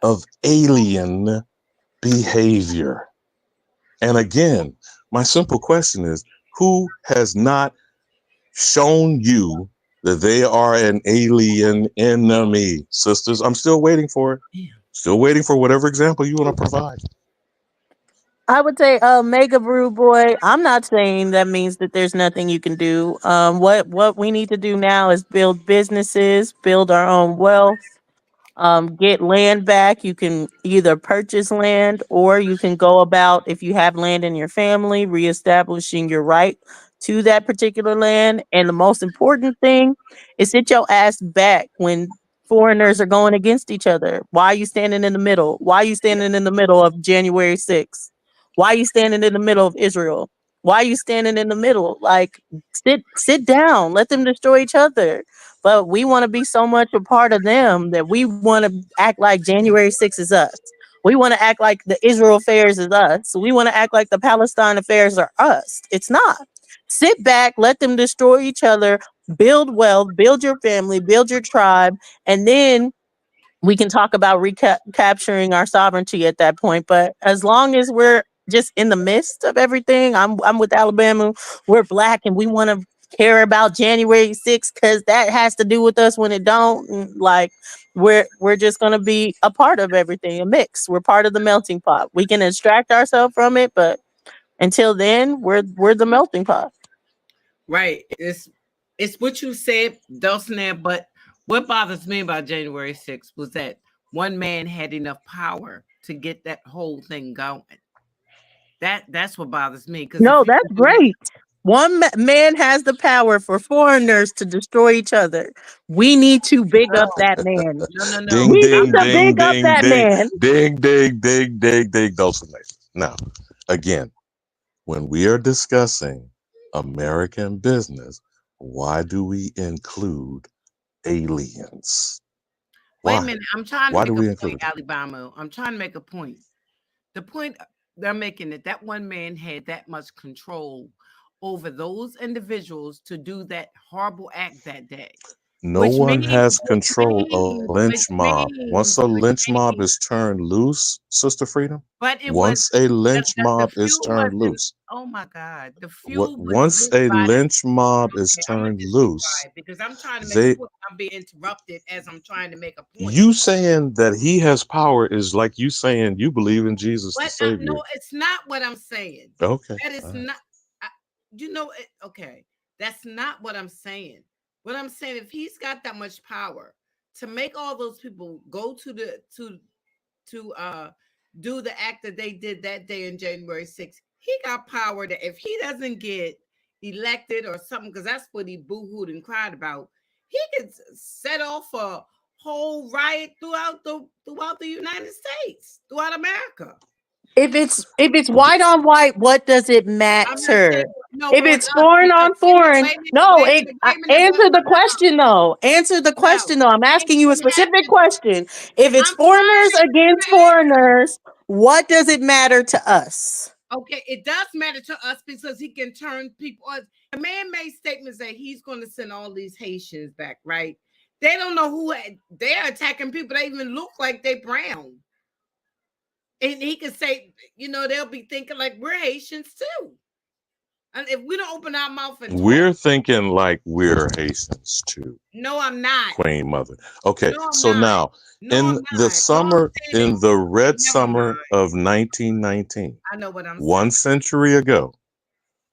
of alien behavior. And again, my simple question is, who has not shown you that they are an alien enemy? Sisters, I'm still waiting for it. Still waiting for whatever example you want to provide. I would say, Mega Brew Boy. I'm not saying that means that there's nothing you can do. What we need to do now is build businesses, build our own wealth, get land back. You can either purchase land, or you can go about, if you have land in your family, reestablishing your right to that particular land. And the most important thing is sit your ass back when foreigners are going against each other. Why are you standing in the middle? Why are you standing in the middle of January 6th? Why are you standing in the middle of Israel? Why are you standing in the middle? Like, sit down, let them destroy each other. But we want to be so much a part of them that we want to act like January 6th is us. We want to act like the Israel affairs is us. We want to act like the Palestine affairs are us. It's not. Sit back, let them destroy each other, build wealth, build your family, build your tribe, and then we can talk about recapturing our sovereignty at that point. But as long as we're just in the midst of everything, I'm with AliBamu. We're black and we want to care about January 6th because that has to do with us when it don't. Like, we're just gonna be a part of everything, a mix. We're part of the melting pot. We can extract ourselves from it, but until then, we're the melting pot. Right. It's what you said, Dulcinea, but what bothers me about January 6th was that one man had enough power to get that whole thing going. That's what bothers me. Because if No, you that's could do that, great. One man has the power for foreigners to destroy each other. We need to big up no, that man. no. Ding, We need ding, to ding, big up ding, that ding, man. ding, ding, ding, ding, ding, dulcinea. Now, again, when we are discussing American business, why do we include aliens? Wait a Why? minute. I'm trying to Why do make a we point, include them? AliBamu. I'm trying to make a point. The point they're making that one man had that much control over those individuals to do that horrible act that day. No one has control of a Which lynch mob. Once a lynch mob means, is turned loose, Sister Freedom, but it was once a lynch the mob is fuel turned wasn't. loose, Oh my God, the fuel was once lit a by lynch mob is Okay, I'm gonna turned just be loose, quiet because I'm trying to make a they point. I'm being interrupted as I'm trying to make a point. you saying that he has power is like you saying you believe in Jesus the But no, Savior. it's not what I'm saying. Okay. That is All right. not. I, okay, that's not what I'm saying. What I'm saying, if he's got that much power to make all those people go to do the act that they did that day in January 6th, he got power that if he doesn't get elected or something, because that's what he boo-hooed and cried about, he could set off a whole riot throughout the United States, throughout America. If it's white on white, what does it I'm not saying matter? no If on it's us foreign because on foreign, wait a minute, no. wait a minute, wait a minute. Answer the No, question though. Answer the no. question though. I'm asking you a specific question. If it's I'm trying foreigners to give you against the answer. foreigners, what does it matter to us? Okay, it does matter to us because he can turn people. The man made statements that he's going to send all these Haitians back, right? They don't know who they're attacking people. They even look like they brown. And he can say, they'll be thinking like we're Haitians too. And if we don't open our mouth and talk, We're thinking like we're Haitians too, no, I'm not. Queen Mother. Okay, No, I'm so not. now No, in I'm the not. All I'm summer, saying in is, the red never summer mind. of 1919, I know what I'm saying. 1 century ago,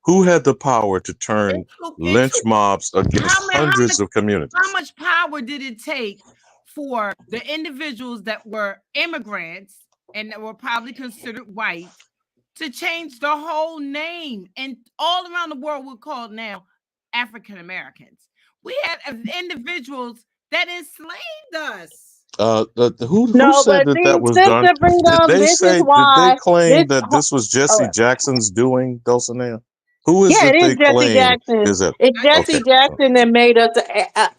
who had the power to turn Let's look into lynch mobs against hundreds of how communities? much power did it take for the individuals that were immigrants and that were probably considered white to change the whole name? And all around the world, we're called now African Americans. We had individuals that enslaved us. Who No, said but that see, that was done? sister Did freedom. they This is say? Did they why claim this. that this was Jesse Oh, Jackson's doing, Dulcinea? Who is yeah, it it is they Jesse claim Jackson. is it? It's I just Jesse Okay. Jackson that made us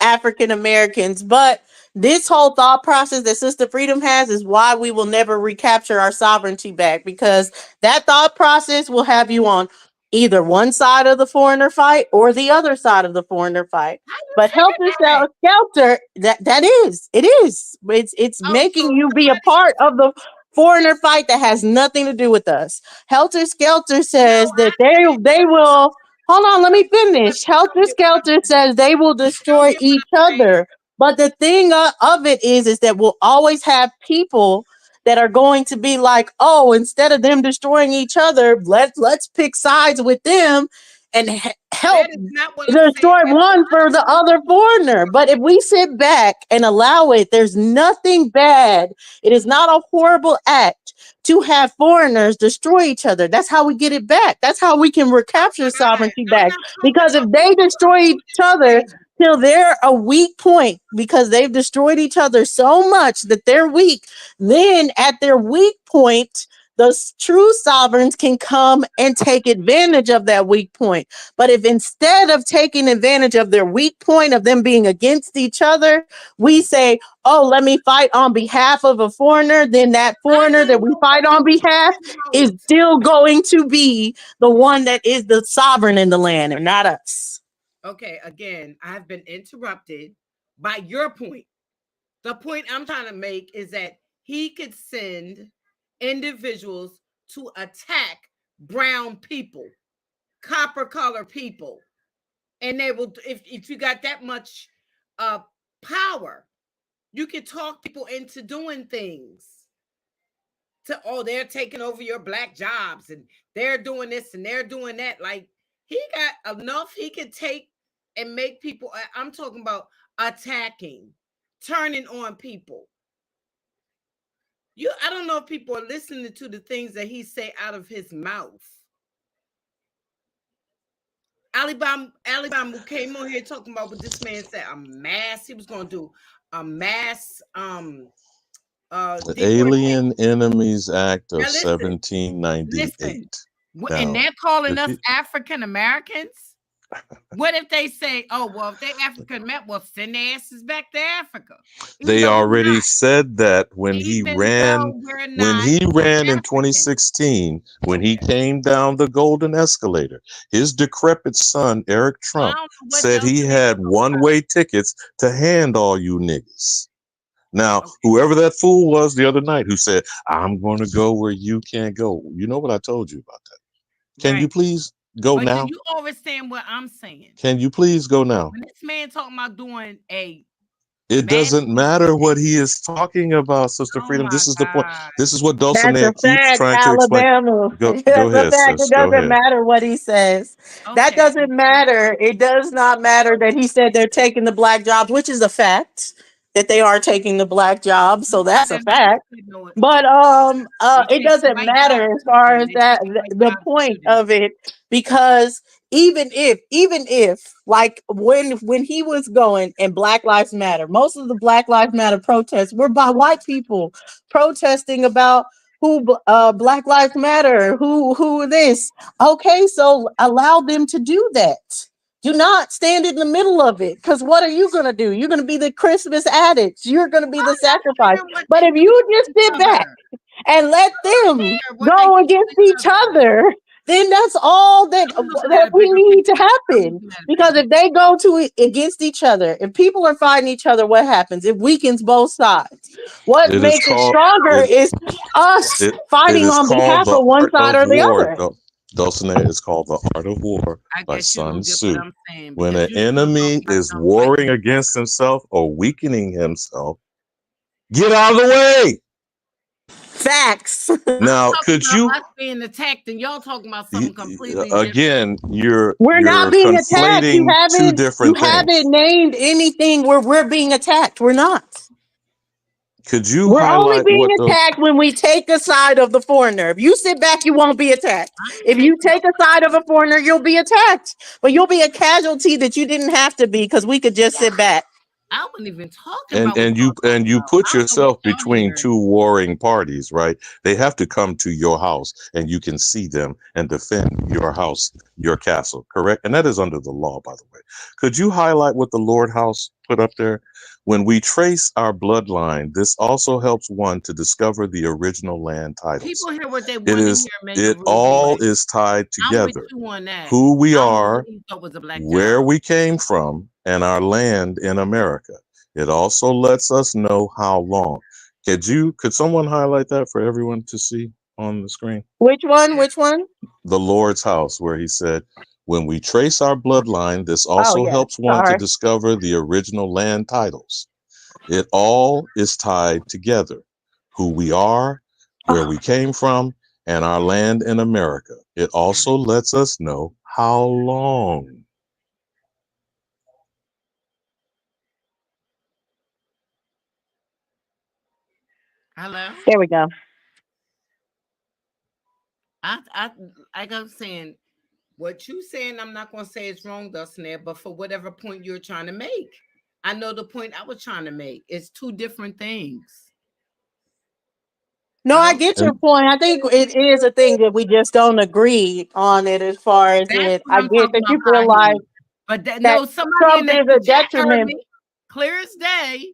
African Americans. But this whole thought process that Sister Freedom has is why we will never recapture our sovereignty back, because that thought process will have you on either one side of the foreigner fight or the other side of the foreigner fight. how you But helter figure that? skelter, that is it is. It's Oh, so making you be a part of the foreigner fight that has nothing to do with us. Helter Skelter no, says I that they will. Hold on, let me but finish. you don't Helter get what I'm Skelter saying. says they will You don't destroy get what each I'm saying. other. But the thing of it is that we'll always have people that are going to be like, oh, instead of them destroying each other, let's pick sides with them and That help is not what I'm saying destroy at one for the other foreigner. But if we sit back and allow it, there's nothing bad. It is not a horrible act to have foreigners destroy each other. That's how we get it back. That's how we can recapture sovereignty I'm back. not talking Because about if they people destroy each other participating. till they're a weak point, because they've destroyed each other so much that they're weak, then at their weak point, the true sovereigns can come and take advantage of that weak point. But if instead of taking advantage of their weak point of them being against each other, we say, oh, let me fight on behalf of a foreigner, then that I foreigner don't that we know what fight on you're behalf talking is about. still going to be the one that is the sovereign in the land and not us. Okay, again, I've been interrupted by your point. The point I'm trying to make is that he could send individuals to attack brown people, copper color people, and they will. If you got that much power, you can talk people into doing things. They're taking over your black jobs and they're doing this and they're doing that. Like he got enough he could take and make people. I'm talking about attacking, turning on people. I don't know if people are listening to the things that he say out of his mouth. AliBamu came on here talking about what this man said, he was gonna do a mass The deportation. Alien Enemies Act of Now listen, 1798. And Now, they're calling if us you, African Americans? What if they say, "Oh, well, if they African American, well, send their asses back to Africa," even they though we're already not, said that even though we're when not he ran in African. 2016, when he Okay. came down the golden escalator, his decrepit son, Eric Well, I Trump, don't know what said else he they had talk about. one-way tickets to hand all you niggas. Now, Okay. whoever that fool was the other night who said, I'm going to go where you can't go. You know what I told you about that. Can you Right. please go But do now? you understand what I'm saying? Can you please go now? When this man talking about doing a It mass doesn't matter what he is talking about, Sister oh Freedom. my This is the point. God. This is what That's a Dulcinea keeps fact, trying to explain. Alabama. Go That's a ahead, fact. It sis. Go doesn't ahead. matter what he says. That Okay. doesn't matter. It does not matter that he said they're taking the black jobs, which is a fact that they are taking the black jobs. So that's a Then I fact. said, no, But they it take the doesn't white jobs matter as too. far Then as they that taking white the jobs too. point Then of it, because even if like when he was going and Black Lives Matter, most of the Black Lives Matter protests were by white people protesting about who Black Lives Matter, who this. Okay, so allow them to do that. Do not stand in the middle of it, because what are you going to do? You're going to be the Christmas addict. You're going to be the I don't sacrifice. care what But they if do to you just each sit back other. and let them Care what they go do to against each each other. other, then that's all that I'm looking at that a we bigger need to picture. I'm happen. looking at a Because bigger if picture. they go against each other, if people are fighting each other, what happens? It weakens both sides. What It is makes it called stronger it is us it fighting is on called behalf the of one art side of or the war. other. Dulcinea is called the art of war I by guess you Sun don't get what Tzu. I'm saying When because an you still talk enemy about is them fighting warring each other. against himself or weakening himself, get out of the way. Facts. I'm Now, talking could about you us being attacked and y'all talking about something completely different. again? We're not You're being attacked. You conflating two haven't you different haven't things. named anything where we're being attacked. We're not. Could you We're only highlight being what the attacked when we take a side of the foreigner. If you sit back, you won't be attacked. I ain't If you taking take a side of a foreigner, you'll be attacked. But you'll be a casualty that you didn't have to be, because we could just sit back. I wasn't even talking about what and y'all talking you about. put I don't know what yourself y'all between hearing. two warring parties, right? They have to come to your house and you can see them and defend your house, your castle, correct? And that is under the law, by the way. Could you highlight what the Lord House put up there? When we trace our bloodline, this also helps one to discover the original land titles. People hear what they It want to hear is and make a it rude all boy. is tied I'm with together. you on that. Who we I don't know what are, he thought was a black job. where we came from, and our land in America. It also lets us know how long. Could someone highlight that for everyone to see on the screen? Which one? Yeah. Which one? The Lord's house, where he said, when we trace our bloodline, this Oh, also yes. helps one to Sorry. discover the original land titles. It all is tied together. Who we are, where we came from, and our land in America. It also lets us know how long. Hello? There we go. I like I'm saying, what you saying, I'm not gonna say it's wrong, Dustin, but for whatever point you're trying to make. I know the point I was trying to make. It's two different things. No, I Hello? get your And point. I think it is a thing that we just don't agree on it as far as That's it. what I I'm get talking that about, you feel like Kahi. But that that no, somebody in Trump the is a chat heard detriment. me clear as day.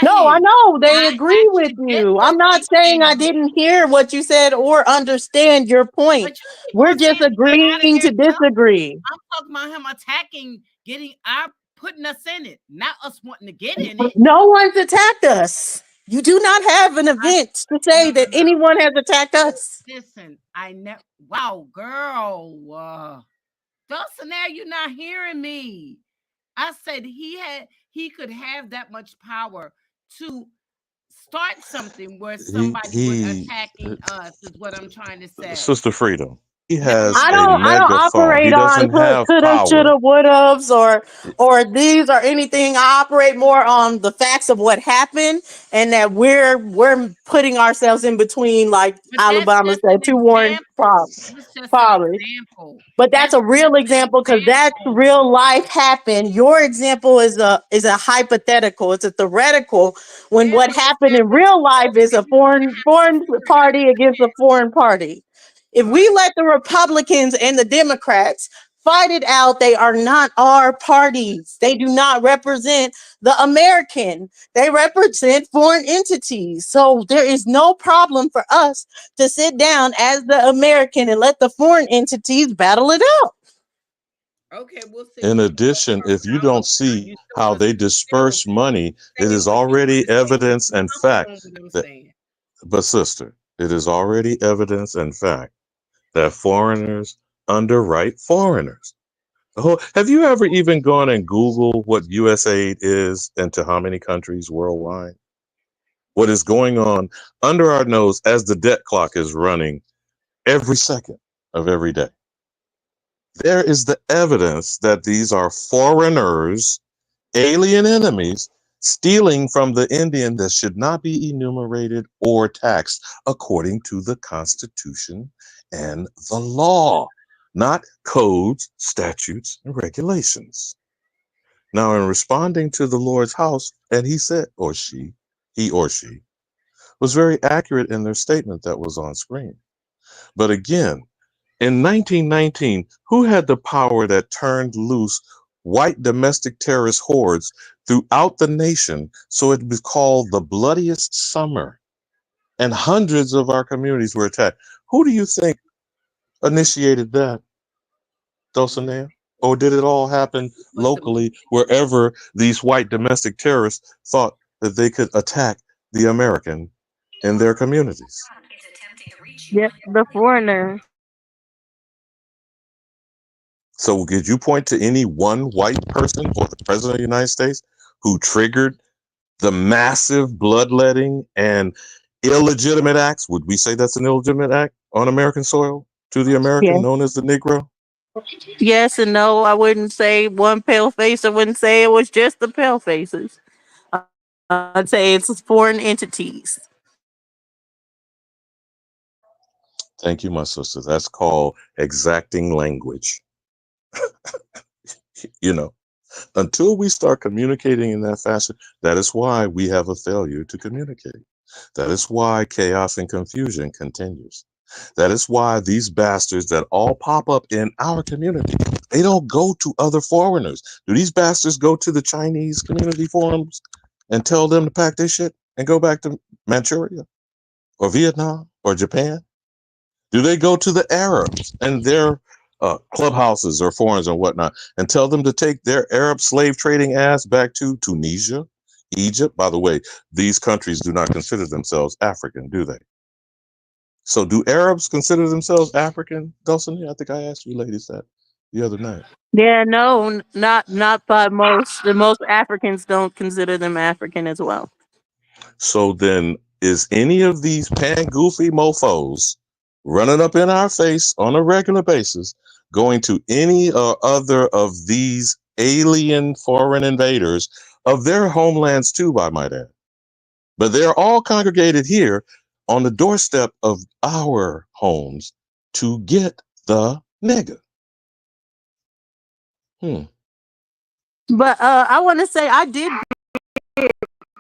No, I Kahi, know they I agree with actually did you. I'm not saying I listen, didn't hear what you said or understand your point. but you keep We're on saying just we got out agreeing of to here tough. disagree. I'm talking about him attacking, getting our putting us in it, not us wanting to get in it. No one's attacked us. You do not have an I event to no say no that no. anyone has attacked us. Listen, I never. Wow, girl, Dustin, now you're not hearing me. I said he could have that much power to start something where somebody was he attacking us. Is what I'm trying to say. Sister Freedom. He Never has I mind a what don't I I don't megaphone. He operate on doesn't have coulda, power. shoulda, woulda or these or anything. I operate more on the facts of what happened, and that we're putting ourselves in between, like but that's Alabama just said, an two warring example. That's just an fathers. example. But that's That's a real just an example, because that's example. real life happened. Your example is a hypothetical. It's a theoretical. When Yeah, what but it's happened in real life happening. is a If you foreign have to foreign figure party against a it foreign party. If we let the Republicans and the Democrats fight it out, they are not our parties. They do not represent the American. They represent foreign entities. So there is no problem for us to sit down as the American and let the foreign entities battle it out. Okay, we'll see. In addition, if you don't see how they disperse money, it is already evidence and fact that, but sister, it is already evidence and fact that foreigners underwrite foreigners. Have you ever even gone and Googled what USAID is and to how many countries worldwide? What is going on under our nose as the debt clock is running every second of every day? There is the evidence that these are foreigners, alien enemies, stealing from the Indian that should not be enumerated or taxed according to the Constitution and the law, not codes, statutes, and regulations. Now, in responding to the Lord's house, and he said, or she, he or she, was very accurate in their statement that was on screen. But again, in 1919, who had the power that turned loose white domestic terrorist hordes throughout the nation so it was called the bloodiest summer? And hundreds of our communities were attacked. Who do you think initiated that, Dulcinea? Or did it all happen locally wherever these white domestic terrorists thought that they could attack the American in their communities? Yep, the foreigner. So could you point to any one white person or the president of the United States who triggered the massive bloodletting and illegitimate acts? Would we say that's an illegitimate act on American soil to the American Yes. known as the Negro? Yes and no. I wouldn't say one pale face. I wouldn't say it was just the pale faces. I'd say it's foreign entities. Thank you, my sister. That's called exacting language. You know, until we start communicating in that fashion, that is why we have a failure to communicate. That is why chaos and confusion continues. That is why these bastards that all pop up in our community, they don't go to other foreigners. Do these bastards go to the Chinese community forums and tell them to pack their shit and go back to Manchuria or Vietnam or Japan? Do they go to the Arabs and their clubhouses or forums and whatnot and tell them to take their Arab slave trading ass back to Tunisia, Egypt? By the way, these countries do not consider themselves African, do they? So do Arabs consider themselves African, Dulcinea? I think I asked you ladies that the other night. Yeah, no, not by most. The most Africans don't consider them African as well. So then is any of these pan goofy mofos running up in our face on a regular basis going to any or other of these alien foreign invaders of their homelands too, I might add? But they're all congregated here on the doorstep of our homes to get the nigga. But I want to say I did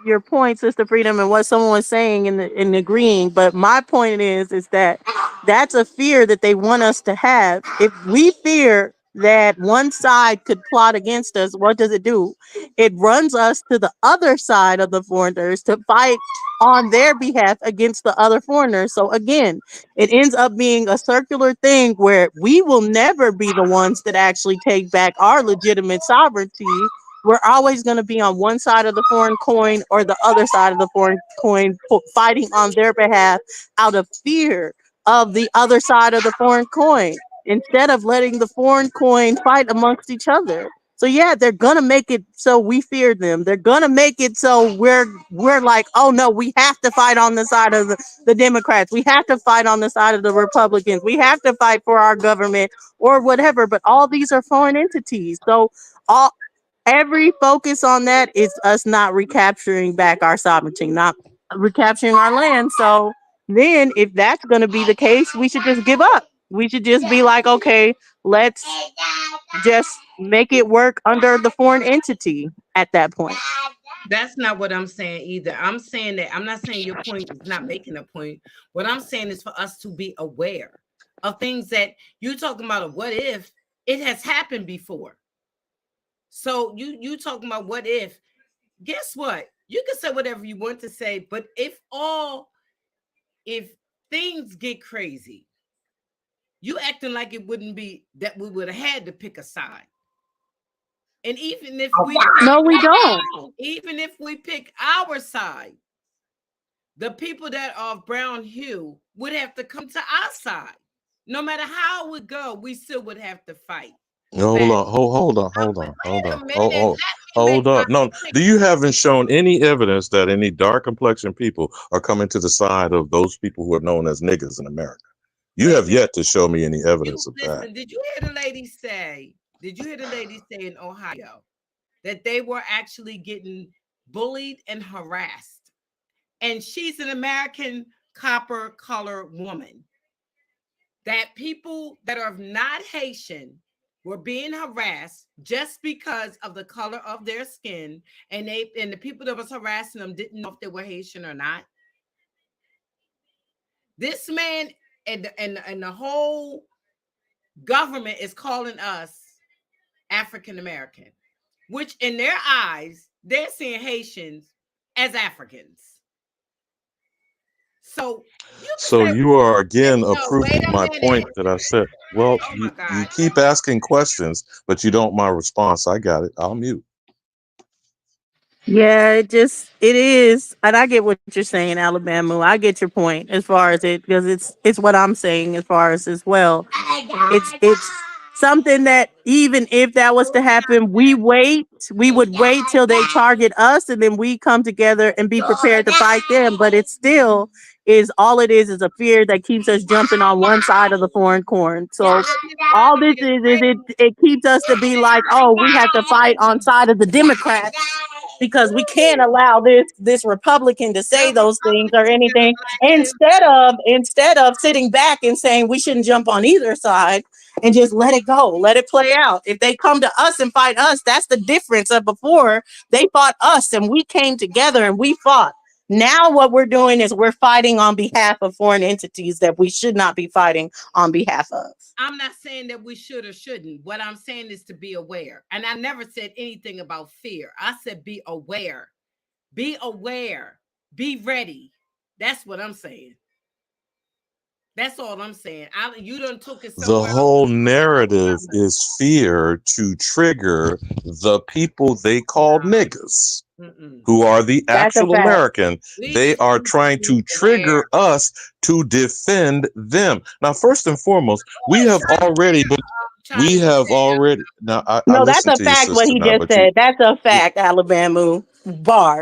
your point, Sister Freedom, and what someone was saying in agreeing. But my point is that that's a fear that they want us to have. If we fear that one side could plot against us, what does it do? It runs us to the other side of the foreigners to fight on their behalf against the other foreigners. So again, it ends up being a circular thing where we will never be the ones that actually take back our legitimate sovereignty. We're always going to be on one side of the foreign coin or the other side of the foreign coin, fighting on their behalf out of fear of the other side of the foreign coin, instead of letting the foreign coin fight amongst each other. So yeah, they're gonna make it so we fear them. They're gonna make it so we're like, oh no, we have to fight on the side of the Democrats. We have to fight on the side of the Republicans. We have to fight for our government or whatever. But all these are foreign entities. So all every focus on that is us not recapturing back our sovereignty, not recapturing our land. So then if that's going to be the case, we should just give up. We should just be like, okay, let's just make it work under the foreign entity at that point. That's not what I'm saying either. I'm saying that I'm not saying your point is not making a point. What I'm saying is for us to be aware. of things that you're talking about. A what if it has happened before. So you talking about what if? Guess what? You can say whatever you want to say, but if things get crazy, you acting like it wouldn't be that we would have had to pick a side. And even if we No, we don't. even if we pick our side, the people that are of brown hue would have to come to our side. No matter how it would go, we still would have to fight. Hold Back. on, hold on, hold But on, hold wait on, a minute, hold, let hold, me make hold my up. No, point. do you haven't shown any evidence that any dark complexion people are coming to the side of those people who are known as niggas in America? You Wait a have minute. yet to show me any You evidence of that. listen, did you hear the lady say? Did you hear the lady say in Ohio that they were actually getting bullied and harassed? And she's an American copper color woman. That people that are not Haitian were being harassed just because of the color of their skin, and the people that was harassing them didn't know if they were Haitian or not. This man and the whole government is calling us African American, which in their eyes, they're seeing Haitians as Africans. So you can So say, you are again no, wait approving a my point minute. that I said. Well, Oh my you God. keep asking questions, but you don't my response. I got it. I'll mute. Yeah, it is, and I get what you're saying, Alabama. I get your point as far as it, because it's what I'm saying as far as well. It's something that even if that was to happen, we would wait till they target us, and then we come together and be prepared to fight them. But it still is all it is a fear that keeps us jumping on one side of the foreign corn. So all this is it keeps us to be like, oh, we have to fight on side of the Democrats because we can't allow this Republican to say those things or anything, instead of sitting back and saying we shouldn't jump on either side and just let it go, let it play out. If they come to us and fight us, that's the difference of before. They fought us and we came together and we fought. Now what we're doing is we're fighting on behalf of foreign entities that we should not be fighting on behalf of. I'm not saying that we should or shouldn't. What I'm saying is to be aware. And I never said anything about fear. I said be aware. Be aware. Be ready. That's what I'm saying. That's all I'm saying. You done took it The somewhere else. whole narrative is fear to trigger the people they call niggas, Mm-mm. who are the That's a actual fact. American. We They just are need to trying be to trigger aware. us to defend them. Now, first and foremost, we have already now I No, that's listen a to your fact what sister he now, just but said. That's a fact, Alabama.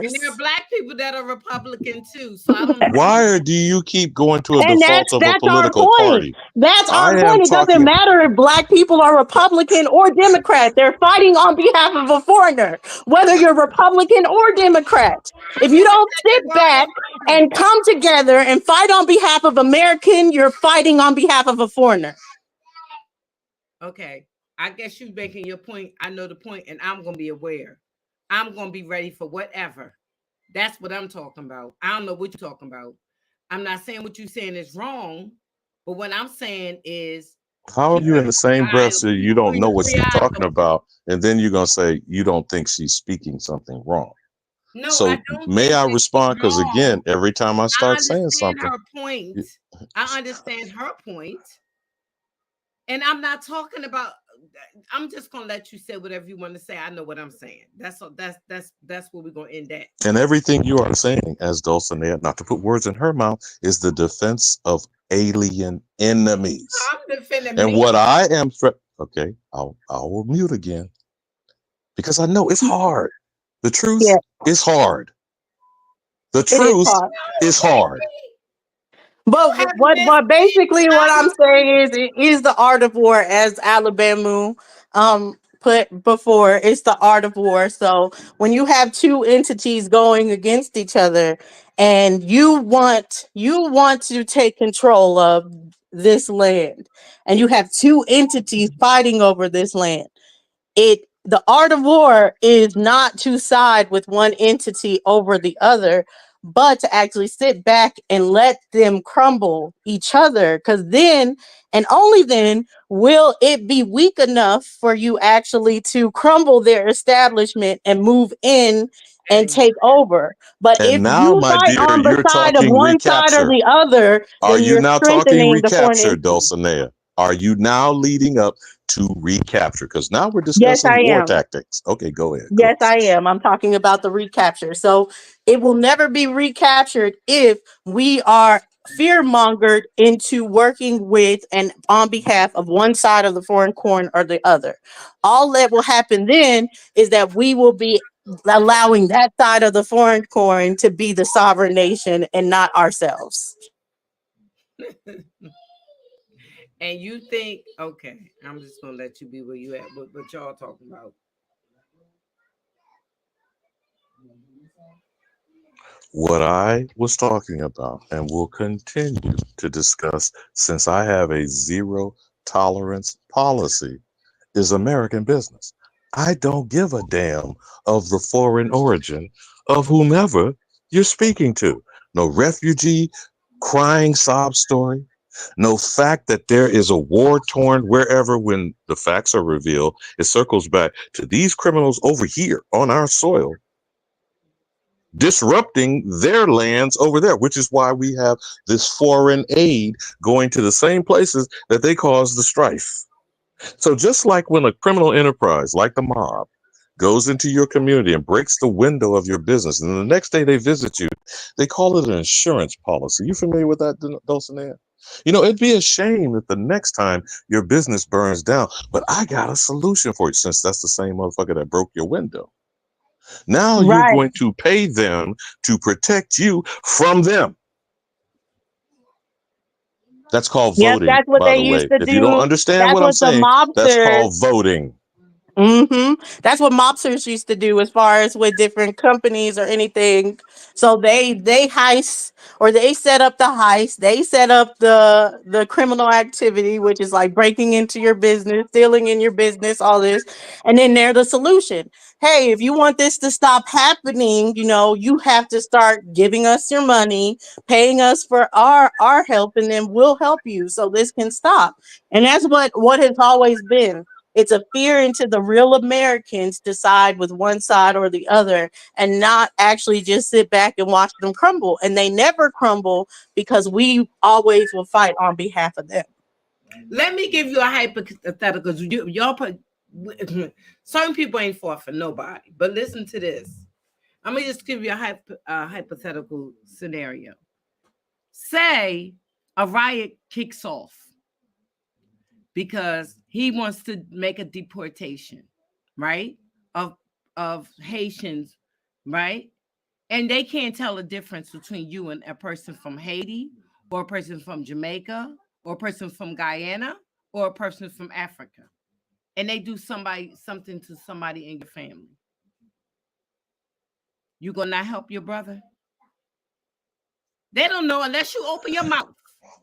And there are Bars. black people that are Republican too. So I don't know. why do you keep going to a And default of a that's our political point. party? That's I our am point. It doesn't talking. matter if black people are Republican or Democrat. They're fighting on behalf of a foreigner, whether you're Republican or Democrat. If you Who don't said they sit back weren't and come together and fight on behalf of American, you're fighting on behalf of a foreigner. Okay. I guess you're making your point. I know the point, and I'm gonna be aware. I'm gonna be ready for whatever. That's what I'm talking about. I don't know what you're talking about. I'm not saying what you're saying is wrong, but what I'm saying is How are keep you in the same breath so you don't know your what three she's eyes talking open. about, and then you're gonna say you don't think she's speaking something wrong? No, I So don't may think I that she's respond? Because wrong. again, every time I I start saying understand something, her point. I understand her point. And I'm not talking about. I'm just gonna let you say whatever you want to say. I know what I'm saying. That's all. That's where we're gonna end that. and everything you are saying, as Dulcinea, not to put words in her mouth, is the defense of alien enemies. I'm defending And me. what I am, okay, I'll mute again because I know it's hard. The truth Yeah, is hard. The it is truth hard. is hard. You But have what missed basically what I'm the saying is it is the art of war, as Alabama put before. It's the art of war. So when you have two entities going against each other and you want to take control of this land, and you have two entities fighting over this land, the art of war is not to side with one entity over the other, but to actually sit back and let them crumble each other. Because then, and only then, will it be weak enough for you actually to crumble their establishment and move in and take over. But And if now, you my fight dear, on the you're side of talking one side or recapture. the other, Are then you you're now talking strengthening the foreign recapture, entity. Dulcinea? Are you now leading up to recapture? Because now we're Yes, discussing I war am. tactics. Okay, go ahead. Go Yes, I am. I'm talking about the recapture. So it will never be recaptured if we are fear mongered into working with and on behalf of one side of the foreign coin or the other. All that will happen then is that we will be allowing that side of the foreign coin to be the sovereign nation and not ourselves. And you think, okay, I'm just gonna let you be where you at. What y'all talking about? What I was talking about and will continue to discuss since I have a zero tolerance policy is American business. I don't give a damn of the foreign origin of whomever you're speaking to. No refugee crying sob story. No fact that there is a war torn wherever. When the facts are revealed, it circles back to these criminals over here on our soil disrupting their lands over there, which is why we have this foreign aid going to the same places that they caused the strife. So just like when a criminal enterprise like the mob goes into your community and breaks the window of your business, and the next day they visit you, they call it an insurance policy. You familiar with that, Dulcinea? You know, it'd be a shame if the next time your business burns down, but I got a solution for you, since that's the same motherfucker that broke your window. Now you're Right. going to pay them to protect you from them. That's called Yep, voting, that's what by they the way. used to If you don't do. understand That's what I'm what the saying, that's mobsters. called voting. That's what mobsters used to do as far as with different companies or anything. So they heist, or they set up the heist, they set up the criminal activity, which is like breaking into your business, stealing in your business, all this, and then they're the solution. Hey, if you want this to stop happening, you have to start giving us your money, paying us for our help, and then we'll help you so this can stop. And that's what has always been. It's a fear into the real Americans decide with one side or the other, and not actually just sit back and watch them crumble. And they never crumble because we always will fight on behalf of them. Let me give you a hypothetical. Y'all put certain people ain't fought for nobody, but listen to this. I'm gonna just give you a hypothetical scenario. Say a riot kicks off because he wants to make a deportation, right? Of Haitians, right? And they can't tell the difference between you and a person from Haiti, or a person from Jamaica, or a person from Guyana, or a person from Africa. And they do something to somebody in your family. You gonna not help your brother? They don't know unless you open your mouth.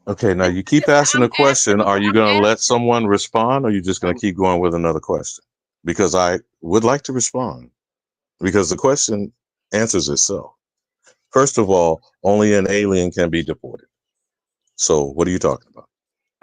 Okay, now you keep Listen, asking a question. Are you going to let asking. someone respond, or are you just going to keep going with another question? Because I would like to respond, because the question answers itself. First of all, only an alien can be deported. So what are you talking about?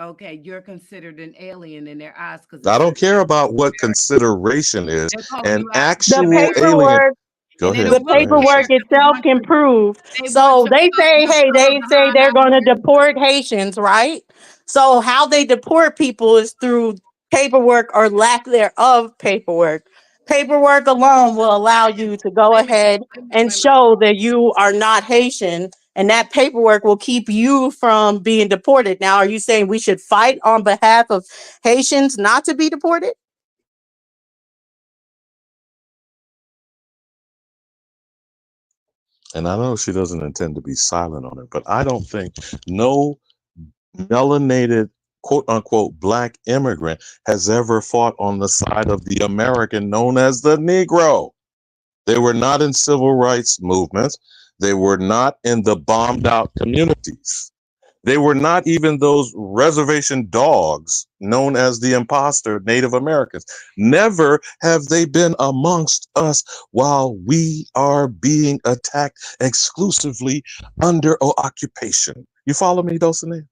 Okay, you're considered an alien in their eyes because I it's don't care about what American. consideration is. They're calling An you African The actual American, alien. paperwork, Go and they ahead. the don't Go really ahead. care paperwork because itself can prove. they want So they say, the hey, fellow they say behind they're our going to business. deport Haitians, right? So how they deport people is through paperwork or lack thereof paperwork. Paperwork alone will allow you to go Wait a minute, ahead and wait a minute. show that you are not Haitian, and that paperwork will keep you from being deported. Now, are you saying we should fight on behalf of Haitians not to be deported? And I know she doesn't intend to be silent on it, but I don't think no melanated, quote unquote, black immigrant has ever fought on the side of the American known as the Negro. They were not in civil rights movements. They were not in the bombed out communities. They were not even those reservation dogs known as the imposter Native Americans. Never have they been amongst us while we are being attacked exclusively under occupation. You follow me, Dulcinea?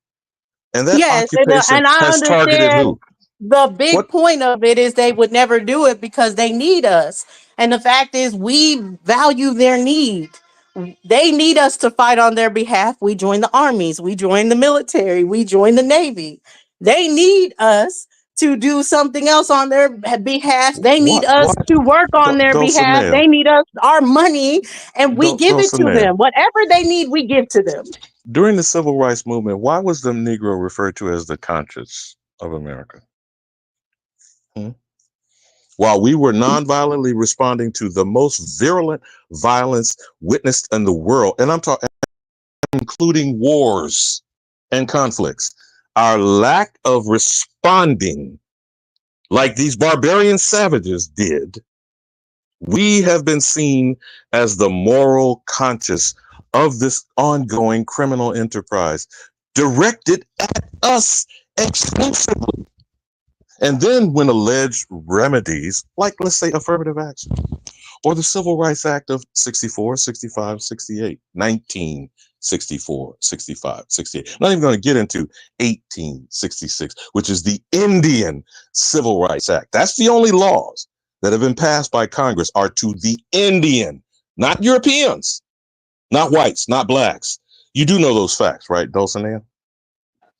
And that Yes, occupation and I has targeted understand who? the big What? point of it is they would never do it because they need us. And the fact is, we value their need. They need us to fight on their behalf. We join the armies, we join the military, we join the Navy. They need us to do something else on their behalf. They need us What? to work on their behalf. Dulcinea. They need us, our money, and we give it to Dulcinea. them. Whatever they need, we give to them. During the civil rights movement, why was the Negro referred to as the conscience of America? Hmm? While we were nonviolently responding to the most virulent violence witnessed in the world, and I'm talking including wars and conflicts, our lack of responding like these barbarian savages did, we have been seen as the moral conscience of this ongoing criminal enterprise directed at us exclusively. And then when alleged remedies, like let's say affirmative action, or the Civil Rights Act of 64, 65, 68, 1964, 65, 68. I'm not even going to get into 1866, which is the Indian Civil Rights Act. That's the only laws that have been passed by Congress are to the Indian, not Europeans, not whites, not blacks. You do know those facts, right, Dulcinea?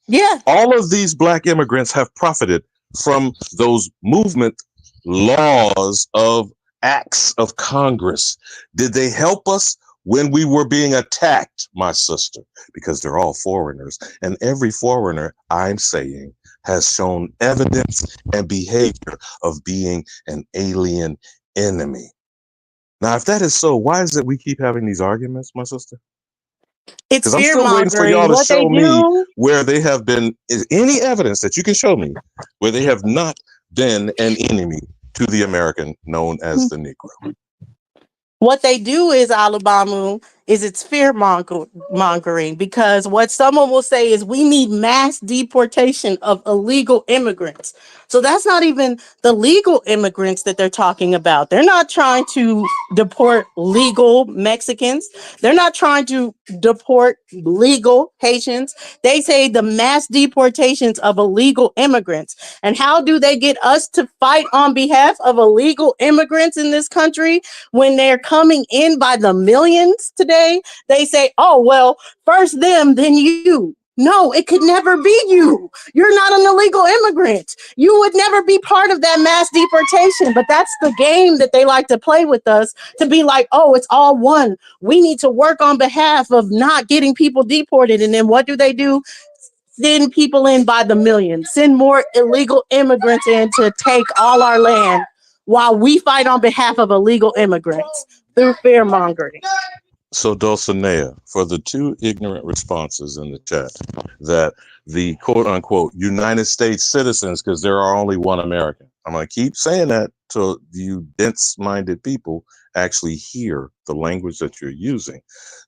Yeah. All of these black immigrants have profited from those movement laws of acts of Congress. Did they help us when we were being attacked, my sister? Because they're all foreigners. And every foreigner, I'm saying, has shown evidence and behavior of being an alien enemy. Now, if that is so, why is it we keep having these arguments, my sister? It's Because I'm fear still waiting for y'all mongering. to What they show me do, where they have been, is any evidence that you can show me where they have not been an enemy to the American known as the Negro. what they do is AliBamu is it's mongering because what someone will say is we need mass deportation of illegal immigrants. So that's not even the legal immigrants that they're talking about. They're not trying to deport legal Mexicans. They're not trying to deport legal Haitians. They say the mass deportations of illegal immigrants. And how do they get us to fight on behalf of illegal immigrants in this country when they're coming in by the millions today? They say, oh, well, first them, then you. No, it could never be you. You're not an illegal immigrant. You would never be part of that mass deportation. But that's the game that they like to play with us, to be like, oh, it's all one. We need to work on behalf of not getting people deported. And then what do? Send people in by the millions, send more illegal immigrants in to take all our land while we fight on behalf of illegal immigrants through fear mongering. So Dulcinea, for the two ignorant responses in the chat that the quote unquote United States citizens, because there are only one American. I'm going to keep saying that till you dense minded people actually hear the language that you're using.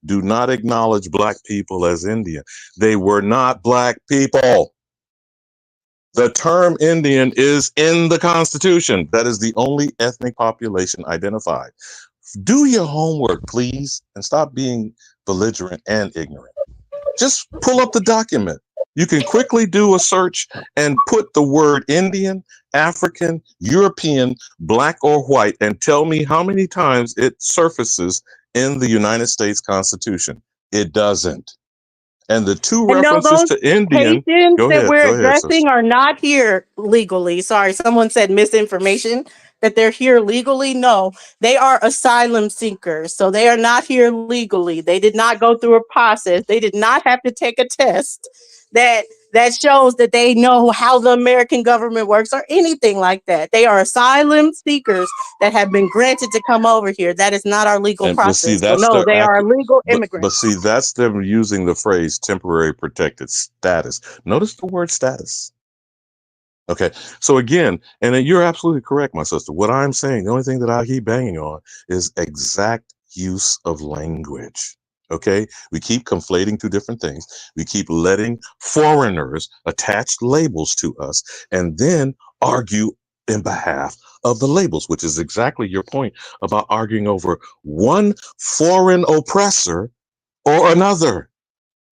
Do not acknowledge black people as Indian. They were not black people. The term Indian is in the Constitution. That is the only ethnic population identified. Do your homework, please, and stop being belligerent and ignorant. Just pull up the document. You can quickly do a search and put the word Indian, African, European, black, or white, and tell me how many times it surfaces in the United States Constitution. It doesn't. And the two And no, references those to Indian, Haitians go that ahead, we're sis. addressing are not here legally. Sorry, someone said misinformation that they're here legally. No, they are asylum seekers. So they are not here legally. They did not go through a process. They did not have to take a test that shows that they know how the American government works or anything like that. They are asylum seekers that have been granted to come over here. That is not our legal And but see, process. So that's no, their they are legal but immigrants. see, that's them using the phrase temporary protected status. Notice the word status. Okay, so again, and then you're absolutely correct, my sister. What I'm saying, the only thing that I keep banging on is exact use of language. Okay, we keep conflating two different things. We keep letting foreigners attach labels to us and then argue in behalf of the labels, which is exactly your point about arguing over one foreign oppressor or another.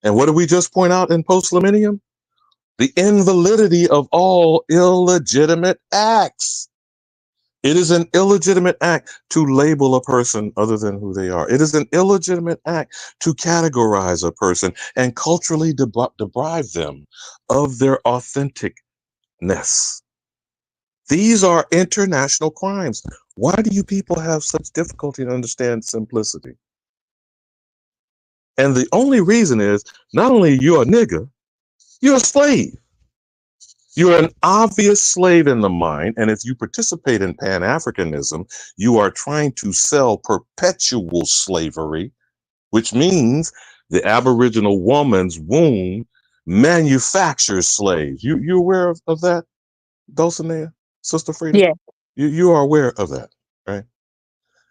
And what did we just point out in post-millennium? The invalidity of all illegitimate acts. It is an illegitimate act to label a person other than who they are. It is an illegitimate act to categorize a person and culturally deprive them of their authenticness. These are international crimes. Why do you people have such difficulty to understand simplicity? And the only reason is not only you're a nigger, you're a slave. You're an obvious slave in the mind, and if you participate in Pan-Africanism, you are trying to sell perpetual slavery, which means the Aboriginal woman's womb manufactures slaves. You aware of that, Dulcinea, Sister Freedom? Yeah. You are aware of that, right?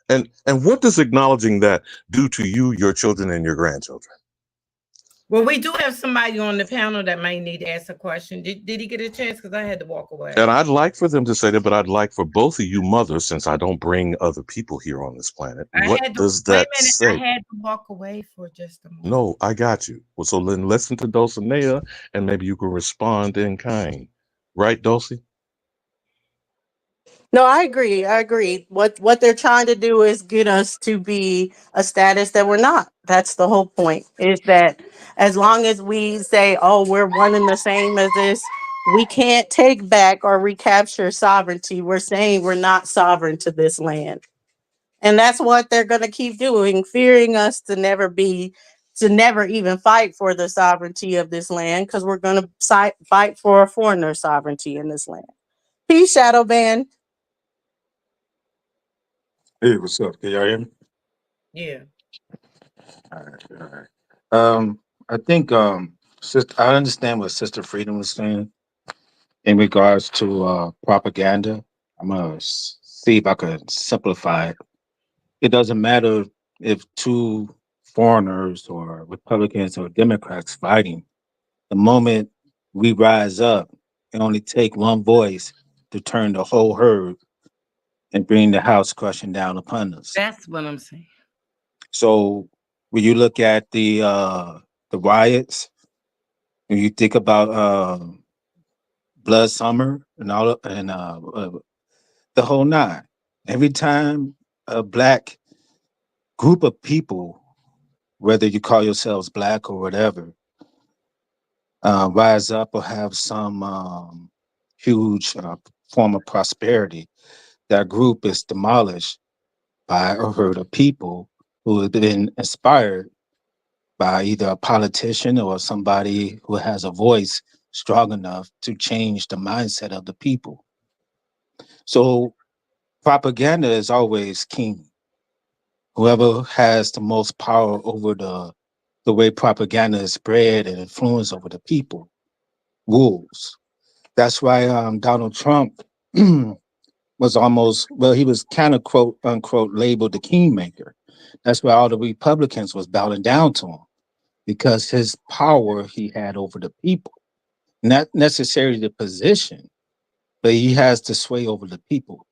And what does acknowledging that do to you, your children, and your grandchildren? Well, we do have somebody on the panel that might need to ask a question. Did he get a chance? Because I had to walk away. And I'd like for them to say that, but I'd like for both of you mothers, since I don't bring other people here on this planet, what does that say? I had to walk away for just a moment. No, I got you. Well, so then listen to Dulcinea, and maybe you can respond in kind. Right, Dulcie? No, I agree. I agree. What they're trying to do is get us to be a status that we're not. That's the whole point. Is that as long as we say, "Oh, we're one and the same as this," we can't take back or recapture sovereignty. We're saying we're not sovereign to this land, and that's what they're going to keep doing, fearing us to never even fight for the sovereignty of this land, because we're going to fight for a foreigner sovereignty in this land. Peace, Shadow Band. Hey, what's up? Can y'all hear me? Yeah. All right, all right. I think sister, I understand what Sister Freedom was saying in regards to propaganda. I'm gonna see if I could simplify it. It doesn't matter if two foreigners or Republicans or Democrats fighting. The moment we rise up, it only take one voice to turn the whole herd and bring the house crushing down upon us. That's what I'm saying. So when you look at the riots, when you think about Blood Summer and the whole nine, every time a black group of people, whether you call yourselves black or whatever, rise up or have some huge form of prosperity, that group is demolished by a herd of people who have been inspired by either a politician or somebody who has a voice strong enough to change the mindset of the people. So propaganda is always king. Whoever has the most power over the way propaganda is spread and influence over the people rules. That's why Donald Trump was he was kind of quote unquote labeled the kingmaker. That's why all the Republicans was bowing down to him, because his power he had over the people, not necessarily the position, but he has the sway over the people.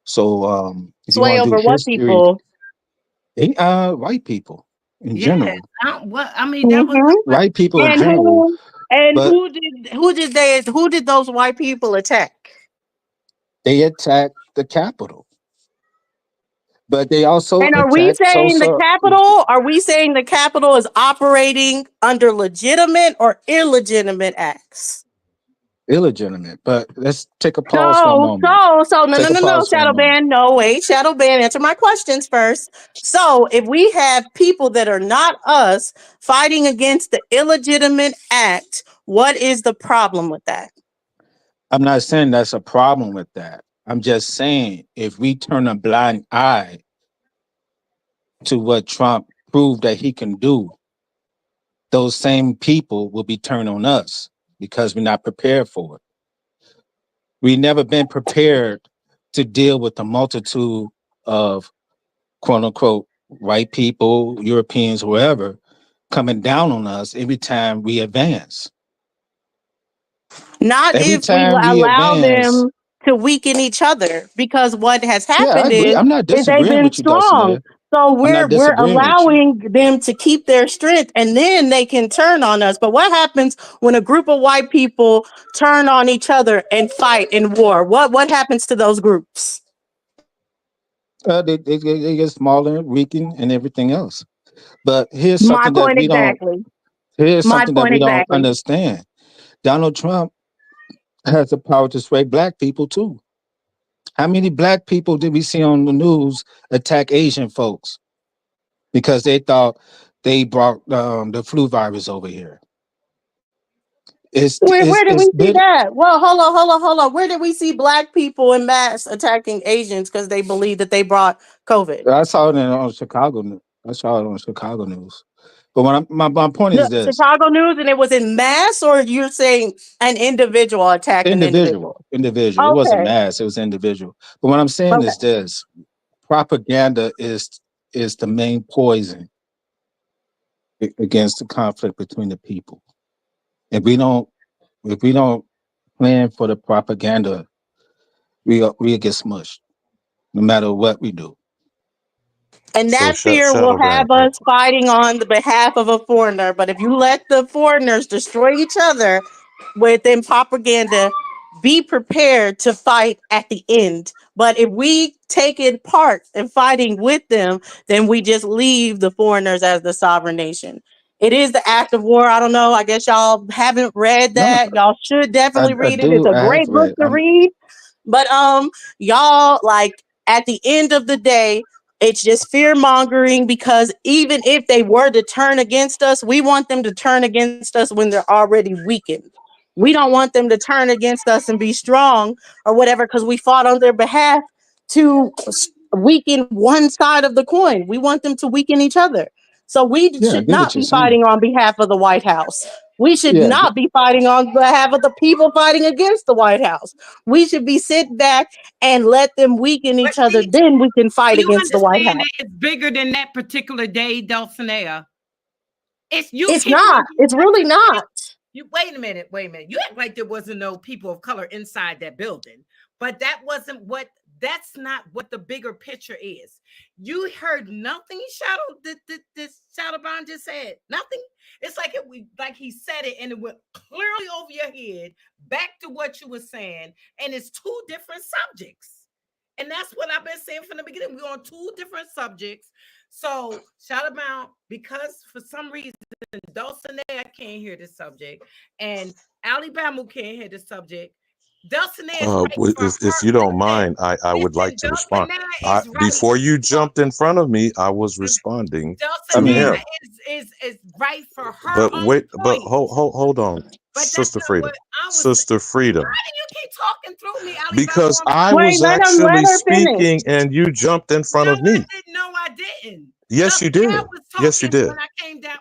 So if you Sway want to do over what history, people? white people in Yeah. general, I mean, that was white people in And general, but who did those white people attack? they attacked the Capitol. But they also And are we attacked saying the Tulsa. Capitol? Are we saying the Capitol is operating under legitimate or illegitimate acts? Illegitimate. But let's take a pause for a moment. Take a No, pause for a Shadow moment. Band. No, wait, Shadow Band, answer my questions first. So, if we have people that are not us fighting against the illegitimate act, what is the problem with that? I'm not saying that's a problem with that. I'm just saying if we turn a blind eye to what Trump proved that he can do, those same people will be turned on us because we're not prepared for it. We've never been prepared to deal with the multitude of quote unquote white people, Europeans, whoever, coming down on us every time we advance. Not Every if we time we allow advance. them to weaken each other, because what has Yeah, I happened agree. I'm not is they've disagreeing been with you, Dulcinea. strong. So I'm not we're disagreeing with you. allowing them to keep their strength, and then they can turn on us. But what happens when a group of white people turn on each other and fight in war? What happens to those groups? They get smaller, weakened, and everything else. But My point exactly. here's My something that point we don't exactly. understand. Donald Trump has the power to sway black people too. How many black people did we see on the news attack Asian folks because they thought they brought the flu virus over here? Where did It's we see been. that? Well, hold on. Where did we see black people in mass attacking Asians because they believe that they brought COVID? I saw it on Chicago. I saw it on Chicago news. But my point The is this: Chicago news, and it was in mass, or you're saying an individual attacked an individual? individual. It wasn't Okay, mass. It was individual. But what I'm saying okay. is this: propaganda is the main poison against the conflict between the people. If we don't if we don't plan for the propaganda, we get smushed no matter what we do. And So that fear will Shadow Band. have us fighting on the behalf of a foreigner. But if you let the foreigners destroy each other within propaganda, be prepared to fight at the end. But if we take it part in fighting with them, then we just leave the foreigners as the sovereign nation. It is the act of war. I don't know. I guess y'all haven't read No, that. Y'all should definitely I read it. It's do. a I have great book read. to read. But y'all, like, at the end of the day, it's just fear mongering, because even if they were to turn against us, we want them to turn against us when they're already weakened. We don't want them to turn against us and be strong or whatever, because we fought on their behalf to weaken one side of the coin. We want them to weaken each other. So we Yeah, I should get what not you're be saying. fighting on behalf of the White House. We should Yeah, not be fighting on behalf of the people fighting against the White House. We should be sitting back and let them weaken But each other. see, Then we can fight you against the White understand House. that it's bigger than that particular day, Dulcinea. It's you It's people are not. gonna It's really represent. not. You wait a minute. You act like there wasn't no people of color inside that building, but that wasn't what. That's not what the bigger picture is. You heard nothing. Shadow, this Shadow Bond just said nothing. It's like like he said it, and it went clearly over your head. Back to what you were saying, and it's two different subjects. And that's what I've been saying from the beginning. We're on two different subjects. So, shout about, because for some reason Dulcinea can't hear the subject, and AliBamu can't hear the subject. Dulcinea is right for If her. you don't mind, I would like Listen, to respond. Dulcinea is right. Before you jumped in front of me, I was responding I to Dulcinea mean, him. is right for her But own wait, but point. hold on, But that's Sister not Freedom, what I was saying. Sister Why Freedom, do you keep talking through me, AliBamu? because I Wait, was let actually her finish. speaking and you jumped in front No, of I me. didn't. No, I didn't. Yes, you Dulcinea did. was Yes, you talking did. when I came down.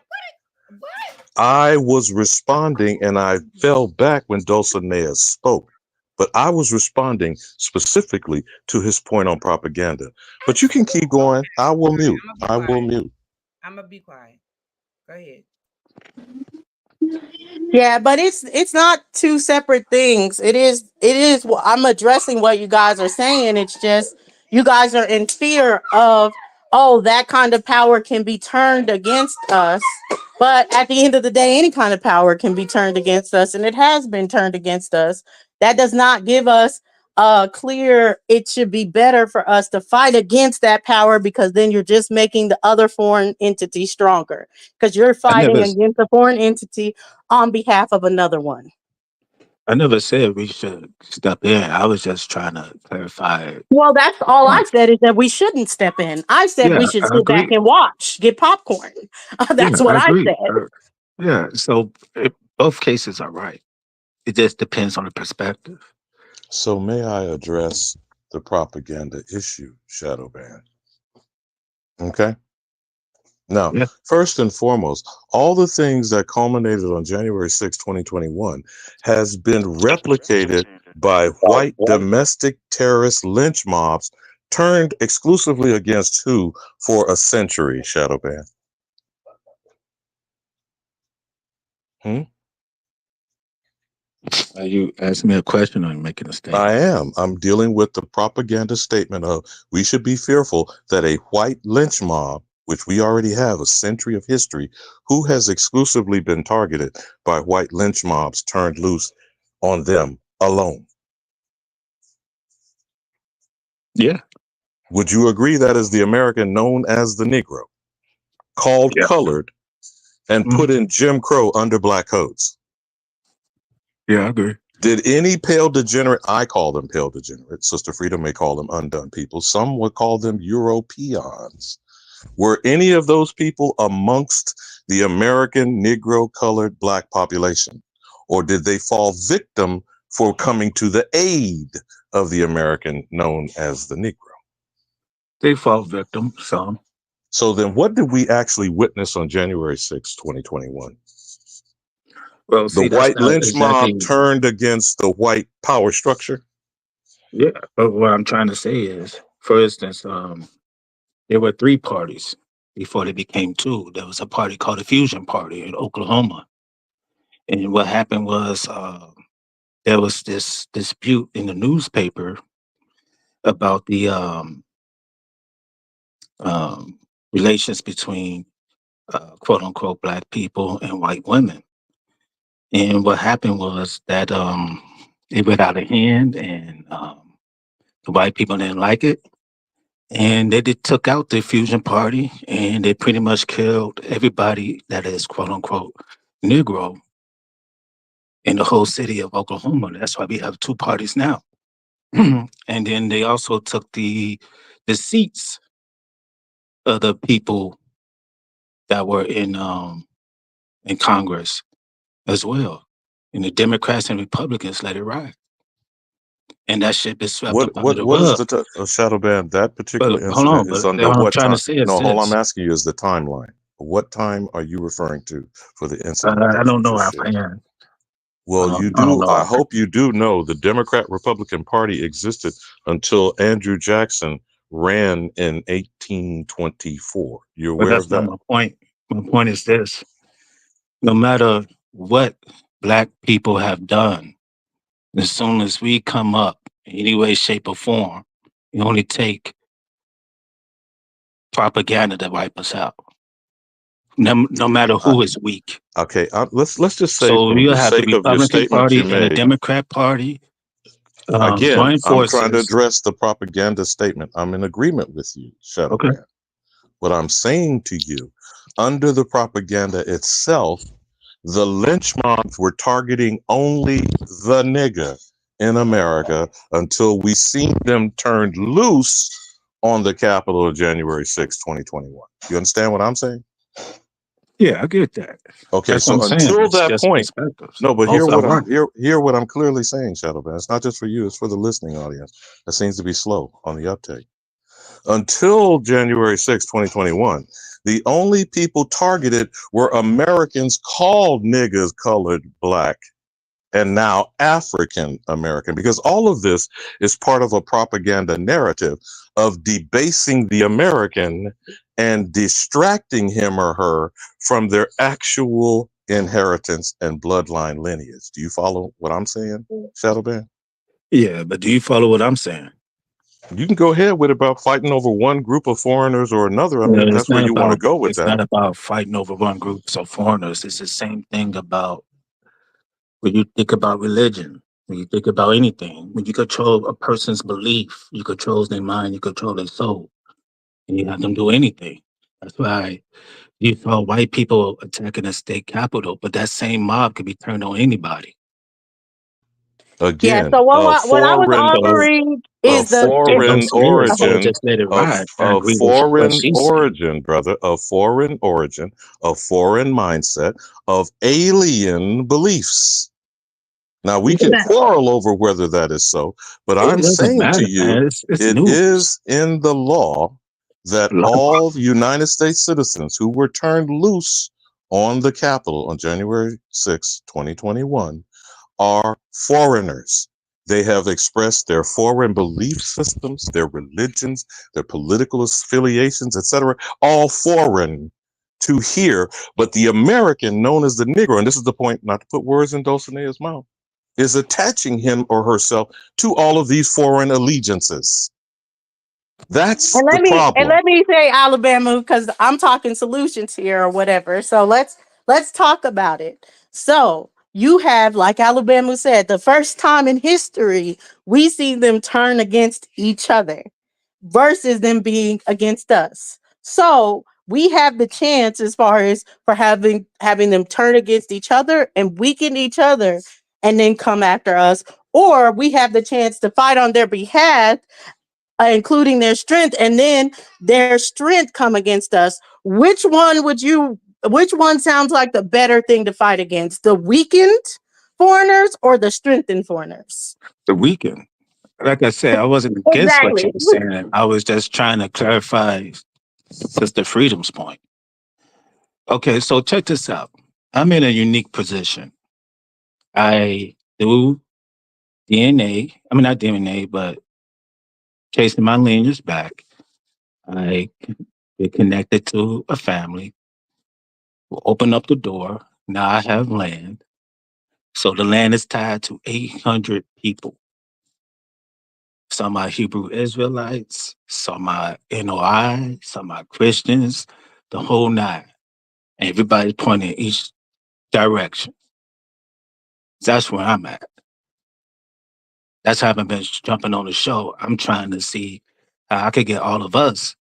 What? I was responding and I fell back when Dulcinea spoke. But I was responding specifically to his point on propaganda. But you can keep Okay. going. I will mute. I'm gonna be I will quiet. mute. I'm gonna be quiet. Go ahead. Yeah, but it's not two separate things. It is. I'm addressing what you guys are saying. It's just you guys are in fear of, oh, that kind of power can be turned against us. But at the end of the day, any kind of power can be turned against us, and it has been turned against us. That does not give us a clear. It should be better for us to fight against that power, because then you're just making the other foreign entity stronger, because you're I never, fighting against a foreign entity on behalf of another one. I never said we should step in. I was just trying to clarify. Well, that's all I said, is that we shouldn't step in. I said Yeah, we should I sit back agree. and watch, get popcorn. Yeah, That's what I I agree. said. Yeah, so both cases are right. It just depends on the perspective. So may I address the propaganda issue, Shadow Band? Okay. Now, Yeah, first and foremost, all the things that culminated on January 6, 2021 has been replicated by white domestic terrorist lynch mobs turned exclusively against who for a century, Shadowban? Are you asking me a question or are you making a statement? I am. I'm dealing with the propaganda statement of we should be fearful that a white lynch mob, which we already have a century of history, who has exclusively been targeted by white lynch mobs turned loose on them alone. Yeah. Would you agree that is the American known as the Negro, called Yeah. colored, and put in Jim Crow under black codes? Yeah, I agree. Did any pale degenerate, I call them pale degenerates, Sister Frida may call them undone people, some would call them Europeans. Were any of those people amongst the American Negro colored black population? Or did they fall victim for coming to the aid of the American known as the Negro? They fall victim, some. So then what did we actually witness on January 6, 2021? Well, The see, that's white not lynch mob exactly. turned against the white power structure? Yeah, but what I'm trying to say is, for instance, there were 3 parties before they became 2. There was a party called the Fusion Party in Oklahoma. And what happened was there was this dispute in the newspaper about the um, relations between quote unquote black people and white women. And what happened was that it went out of hand, and the white people didn't like it. And they took out the Fusion Party, and they pretty much killed everybody that is quote unquote Negro in the whole city of Oklahoma. That's why we have 2 parties now. And then they also took the seats of the people that were in Congress as well. And the Democrats and Republicans let it ride. And that shit is swept up under the What is rug. the Shadow Band? That particular But hold on, incident is but under what I'm what trying to time? say is No, hold on, this. I'm asking you is the timeline. What time are you referring to for the incident I that you don't know just shared? offhand. Well, you I don't do. know I offhand. hope you do know the Democrat Republican Party existed until Andrew Jackson ran in 1824. You But aware that's of not that? my point. My point is this. No matter what black people have done, as soon as we come up in any way, shape, or form, you only take propaganda to wipe us out. No matter I, who is weak. okay, let's just say, So for you the have the sake of your Republican statement you Party and the made, Democrat Party again, join I'm trying to forces. address the propaganda statement. I'm in agreement with you, Shadow Okay. Band. What I'm saying to you, under the propaganda itself, the lynch mobs were targeting only the nigger in America until we seen them turned loose on the Capitol of January 6, 2021. You understand what I'm saying? Yeah, I get that. Okay, That's what I'm so saying. until It's that just point, perspectives. no, but Both are right. hear what I'm clearly saying, Shadowban. It's not just for you, it's for the listening audience. That seems to be slow on the uptake. Until January 6, 2021, the only people targeted were Americans called niggers, colored, black, and now African American, because all of this is part of a propaganda narrative of debasing the American and distracting him or her from their actual inheritance and bloodline lineage. Do you follow what I'm saying, Shadowban? Yeah, but do you follow what I'm saying? You can go ahead with about fighting over one group of foreigners or another. I mean, if It's that's where not you want to about go with it's not that. about fighting over one group of foreigners. It's the same thing about when you think about religion, when you think about anything. When you control a person's belief, you control their mind, you control their soul, and you have them do anything. That's why you saw white people attacking a state capitol, but that same mob could be turned on anybody. Yeah. Again, So what I was So offering of is if I'm foreign saying, so origin, just let it ride. I agree with what foreign she's saying. origin, brother, of foreign origin, of foreign mindset, of alien beliefs. Now we can Yeah, quarrel over whether that is so, but it I'm doesn't saying to matter, you, man. It's it news. is in the law that Law. all United States citizens who were turned loose on the Capitol on January 6, 2021, are foreigners. They have expressed their foreign belief systems, their religions, their political affiliations, etc., all foreign to here. But the American, known as the Negro, and this is the point, not to put words in Dulcinea's mouth, is attaching him or herself to all of these foreign allegiances. That's And the problem. let me say AliBamu, because I'm talking solutions here or whatever. So let's talk about it. So you have, like AliBamu said, the first time in history we see them turn against each other versus them being against us. So we have the chance, as far as for having them turn against each other and weaken each other and then come after us, or we have the chance to fight on their behalf, including their strength, and then their strength come against us. Which one sounds like the better thing to fight against? The weakened foreigners or the strengthened foreigners? The weekend. Like I said, I wasn't against what you Exactly. were saying. I was just trying to clarify Sister Freedom's point. Okay, so check this out. I'm in a unique position. I do DNA. I mean, not DNA, but chasing my lineage back. I get connected to a family. We'll open up the door. Now I have land. So the land is tied to 800 people. Some are Hebrew Israelites, some are NOI, some are Christians, the whole nine. And everybody's pointing in each direction. That's where I'm at. That's how I've been jumping on the show. I'm trying to see how I could get all of us,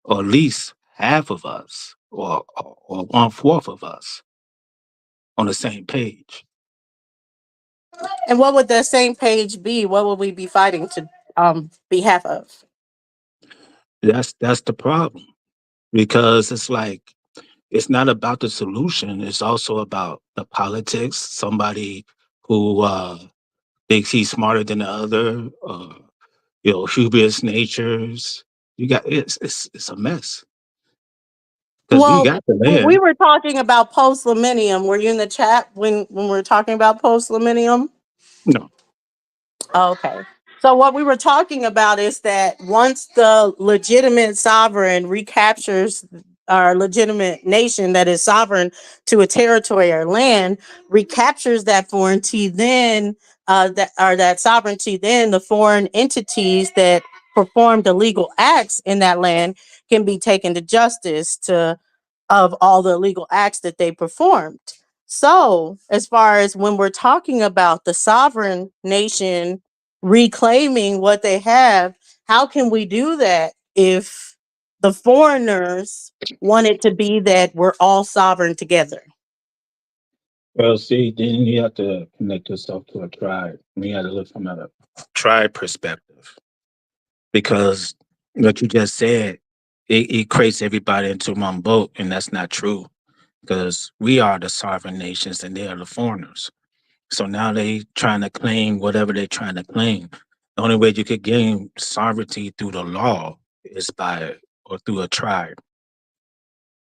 or at least half of us, or 1/4 of us on the same page. And what would the same page be? What would we be fighting to behalf of? That's the problem. Because it's like it's not about the solution, it's also about the politics. Somebody who thinks he's smarter than the other, hubris natures. You got it's a mess. Because we Well, got the we land. were talking about post millennium. Were you in the chat when we were talking about post millennium? No. Okay. So what we were talking about is that once the legitimate sovereign recaptures our legitimate nation that is sovereign to a territory or land, recaptures that foreignty, then that sovereignty, then the foreign entities that performed illegal acts in that land can be taken to justice to of all the illegal acts that they performed. So, as far as when we're talking about the sovereign nation reclaiming what they have, how can we do that if the foreigners want it to be that we're all sovereign together? Well, see, then you have to connect yourself to a tribe. You have to look from a tribe perspective. Because what you just said, it creates everybody into one boat, and that's not true. Because we are the sovereign nations and they are the foreigners. So now they trying to claim whatever they're trying to claim. The only way you could gain sovereignty through the law is through a tribe,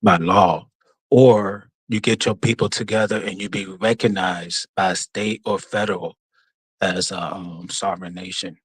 by law. Or you get your people together and you be recognized by state or federal as a sovereign nation.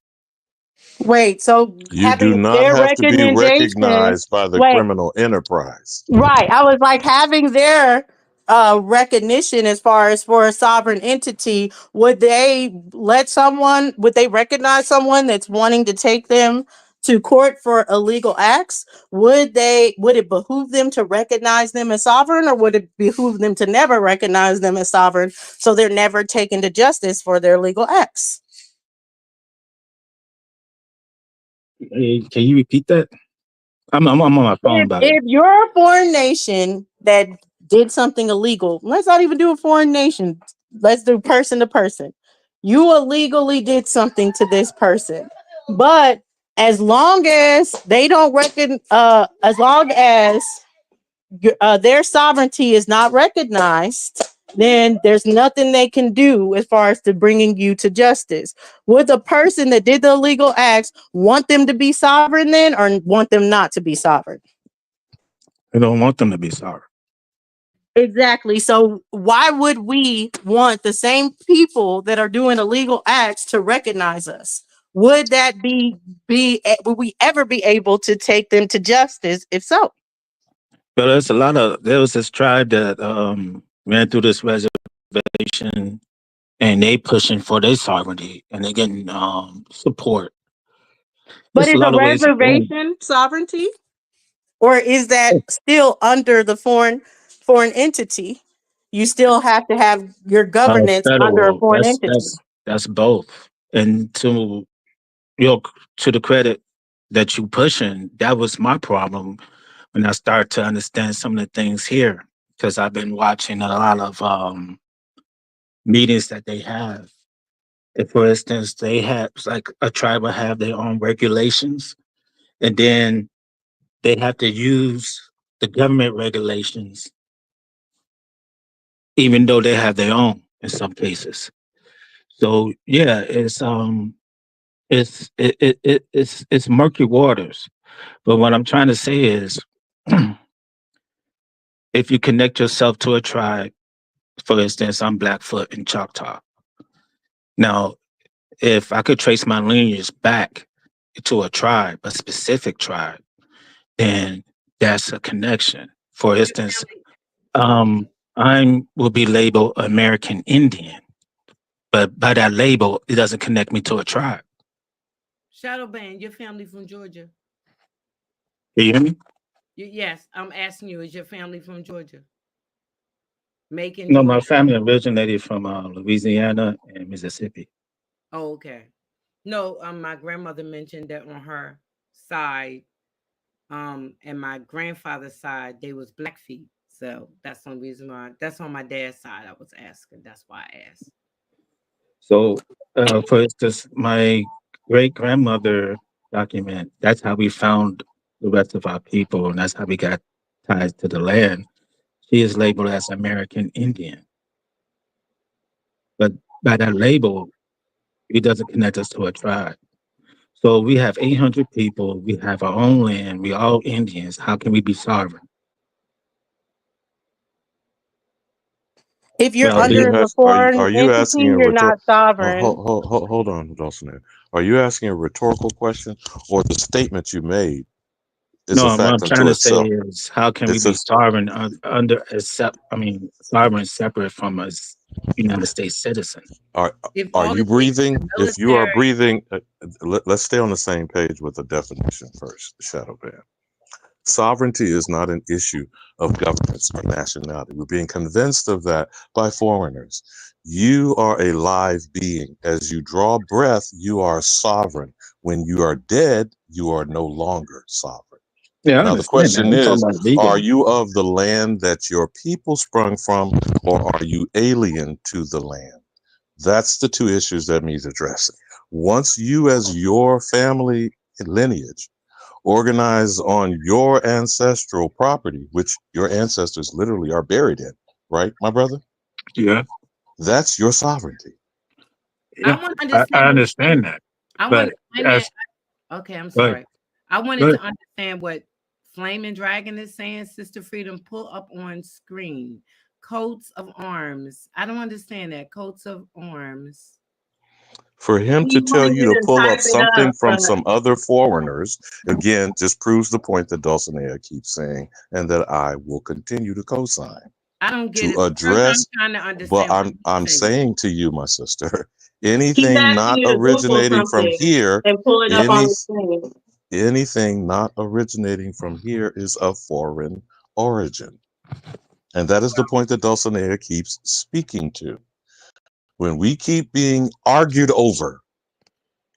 Wait, so You do having not their have to be recommendation, recognized by the wait, criminal enterprise. right. I was like having their recognition as far as for a sovereign entity, would they recognize someone that's wanting to take them to court for illegal acts? Would it behoove them to recognize them as sovereign, or would it behoove them to never recognize them as sovereign so they're never taken to justice for their illegal acts? Hey, can you repeat that? I'm on my phone, by the way. If you're a foreign nation that did something illegal, let's not even do a foreign nation. Let's do person to person. You illegally did something to this person, but as long as they don't reckon, as long as their sovereignty is not recognized, then there's nothing they can do as far as to bringing you to justice. Would the person that did the illegal acts want them to be sovereign then, or want them not to be sovereign? I don't want them to be sovereign. Exactly. So why would we want the same people that are doing illegal acts to recognize us? Would that would we ever be able to take them to justice? If so, But there was this tribe that ran through this reservation, and they pushing for their sovereignty, and they getting support. but There's a is a lot of ways of doing it. reservation sovereignty, or is that still under the foreign entity? You still have to have your governance under a Federal. foreign That's entity. that's both. And to the credit that you pushing, that was my problem when I start to understand some of the things here, because I've been watching a lot of meetings that they have. If, for instance, they have like a tribe will have their own regulations, and then they have to use the government regulations, even though they have their own in some cases. So yeah, it's murky waters. But what I'm trying to say is, if you connect yourself to a tribe, for instance, I'm Blackfoot in Choctaw. Now, if I could trace my lineage back to a tribe, a specific tribe, then that's a connection. For instance, I will be labeled American Indian, but by that label, it doesn't connect me to a tribe. Shadow Band, your family from Georgia? You hear me? Yes, I'm asking you, is your family from Georgia? Macon, No, my Georgia? family originated from Louisiana and Mississippi. Oh, okay. No, my grandmother mentioned that on her side, and my grandfather's side, they was Blackfeet. So that's one reason why. That's on my dad's side. I was asking. That's why I asked. So, for instance, my great grandmother document, that's how we found the rest of our people, and that's how we got ties to the land. She is labeled as American Indian, but by that label, it doesn't connect us to a tribe. So we have 800 people, we have our own land, we all Indians. How can we be sovereign? If you're Well, Are you under the ask, foreign are you entity, asking a you're not sovereign. hold on, Dawson? Are you asking a rhetorical question, or the statement you made is no, a what I'm fact trying unto to say itself? is, how can we It's be a sovereign sovereign separate from a United States citizen? are If are all you it takes is breathing? the If you are military, breathing, let's stay on the same page with the definition first. Shadow Band. Sovereignty is not an issue of governance or nationality. We're being convinced of that by foreigners. You are a live being. As you draw breath, you are sovereign. When you are dead, you are no longer sovereign. Yeah, I Now, the understand that. question I'm talking is, about are legally. you of the land that your people sprung from, or are you alien to the land? That's the two issues that needs addressing. Once you, as your family lineage, organize on your ancestral property, which your ancestors literally are buried in, right, my brother? Yeah, That's your sovereignty. I yeah, want to I understand. understand that. I want But to find that. as Okay, I'm go ahead, sorry. I go wanted to ahead. understand what Flaming Dragon is saying. Sister Freedom, pull up on screen. Coats of arms. I don't understand that. Coats of arms. For him to He's tell wanting you you to to pull up type it something up, from some other foreigners, again, just proves the point that Dulcinea keeps saying, and that I will continue to co-sign. I don't get To it. First, I'm address, trying to but understand what I'm he's saying. saying to you, my sister, he's anything asking not you to Google originating from something here, and pull it up on any the screen. anything not originating from here is of foreign origin. And that is the point that Dulcinea keeps speaking to. When we keep being argued over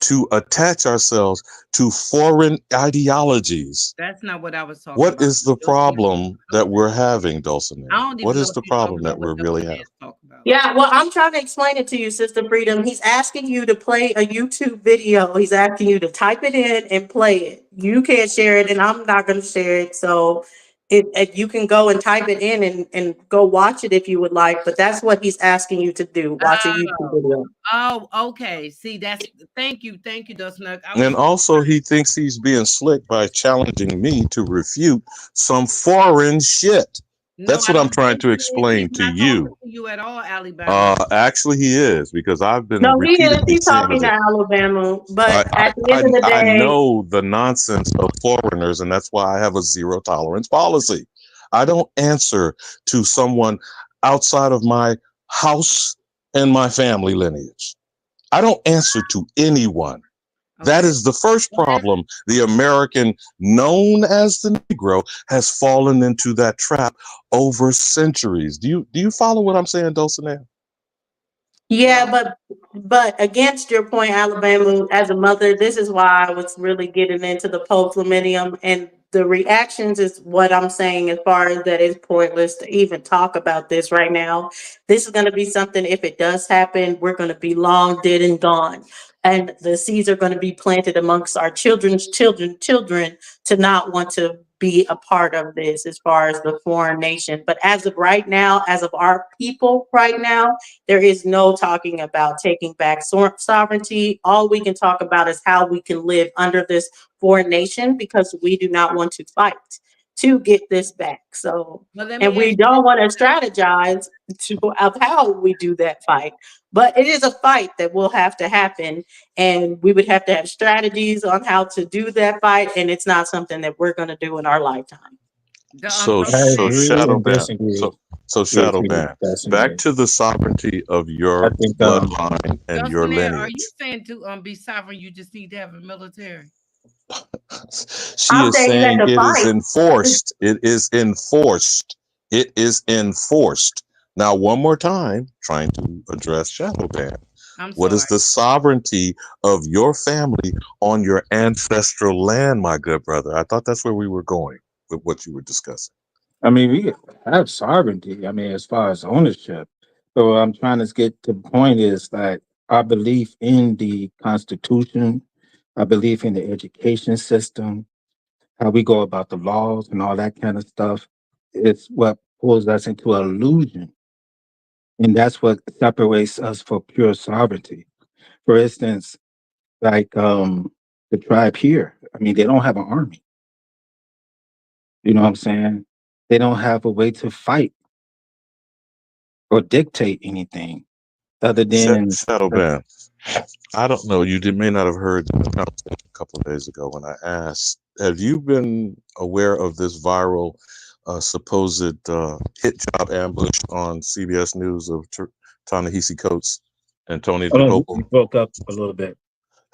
to attach ourselves to foreign ideologies, That's not what I was talking what about. is the Those are not problem that coats. we're having, I Dulcinea? don't What even know is if the you're talking problem that about what we're really Dulcinea having? is talking about. Yeah, well, I'm trying to explain it to you, Sister Freedom. He's asking you to play a YouTube video. He's asking you to type it in and play it. You can't share it, and I'm not going to share it. So you can go and type it in and go watch it if you would like. But that's what he's asking you to do. Watch a YouTube video. Oh, okay. See, that's thank you, Dulcinea. I And was also, he thinks he's being slick by challenging me to refute some foreign shit. No, That's I what I'm don't trying think to he is. He's explain to not talking you. to you at all, AliBamu. Actually, he is because I've been No, he is. repeatedly He's seeing talking his. to Alabama, I, but I at the end of the I day, know the nonsense of foreigners, and that's why I have a zero tolerance policy. I don't answer to someone outside of my house and my family lineage. I don't answer to anyone. That Okay. is the first Well, this, problem. The American, known as the Negro, has fallen into that trap over centuries. Do you follow what I'm saying, Dulcinea? yeah, well, but against your point, Alabama, as a mother, this is why I was really getting into the post millennium and the reactions is what I'm saying as far as that it's pointless to even talk about this right now. This is going to be something, if it does happen, we're going to be long dead and gone. And the seeds are going to be planted amongst our children to not want to be a part of this as far as the foreign nation. But as of right now, as of our people right now, there is no talking about taking back sovereignty. All we can talk about is how we can live under this foreign nation because we do not want to fight to get this back. So, well, let and me we ask you don't this. want to strategize of how we do that fight. But it is a fight that will have to happen, and we would have to have strategies on how to do that fight. And it's not something that we're going to do in our lifetime. So I Dulcinea, agree shadow and ban. disagree So with shadow you, ban. Back personally. to the sovereignty of I your think bloodline and your Dulcinea, are you lineage. saying to be sovereign, you just need to have a military? She I'm is saying you have saying to it is fight. enforced. It is enforced. It is enforced. Now, one more time, trying to address shadow ban. I'm What sorry. is the sovereignty of your family on your ancestral land, my good brother? I thought that's where we were going with what you were discussing. I mean, we have sovereignty. I mean, as far as ownership. So I'm trying to get to the point is that our belief in the Constitution, our belief in the education system, how we go about the laws and all that kind of stuff, is what pulls us into illusion. And that's what separates us from pure sovereignty. For instance, like the tribe here, I mean, they don't have an army. You know what I'm saying? They don't have a way to fight or dictate anything other than Shadow ban. I don't know. May not have heard the conversation a couple of days ago when I asked, have you been aware of this viral supposed hit job ambush on CBS News of Ta-Nehisi Coates and Tony hold on, DeCoppel? you broke up a little bit.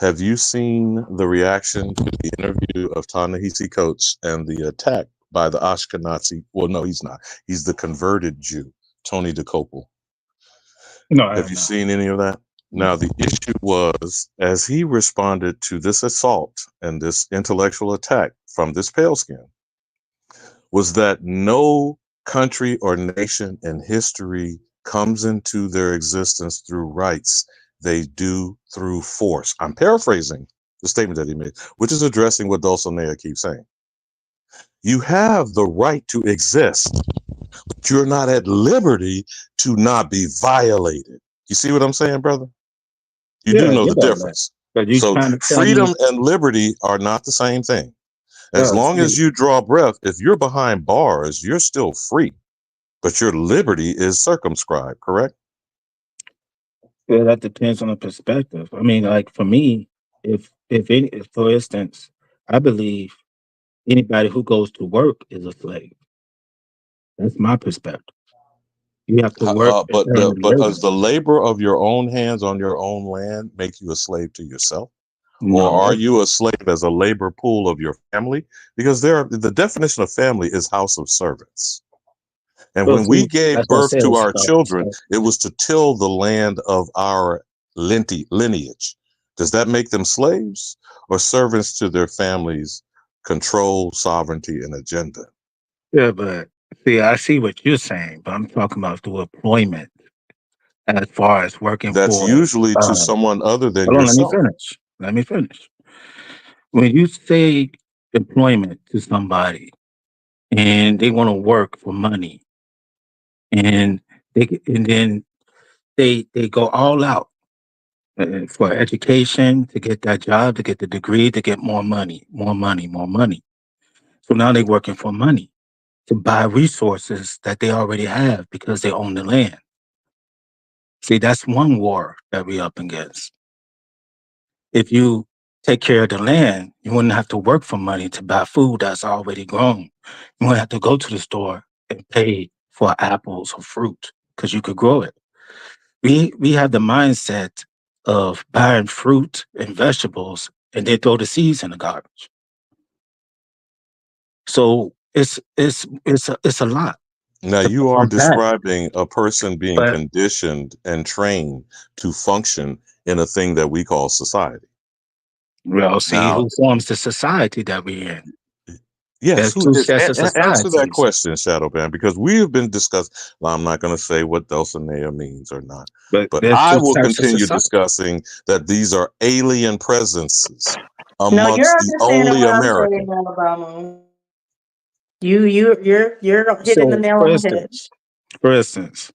Have you seen the reaction to the interview of Ta-Nehisi Coates and the attack by the Ashkenazi? Well, no, he's not. He's the converted Jew, Tony DeCoppel. No, I Have have you not. seen any of that? Now, the issue was as he responded to this assault and this intellectual attack from this pale skin, was that no country or nation in history comes into their existence through rights. They do through force. I'm paraphrasing the statement that he made, which is addressing what Dulcinea keeps saying. You have the right to exist, but you're not at liberty to not be violated. You see what I'm saying, brother? You Yeah, do I know the get all that. difference. But you So trying to tell me, freedom and liberty are not the same thing. As long see, as you draw breath, if you're behind bars, you're still free, but your liberty is circumscribed, correct? well, that depends on the perspective. I mean, like for me, if for instance, I believe anybody who goes to work is a slave. That's my perspective. You have to work to But earn a but living. does the labor of your own hands on your own land make you a slave to yourself? Or are No. you a slave as a labor pool of your family? Because the definition of family is house of servants. And Well, when we see, gave that's what I birth said. to It's our about children, perspective. it was to till the land of our lineage. Does that make them slaves or servants to their families, control, sovereignty, and agenda? Yeah, but see, I see what you're saying, but I'm talking about the employment as far as working That's for. usually to someone other than Hold on, let me yourself. finish. Let me finish. When you say employment to somebody and they want to work for money and and then they go all out for education to get that job, to get the degree, to get more money, more money, more money. So now they're working for money. to buy resources that they already have because they own the land. See, that's one war that we're up against. If you take care of the land, you wouldn't have to work for money to buy food that's already grown. You wouldn't have to go to the store and pay for apples or fruit because you could grow it. We have the mindset of buying fruit and vegetables and they throw the seeds in the garbage. So it's a lot Now, to you are unpack. describing a person being But conditioned and trained to function in a thing that we call society. well, see Now, who forms the society that we're in. yes, There's who two is sets of answer that societies, question, Shadowban, because we have been discussing. Well, I'm not going to say what Dulcinea means or not, but but there's I two will types of continue society. discussing that these are alien presences No, you're amongst the understanding only what I'm saying, American. AliBamu. You're hitting the So, nail on the head. for instance,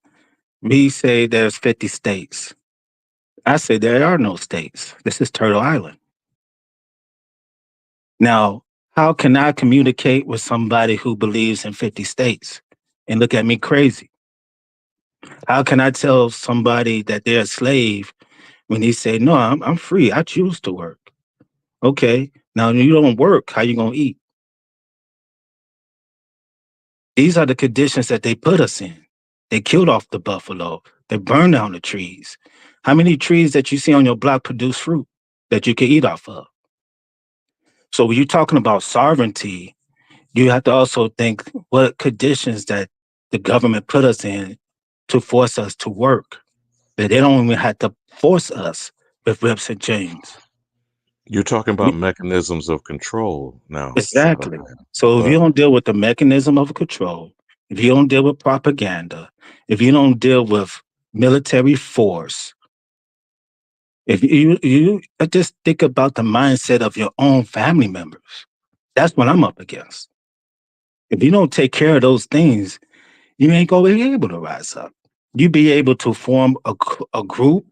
we say there's 50 states. I say there are no states. This is Turtle Island. Now, how can I communicate with somebody who believes in 50 states and look at me crazy? How can I tell somebody that they're a slave when they say, no, I'm free. I choose to work. Okay. Now, when you don't work, how you going to eat? These are the conditions that they put us in. They killed off the buffalo. They burned down the trees. How many trees that you see on your block produce fruit that you can eat off of? So when you're talking about sovereignty, you have to also think what conditions that the government put us in to force us to work. That they don't even have to force us with whips and chains. You're talking about mechanisms of control now, Exactly. Shadowban. So if you But don't deal with the mechanism of control, if you don't deal with propaganda, if you don't deal with military force, if you just think about the mindset of your own family members, that's what I'm up against. If you don't take care of those things, you ain't gonna be able to rise up. You be able to form a group,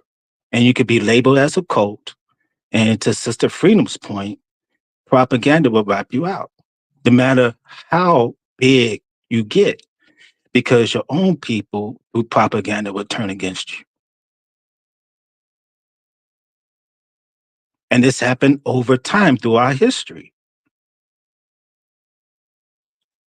and you could be labeled as a cult. And to Sister Freedom's point, propaganda will wipe you out. No matter how big you get, because your own people through propaganda will turn against you. And this happened over time through our history.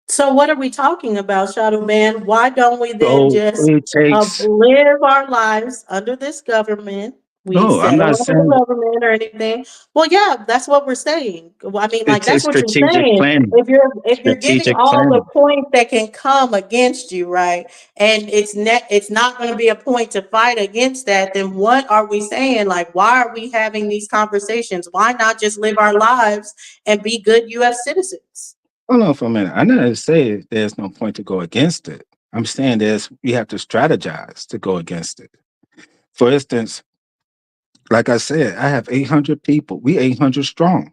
So what are we talking about, Shadow Man? Why don't we then So just it takes, live our lives under this government? We no, I'm settle not under the saying government or anything. Well, yeah, that's what we're saying. Well, I mean, it like that's takes what you're strategic saying. planning. If you're getting Strategic all the planning. points that can come against you, right? And it's not going to be a point to fight against that. Then what are we saying? Like, why are we having these conversations? Why not just live our lives and be good U.S. citizens? Hold on for a minute. I didn't say there's no point to go against it. I'm saying we have to strategize to go against it. For instance, like I said, I have 800 people. We 800 strong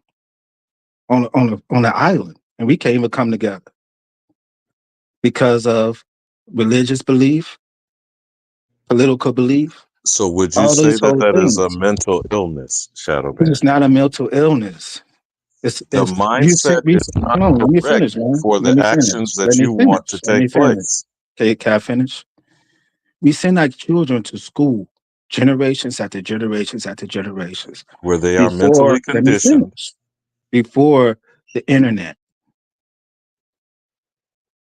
on the island, and we can't even come together because of religious belief, political belief, so, would you all say these that whole that is a things. mental illness, Shadowban? It's not a mental illness. The It's you see, mindset is not hold on, let me correct finish, man. for Let the me actions finish. Let that me you want finish. to Let me take finish. place. Okay, can I finish? We send our children to school, generations after generations after generations. Where they are mentally Before, let me conditioned. finish. Before the internet,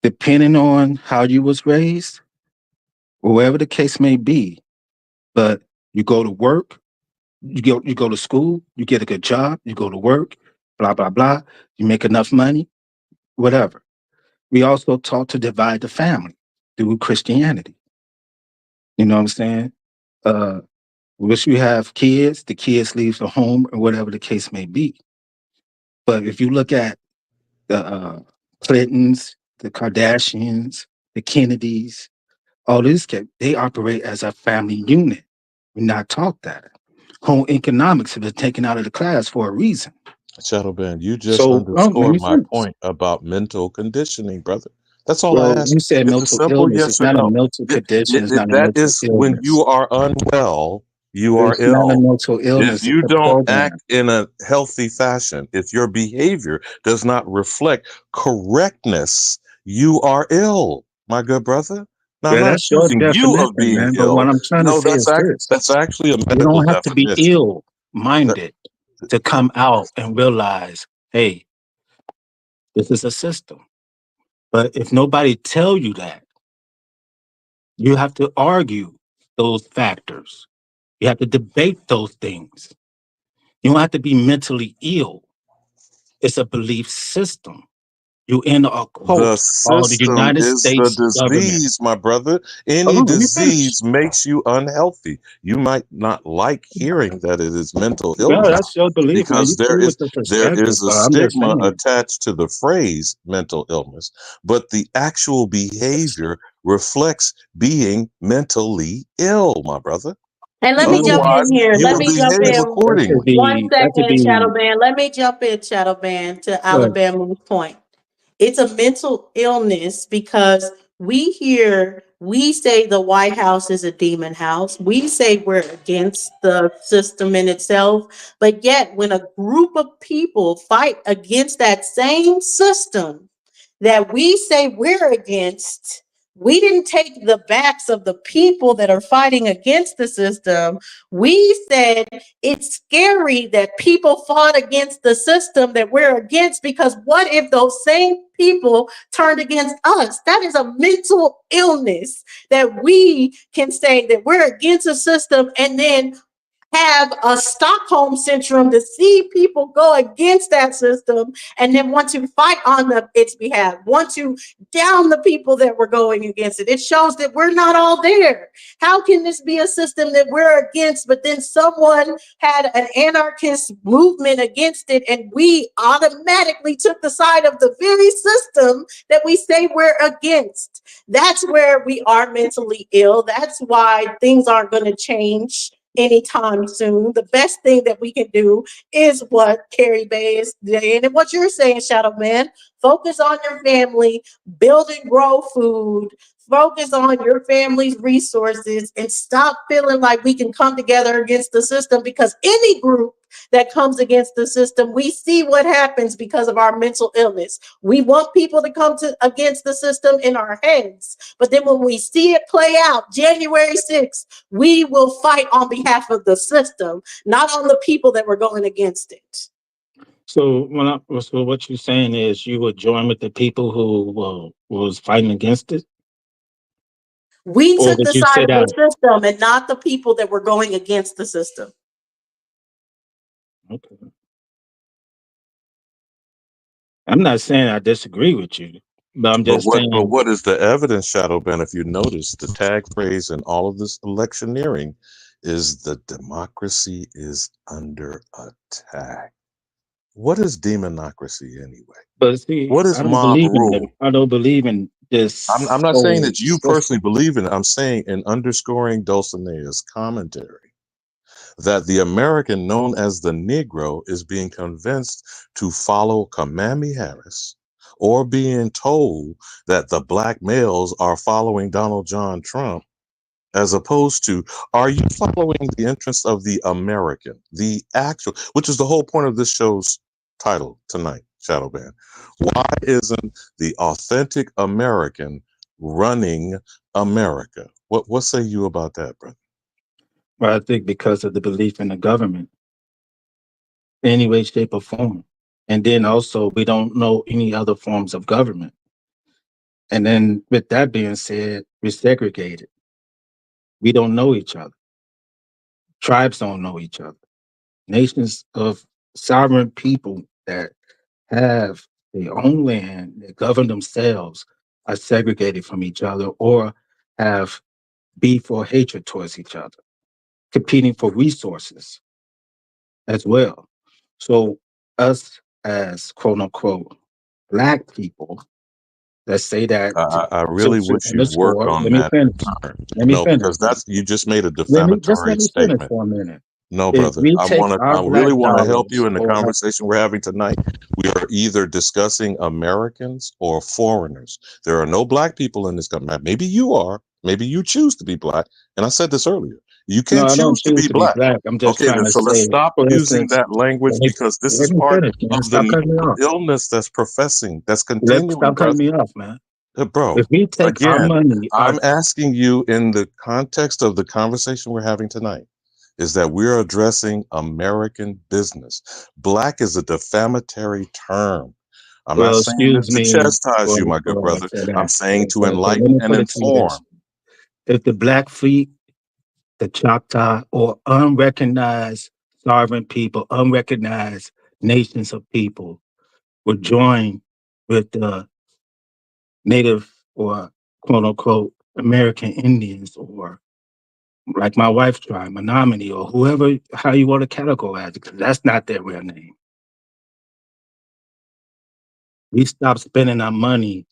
depending on how you was raised, or wherever the case may be, but you go to work, you go to school, you get a good job, you go to work, blah blah blah. You make enough money, whatever. We also taught to divide the family through Christianity. You know what I'm saying? Uh, Once you have kids, the kids leave the home or whatever the case may be. But if you look at the Clintons, the Kardashians, the Kennedys, all these kids, they operate as a family unit. We're not taught that. Home economics have been taken out of the class for a reason. Shadowban, you just So, let underscored me my finish. point about mental conditioning, brother. That's all I Well, ask. you said It's a mental simple illness. yes It's or not a no. mental condition. It's not a That mental is when illness. you are unwell, you are It's not a ill. mental If illness. It's you a don't program. act in a healthy fashion, if your behavior does not reflect correctness, you are ill, my good brother. Now, I'm Yeah, not that's your accusing you definition, of being man. But what ill. I'm trying to No, say is this. that's actually a You medical don't have to be definition. That, ill-minded to come out and realize, hey, this is a system. But if nobody tell you that, you have to argue those factors. You have to debate those things. You don't have to be mentally ill. It's a belief system. You in a the cult called the system United is the States government. disease, my brother. Hold Any on, let me finish. disease makes you unhealthy. You might not like hearing that it is mental Well, illness that's your belief, man. because You cool with the there perspective, is a but I'm just stigma saying. attached to the phrase mental illness, but the actual behavior reflects being mentally ill, my brother. And let me No, jump in Otherwise, here. you Let will me jump behave in that could accordingly. one be. That could second, Shadow be. Band. Let me jump in, Shadow Band, to But AliBamu's point. It's a mental illness because we say the White House is a demon house. We say we're against the system in itself. But yet, when a group of people fight against that same system that we say we're against, we didn't take the backs of the people that are fighting against the system. We said it's scary that people fought against the system that we're against, because what if those same people turned against us? That is a mental illness, that we can say that we're against a system and then have a Stockholm syndrome to see people go against that system and then want to fight on its behalf, want to down the people that were going against it. It shows that we're not all there. How can this be a system that we're against, but then someone had an anarchist movement against it and we automatically took the side of the very system that we say we're against? That's where we are mentally ill. That's why things aren't going to change anytime soon. The best thing that we can do is what Carrie Bay is saying and what you're saying, Shadow Man. Focus on your family, build and grow food, focus on your family's resources, and stop feeling like we can come together against the system, because any group that comes against the system, we see what happens because of our mental illness. We want people to come against the system in our heads, but then when we see it play out January 6th, we will fight on behalf of the system, not on the people that were going against it. so so what you're saying is you would join with the people who was fighting against it, We or took would the you side sit of the out? system and not the people that were going against the system. Okay. I'm not saying I disagree with you, but I'm But just saying. what is the evidence, Shadow Ben? If you notice, the tag phrase in all of this electioneering is the democracy is under attack. What is demonocracy anyway? But see, What is mob rule? I don't believe in I'm this not saying whole that you personally system. believe in it. I'm saying in underscoring Dulcinea's commentary that the American known as the Negro is being convinced to follow Kamami Harris, or being told that the black males are following Donald John Trump, as opposed to, are you following the interests of the American, the actual, which is the whole point of this show's title tonight, Shadow Band. Why isn't the authentic American running America? What say you about that, brother? Well, I think because of the belief in the government, in any way, shape, or form. And then also, we don't know any other forms of government. And then, with that being said, we're segregated. We don't know each other. Tribes don't know each other. Nations of sovereign people that have their own land, that govern themselves, are segregated from each other or have beef or hatred towards each other, competing for resources as well. So, us as quote unquote black people, let's say that I really wish you'd work underscore, on let me that finish. turn. Let me No, finish. because that's you just made a Let defamatory me finish statement. for a minute. No, If brother. we take our I black really want to help you dollars in the or conversation we're having tonight. We are either discussing Americans or foreigners. There are no black people in this country. Maybe you are. Maybe you choose to be black. And I said this earlier. You no, can I don't choose to choose be to be black. black. I'm just Okay, trying then to so let's say, stop for using instance, that language because this is let me part finish, man. of the Stop cutting me mental off. illness that's continuing, Stop cutting brother. me off, man. Bro, If we take our again, money, I'm asking you in the context of the conversation we're having tonight, is that we're addressing American business. Black is a defamatory term. I'm not well, saying this excuse to me chastise you, my good brother. for I'm that. saying to So let enlighten me and put it to you this: inform. if the Blackfeet, the Choctaw, or unrecognized sovereign people, unrecognized nations of people would join with the Native or quote unquote American Indians, or like my wife's tribe, Menominee, or whoever, how you want to categorize it, because that's not their real name. We stop spending our money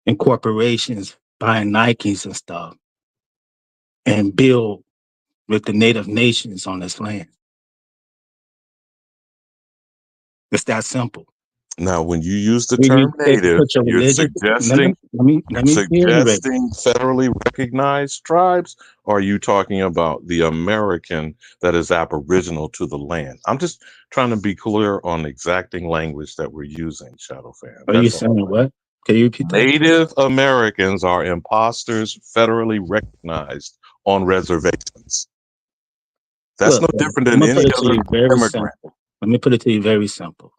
in corporations buying Nikes and stuff and build with the native nations on this land. It's that simple. Now, when you use the When you term native, put your you're religion, suggesting let me reiterate. federally recognized tribes, or are you talking about the American that is aboriginal to the land? I'm just trying to be clear on exacting language that we're using, Shadow Fan. Are you That's all. saying what? Can you repeat that? Native Americans are imposters federally recognized on reservations. That's Look, no different I'm than gonna put any it to other you very immigrant. simple. Let me put it to you very simple.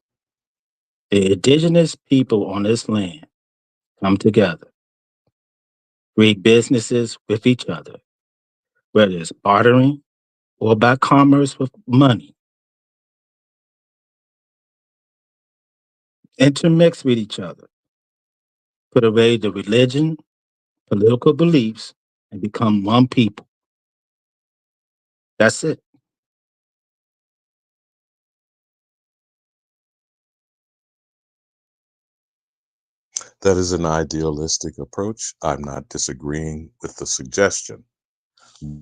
The indigenous people on this land come together, create businesses with each other, whether it's bartering or by commerce with money, intermix with each other, put away the religion, political beliefs, and become one people. That's it. That is an idealistic approach. I'm not disagreeing with the suggestion.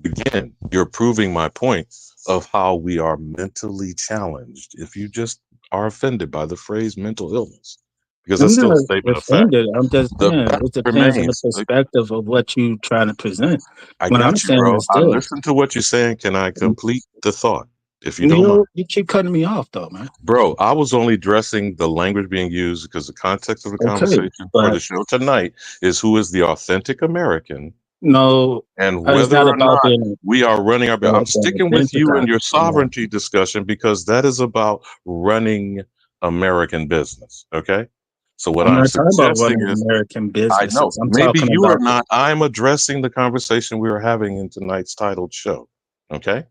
Again, you're proving my point of how we are mentally challenged if you just are offended by the phrase mental illness, because that's I'm still a not statement of fact. offended. I'm just The saying fact it depends on the remains. perspective of what you're trying to present. I What I'm got you, saying bro. is I this. listen to what you're saying. Can I complete the thought, if you don't mind? You keep cutting me off though, man. Bro, I was only addressing the language being used because the context of the Okay. conversation for But the show tonight is who is the authentic American no, and it's whether not or about not being we are running our. I'm an sticking with authentic you and your American. sovereignty discussion because that is about running American business. Okay. So what I'm I'm not talking about suggesting running is, American I know businesses. I'm maybe talking you are about not. I'm addressing the conversation we are having in tonight's titled show. Okay.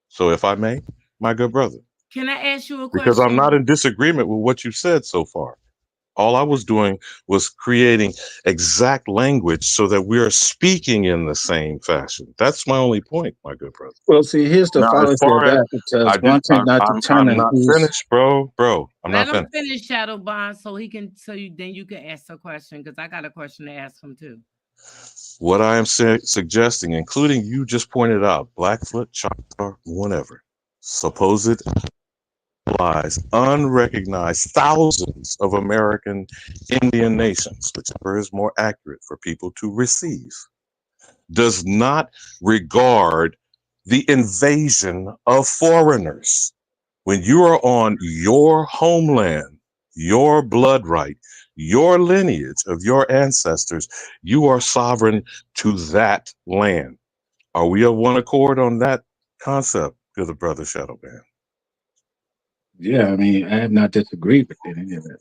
So if I may, my good brother, Can I ask you a because I'm not question? in disagreement with what you said so far. All I was doing was creating exact language so that we are speaking in the same fashion. That's my only point, my good brother. well, see, here's the Now, as fallacy of far as that, because one thing not I'm determine not who's finished, bro. I'm Let not him finished. finish Shadow Bond so he can then you can ask a question because I got a question to ask him too. What I am suggesting, including you just pointed out, Blackfoot, Choctaw, whatever, supposed allies, unrecognized thousands of American Indian nations, whichever is more accurate for people to receive, does not regard the invasion of foreigners. When you are on your homeland, your blood right, your lineage of your ancestors, you are sovereign to that land. Are we of one accord on that concept, good brother Shadowban? yeah, I mean, I have not disagreed with any of that.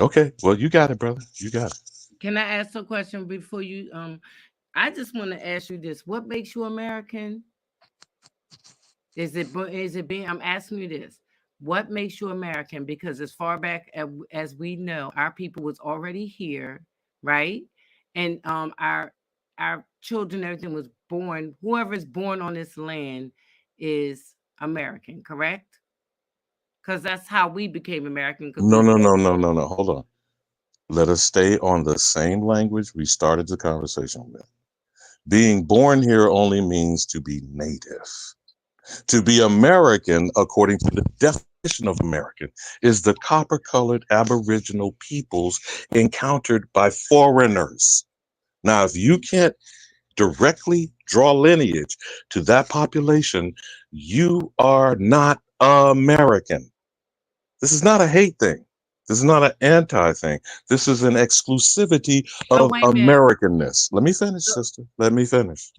Okay, well, you got it, brother. You got it. Can I ask a question before you I just want to ask you this. What makes you American? Is it being I'm asking you this. What makes you American? Because as far back as we know, our people was already here, right? And our children, everything was born. Whoever is born on this land is American, correct? Because that's how we became American. Because No, we no, no, no, no, no. Hold on. Let us stay on the same language we started the conversation with. Being born here only means to be native. To be American, according to the definition of American, is the copper colored Aboriginal peoples encountered by foreigners. Now, if you can't directly draw lineage to that population, you are not American. This is not a hate thing. This is not an anti thing. This is an exclusivity So of wait a minute. Americanness. Let me finish, sister. Let me finish.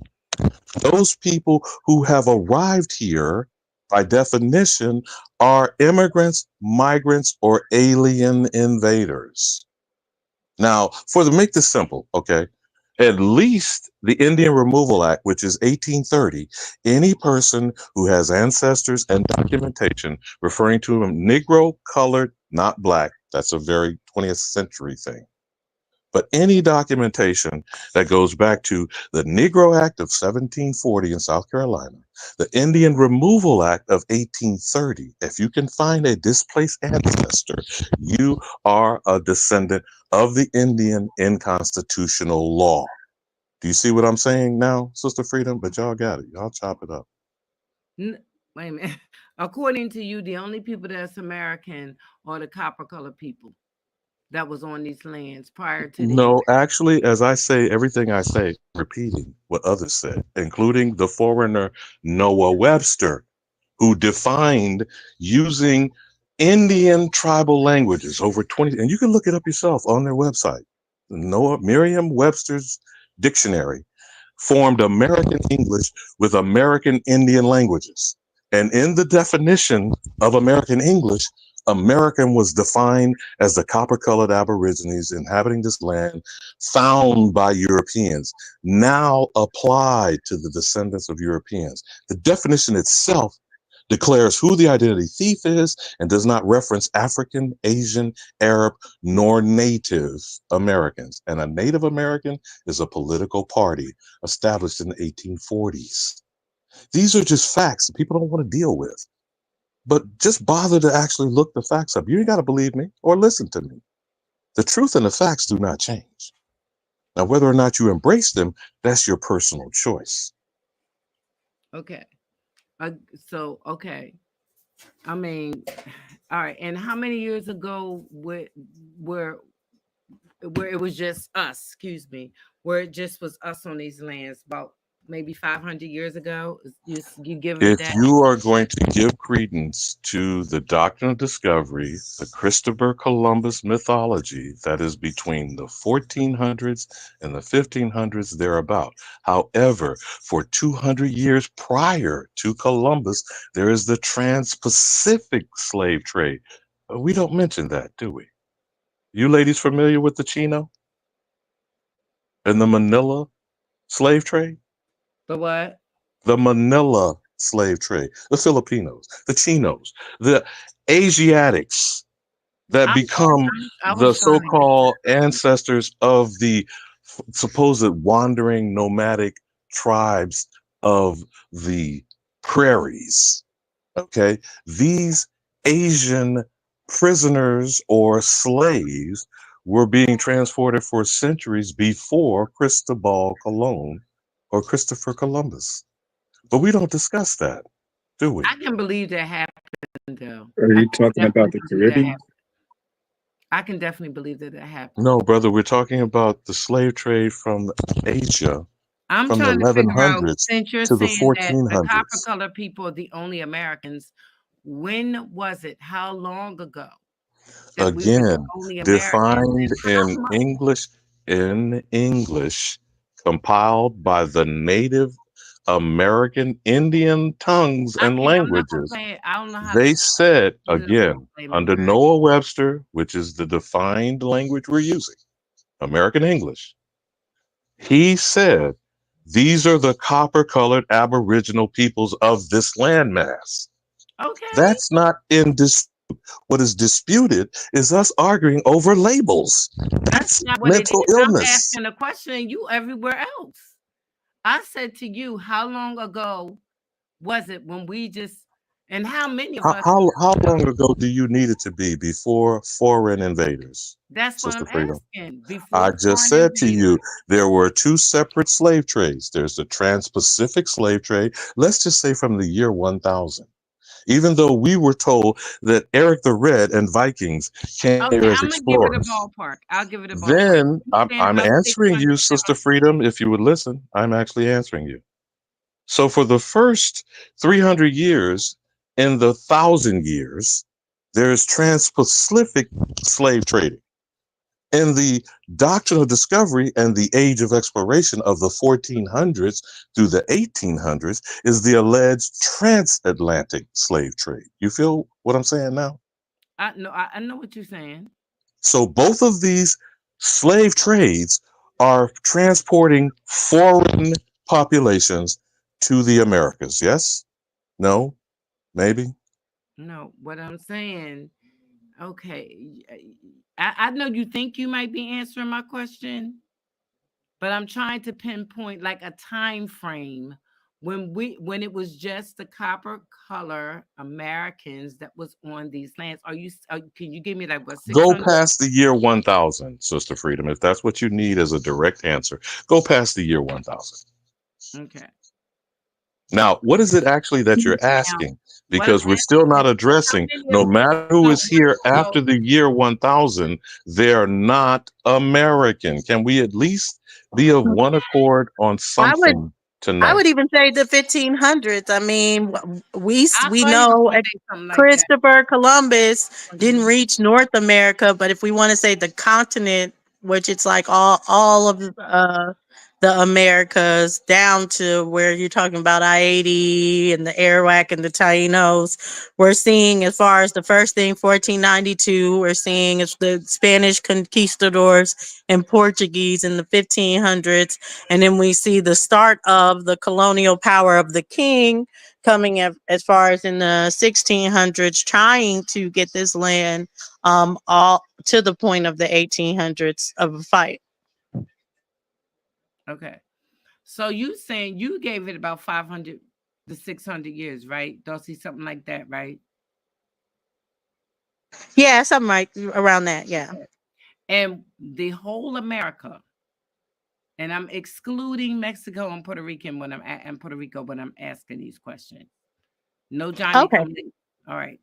Those people who have arrived here, by definition, are immigrants, migrants, or alien invaders. Now, to make this simple, okay, at least the Indian Removal Act, which is 1830, any person who has ancestors and documentation referring to them Negro, colored, not black, that's a very 20th century thing. But any documentation that goes back to the Negro Act of 1740 in South Carolina, the Indian Removal Act of 1830, if you can find a displaced ancestor, you are a descendant of the Indian in constitutional law. Do you see what I'm saying now, Sister Freedom? But y'all got it. Y'all chop it up. Wait a minute. According to you, the only people that's American are the copper colored people that was on these lands prior to the No, actually, as I say, everything I say, repeating what others said, including the foreigner Noah Webster, who defined using Indian tribal languages over 20, and you can look it up yourself on their website. Noah Merriam-Webster's dictionary formed American English with American Indian languages. And in the definition of American English, American was defined as the copper-colored aborigines inhabiting this land found by Europeans, now applied to the descendants of Europeans. The definition itself declares who the identity thief is and does not reference African, Asian, Arab, nor Native Americans. And a Native American is a political party established in the 1840s. These are just facts that people don't want to deal with. But just bother to actually look the facts up. You ain't got to believe me or listen to me. The truth and the facts do not change. Now, whether or not you embrace them, that's your personal choice. Okay. Okay. I mean, all right. And how many years ago where it was just us, excuse me, where it just was us on these lands? About maybe 500 years ago? You giving it If that? you are going to give credence to the doctrine of discovery, the Christopher Columbus mythology that is between the 1400s and the 1500s thereabout. However, for 200 years prior to Columbus, there is the Trans-Pacific slave trade. We don't mention that, do we? You ladies familiar with the Chino and the Manila slave trade? The what? The Manila slave trade, the Filipinos, the Chinos, the Asiatics that become I the was trying to get so-called ancestors of the supposed wandering nomadic tribes of the prairies. Okay, these Asian prisoners or slaves were being transported for centuries before Cristobal Colon or Christopher Columbus. But we don't discuss that, do we? I can believe that happened though. Are I you can talking about the definitely believe that Caribbean? happened. I can definitely believe that happened. No, brother, we're talking about the slave trade from Asia I'm from the trying to figure out, 1100s since you're to the saying that the copper 1400s. colored people are the only Americans, when was it? How long ago that we were the Again, only Americans? defined How much? in English, compiled by the Native American Indian tongues I and can't. I'm not gonna languages. say it. I don't know how to. They said, I'm not gonna again, blame under America. Noah Webster, which is the defined language we're using, American English, he said, these are the copper colored Aboriginal peoples of this landmass. Okay, That's not in dispute. What is disputed is us arguing over labels. that's That's not what it mental is. I'm illness. asking a question, and you everywhere else. I said to you, how long ago was it when we just, and how many of us? How long ago do you need it to be before foreign invaders, That's what Sister I'm Freedom? asking. Before I just foreign said to invaders. you, there were two separate slave trades. There's the Trans-Pacific slave trade, let's just say from the year 1000. Even though we were told that Eric the Red and Vikings came Okay, here as I'm gonna give it a explorers. ballpark. I'll give it a ballpark. Then You I'm, saying I'm about answering 600, you, Sister Freedom, if you would listen. I'm actually answering you. So for the first 300 years, in the 1,000 years, There's trans-Pacific slave trading. In the doctrine of discovery and the age of exploration of the 1400s through the 1800s is the alleged transatlantic slave trade. You feel what I'm saying now? I know what you're saying. So both of these slave trades are transporting foreign populations to the Americas. Yes? No? Maybe? No, what I'm saying, okay. I know you think you might be answering my question, but I'm trying to pinpoint like a time frame when it was just the copper color Americans that was on these lands. Can you give me like what Go 600? past the year 1000, Sister Freedom. If that's what you need as a direct answer, go past the year 1000. Okay. Now, what is it actually that you're Now, asking? what I'm Because we're still asking is not how addressing, many of no matter who is here so after the year 1000, they're not American. Can we at least be of one accord on I would something I tonight? would even say the 1500s. I mean, I we thought he was know gonna say something like that. Christopher Columbus didn't Mhm. reach North America, but if we want to say the continent, which it's like all of the Americas down to where you're talking about I-80 and the Arawak and the Tainos, we're seeing as far as the first thing 1492, we're seeing is the Spanish conquistadors and Portuguese in the 1500s, and then we see the start of the colonial power of the king coming as far as in the 1600s, trying to get this land all to the point of the 1800s of a fight. Okay. So you saying you gave it about 500 to 600 years, right? Dulcie, something like that, right? Yeah, something like around that. Yeah. And the whole America, and I'm excluding Mexico and Puerto Rican when and Puerto Rico when I'm asking these questions. No Johnny Okay. come late. All right.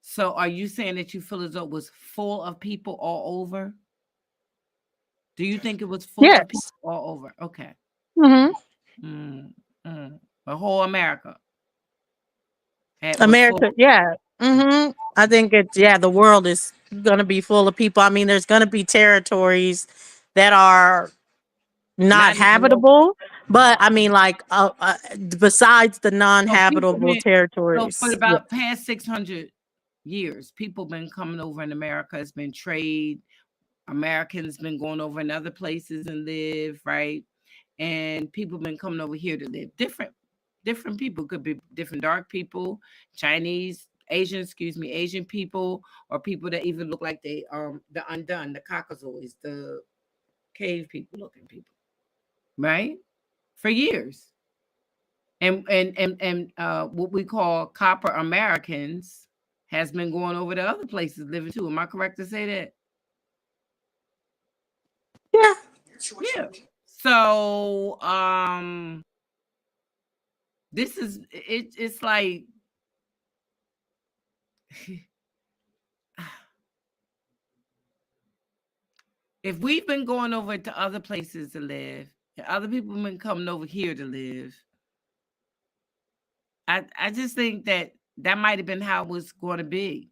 So are you saying that you feel as though it was full of people all over? Do you think it was full of people Yes. all over? Okay. Hmm. Mm, the whole America was full. America. Yeah. I think it's, yeah, the world is going to be full of people. I mean, there's going to be territories that are not Not even local. habitable, but I mean, like, besides the So people non-habitable been so for territories. Yeah. about past 600 years, people been coming over in America. It's been trade. Americans been going over in other places and live, right? And people been coming over here to live. Different people could be different dark people, Chinese, Asian, excuse me, Asian people, or people that even look like the undone, the Caucasoids, the cave people looking people, right? For years. And what we call copper Americans has been going over to other places living too. Am I correct to say that? Yeah. Yeah. So this is it's like if we've been going over to other places to live, and other people have been coming over here to live, I just think that might have been how it was going to be.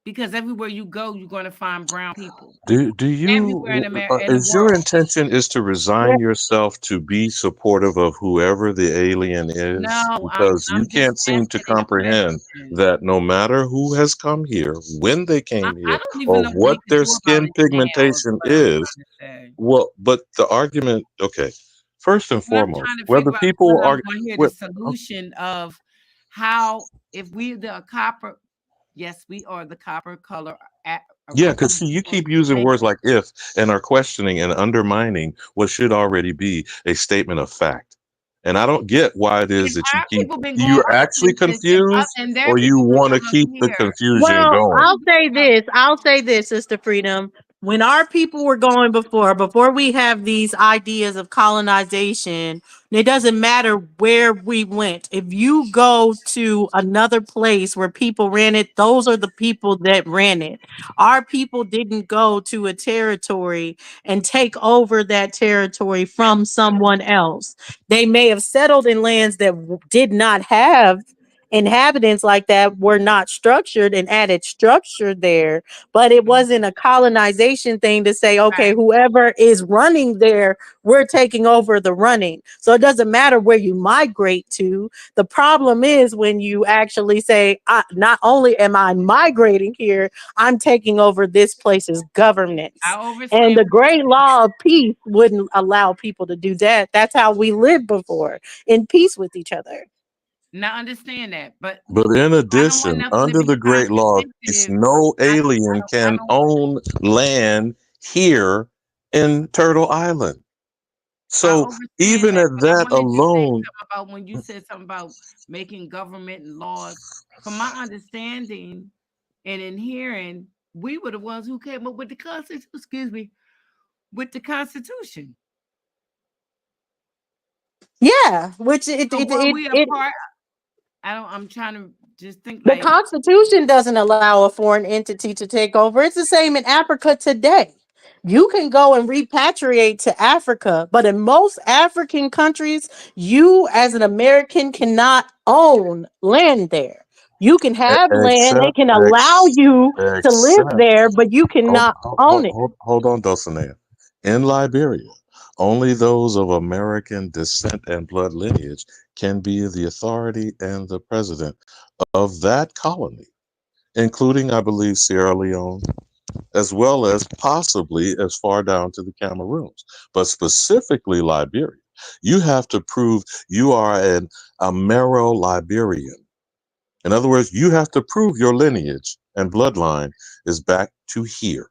Because everywhere you go, you're going to find brown people. Do Everywhere you, in the is your world. intention is to Yeah. resign yourself to be supportive of whoever the alien is? No, Because you I'm just can't seem to asking a comprehend question. that no matter who has come here, when they came I here, don't even or know what what they could their do about skin it now, is pigmentation what I'm is, trying to say. well, but the argument, okay, first and What I'm foremost, trying to whether figure out is what people I are, want to hear the what, solution of how if we the copper, yes, we are the copper color yeah, because see, you keep using words like if and are questioning and undermining what should already be a statement of fact. And I don't get why it is and that you our keep, people been going you're other actually places confused and their or you people been want to coming over keep the here. confusion Well, going. I'll say this. Sister Freedom. When our people were going before we have these ideas of colonization, it doesn't matter where we went. If you go to another place where people ran it, those are the people that ran it. Our people didn't go to a territory and take over that territory from someone else. They may have settled in lands that did not have inhabitants like that were not structured and added structure there, but it wasn't a colonization thing to say, okay, Right. whoever is running there, we're taking over the running. So it doesn't matter where you migrate to. The problem is when you actually say, not only am I migrating here, I'm taking over this place's governance. I And understand the what you're great saying. law of peace wouldn't allow people to do that. That's how we lived before, in peace with each other. Now understand that, but But in I don't want addition, nothing to under be the great law of peace, contradictive. no alien I can don't want. own land here in Turtle Island. I So understand even that, at but I that wanted to say alone, something about when you said something about making government and laws. From my understanding and in hearing, we were the ones who came up with the Constitution. Excuse me, with the Constitution. Yeah, which So were we a part? I don't. I'm trying to just think the like. Constitution doesn't allow a foreign entity to take over. It's the same in Africa today. You can go and repatriate to Africa, but in most African countries, you as an American cannot own land there. You can have land, they except, can allow you to live except, there, but you cannot own it. hold on, Dulcinea. In Liberia, only those of American descent and blood lineage can be the authority and the president of that colony, including, I believe, Sierra Leone, as well as possibly as far down to the Cameroons, but specifically Liberia. You have to prove you are an Amero-Liberian. In other words, you have to prove your lineage and bloodline is back to here.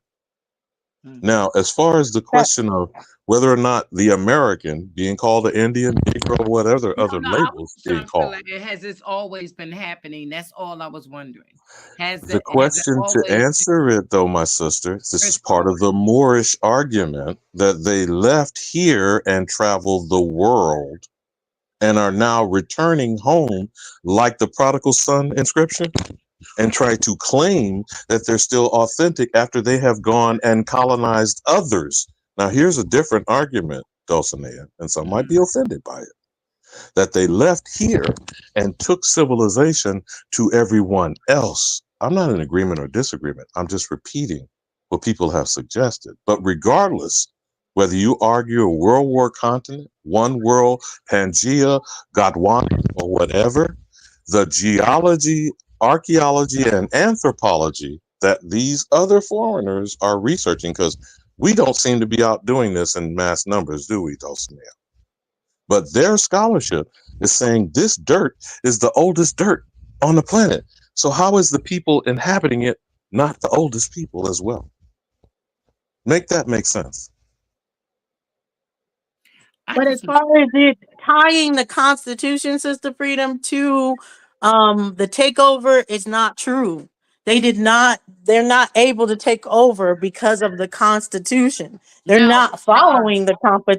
Mhm. Now, as far as the That- question of whether or not the American being called the Indian, Negro, whatever No, other no, I was labels trying being to feel called, like it has this always been happening. That's all I was wondering. the Has it question to always been answer it, though, my sister, this is first part of the Moorish argument that they left here and traveled the world and are now returning home like the prodigal son inscription and try to claim that they're still authentic after they have gone and colonized others. Now, here's a different argument, Dulcinea, and some might be offended by it, that they left here and took civilization to everyone else. I'm not in agreement or disagreement. I'm just repeating what people have suggested. But regardless, whether you argue a world war continent, one world, Pangea, Gondwana, or whatever, the geology, archaeology, and anthropology that these other foreigners are researching, because we don't seem to be out doing this in mass numbers, do we, Dulcinea? But their scholarship is saying this dirt is the oldest dirt on the planet. So how is the people inhabiting it not the oldest people as well? Make that make sense. I But as just far as it tying the Constitution, Sister Freedom, to the takeover is not true. They did not, they're not able to take over because of the Constitution. They're no, not no. following the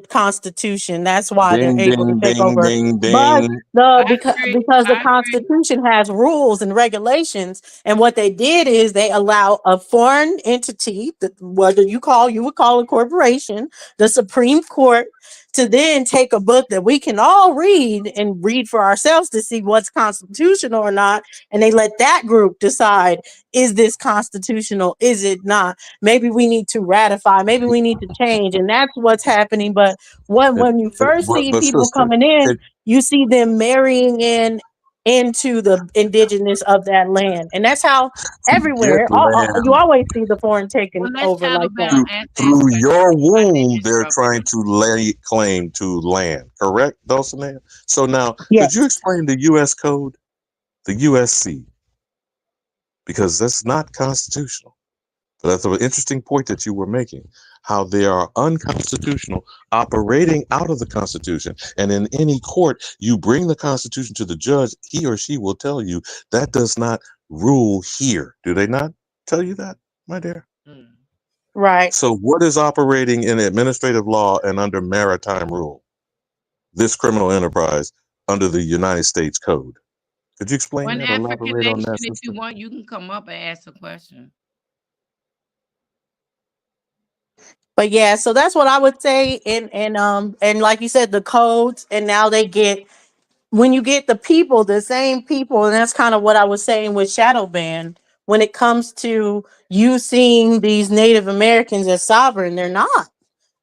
Constitution. That's why they're Ding, able to ding, take ding, over. ding, But ding. the I agree. because the I agree. Constitution has rules and regulations, and what they did is they allow a foreign entity, whether you would call a corporation, the Supreme Court, to then take a book that we can all read and read for ourselves to see what's constitutional or not. And they let that group decide, is this constitutional? Is it not? Maybe we need to ratify, maybe we need to change. And that's what's happening. But when you first see But people sister, coming in, it, you see them marrying into the indigenous of that land. And that's how forget everywhere, you land. always see the foreign taking Well, let's over like that. AliBamu answer his Through question. your I didn't womb, they're interrupt trying you. to lay claim to land. Correct, Dulcinea? So now, Yes. could you explain the U.S. code, the USC, because that's not constitutional. But that's an interesting point that you were making, how they are unconstitutional, operating out of the Constitution. And in any court, you bring the Constitution to the judge, he or she will tell you that does not rule here. Do they not tell you that, my dear? Mm. Right. So what is operating in administrative law and under maritime rule? This criminal enterprise under the United States Code. Could you explain One that, African elaborate on nation, that, if you sister? want, you can come up and ask a question. But yeah, so that's what I would say. And like you said, the codes, and now they get when you get the people, the same people, and that's kind of what I was saying with shadow ban. When it comes to you seeing these Native Americans as sovereign, they're not.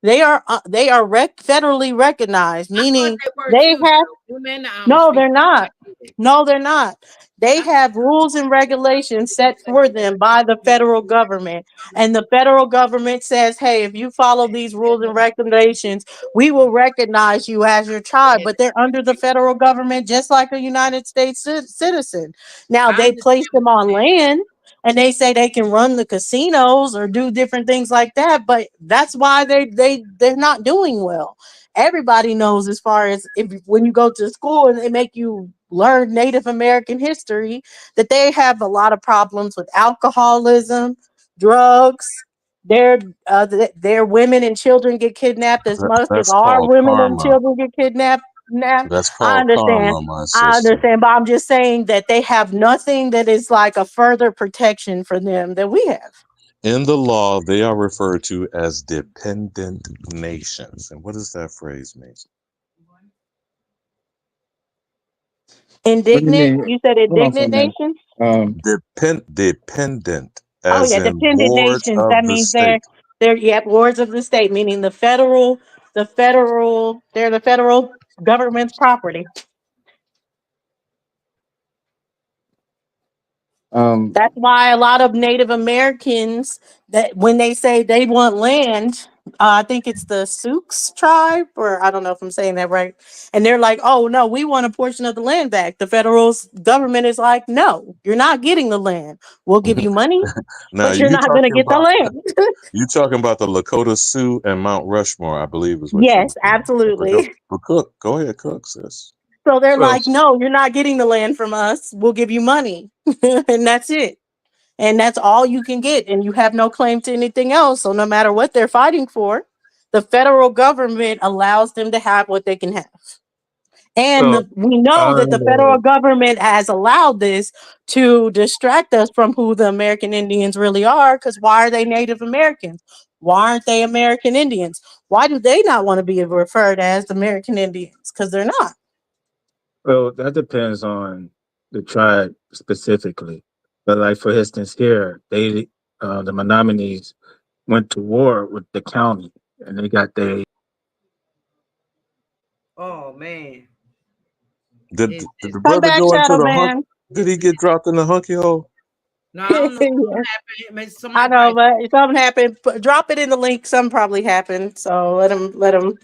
They are federally recognized, I thought meaning they were they too. have Women, no, speak they're for not. my kids. No, they're not. They I have rules and regulations set for them by the federal government. And the federal government says, hey, if you follow these rules and regulations, we will recognize you as your tribe. But they're under the federal government just like a United States citizen. Now, I they place understand them on land and they say they can run the casinos or do different things like that. But that's why they're not doing well. Everybody knows, as far as if when you go to school and they make you learn Native American history, that they have a lot of problems with alcoholism, drugs. Their women and children get kidnapped as much as That's our called women and karma. children get kidnapped. Now, That's I called understand. karma, my I sister. understand, but I'm just saying that they have nothing that is like a further protection for them that we have. In the law, they are referred to as dependent nations. And what does that phrase mean? What do you Indignant, mean? you said Hold on for a indignant minute. nation? Dependent, Oh as yeah, in dependent wards nations. of That the means state. they're yep, wards of the state, meaning they're the federal government's property. Um, That's why a lot of Native Americans, that when they say they want land, I think it's the Sioux tribe, or I don't know if I'm saying that right. And they're like, "Oh no, we want a portion of the land back." The federal government is like, "No, you're not getting the land. We'll give you money, Now but you're you not going to talking get the about land." the Lakota Sioux and Mount Rushmore, I believe is what you're Yes, referring to. But absolutely. Cook, go ahead, Cook, sis. So they're well, like, no, you're not getting the land from us. We'll give you money. And that's it. And that's all you can get. And you have no claim to anything else. So no matter what they're fighting for, the federal government allows them to have what they can have. And well, we know uh, that the federal government has allowed this to distract us from who the American Indians really are. Because why are they Native Americans? Why aren't they American Indians? Why do they not want to be referred as American Indians? Because they're not. well, that depends on the tribe specifically. But like for instance, here the Menominees went to war with the county, and they got their Oh man, Did the Come brother back, go into Shadow the hunk? Man. Did he get dropped in the hunky hole? no, I don't know Yeah, what happened. Maybe I somebody know, probably. but if something happened, drop it in the link. Something probably happened. So let him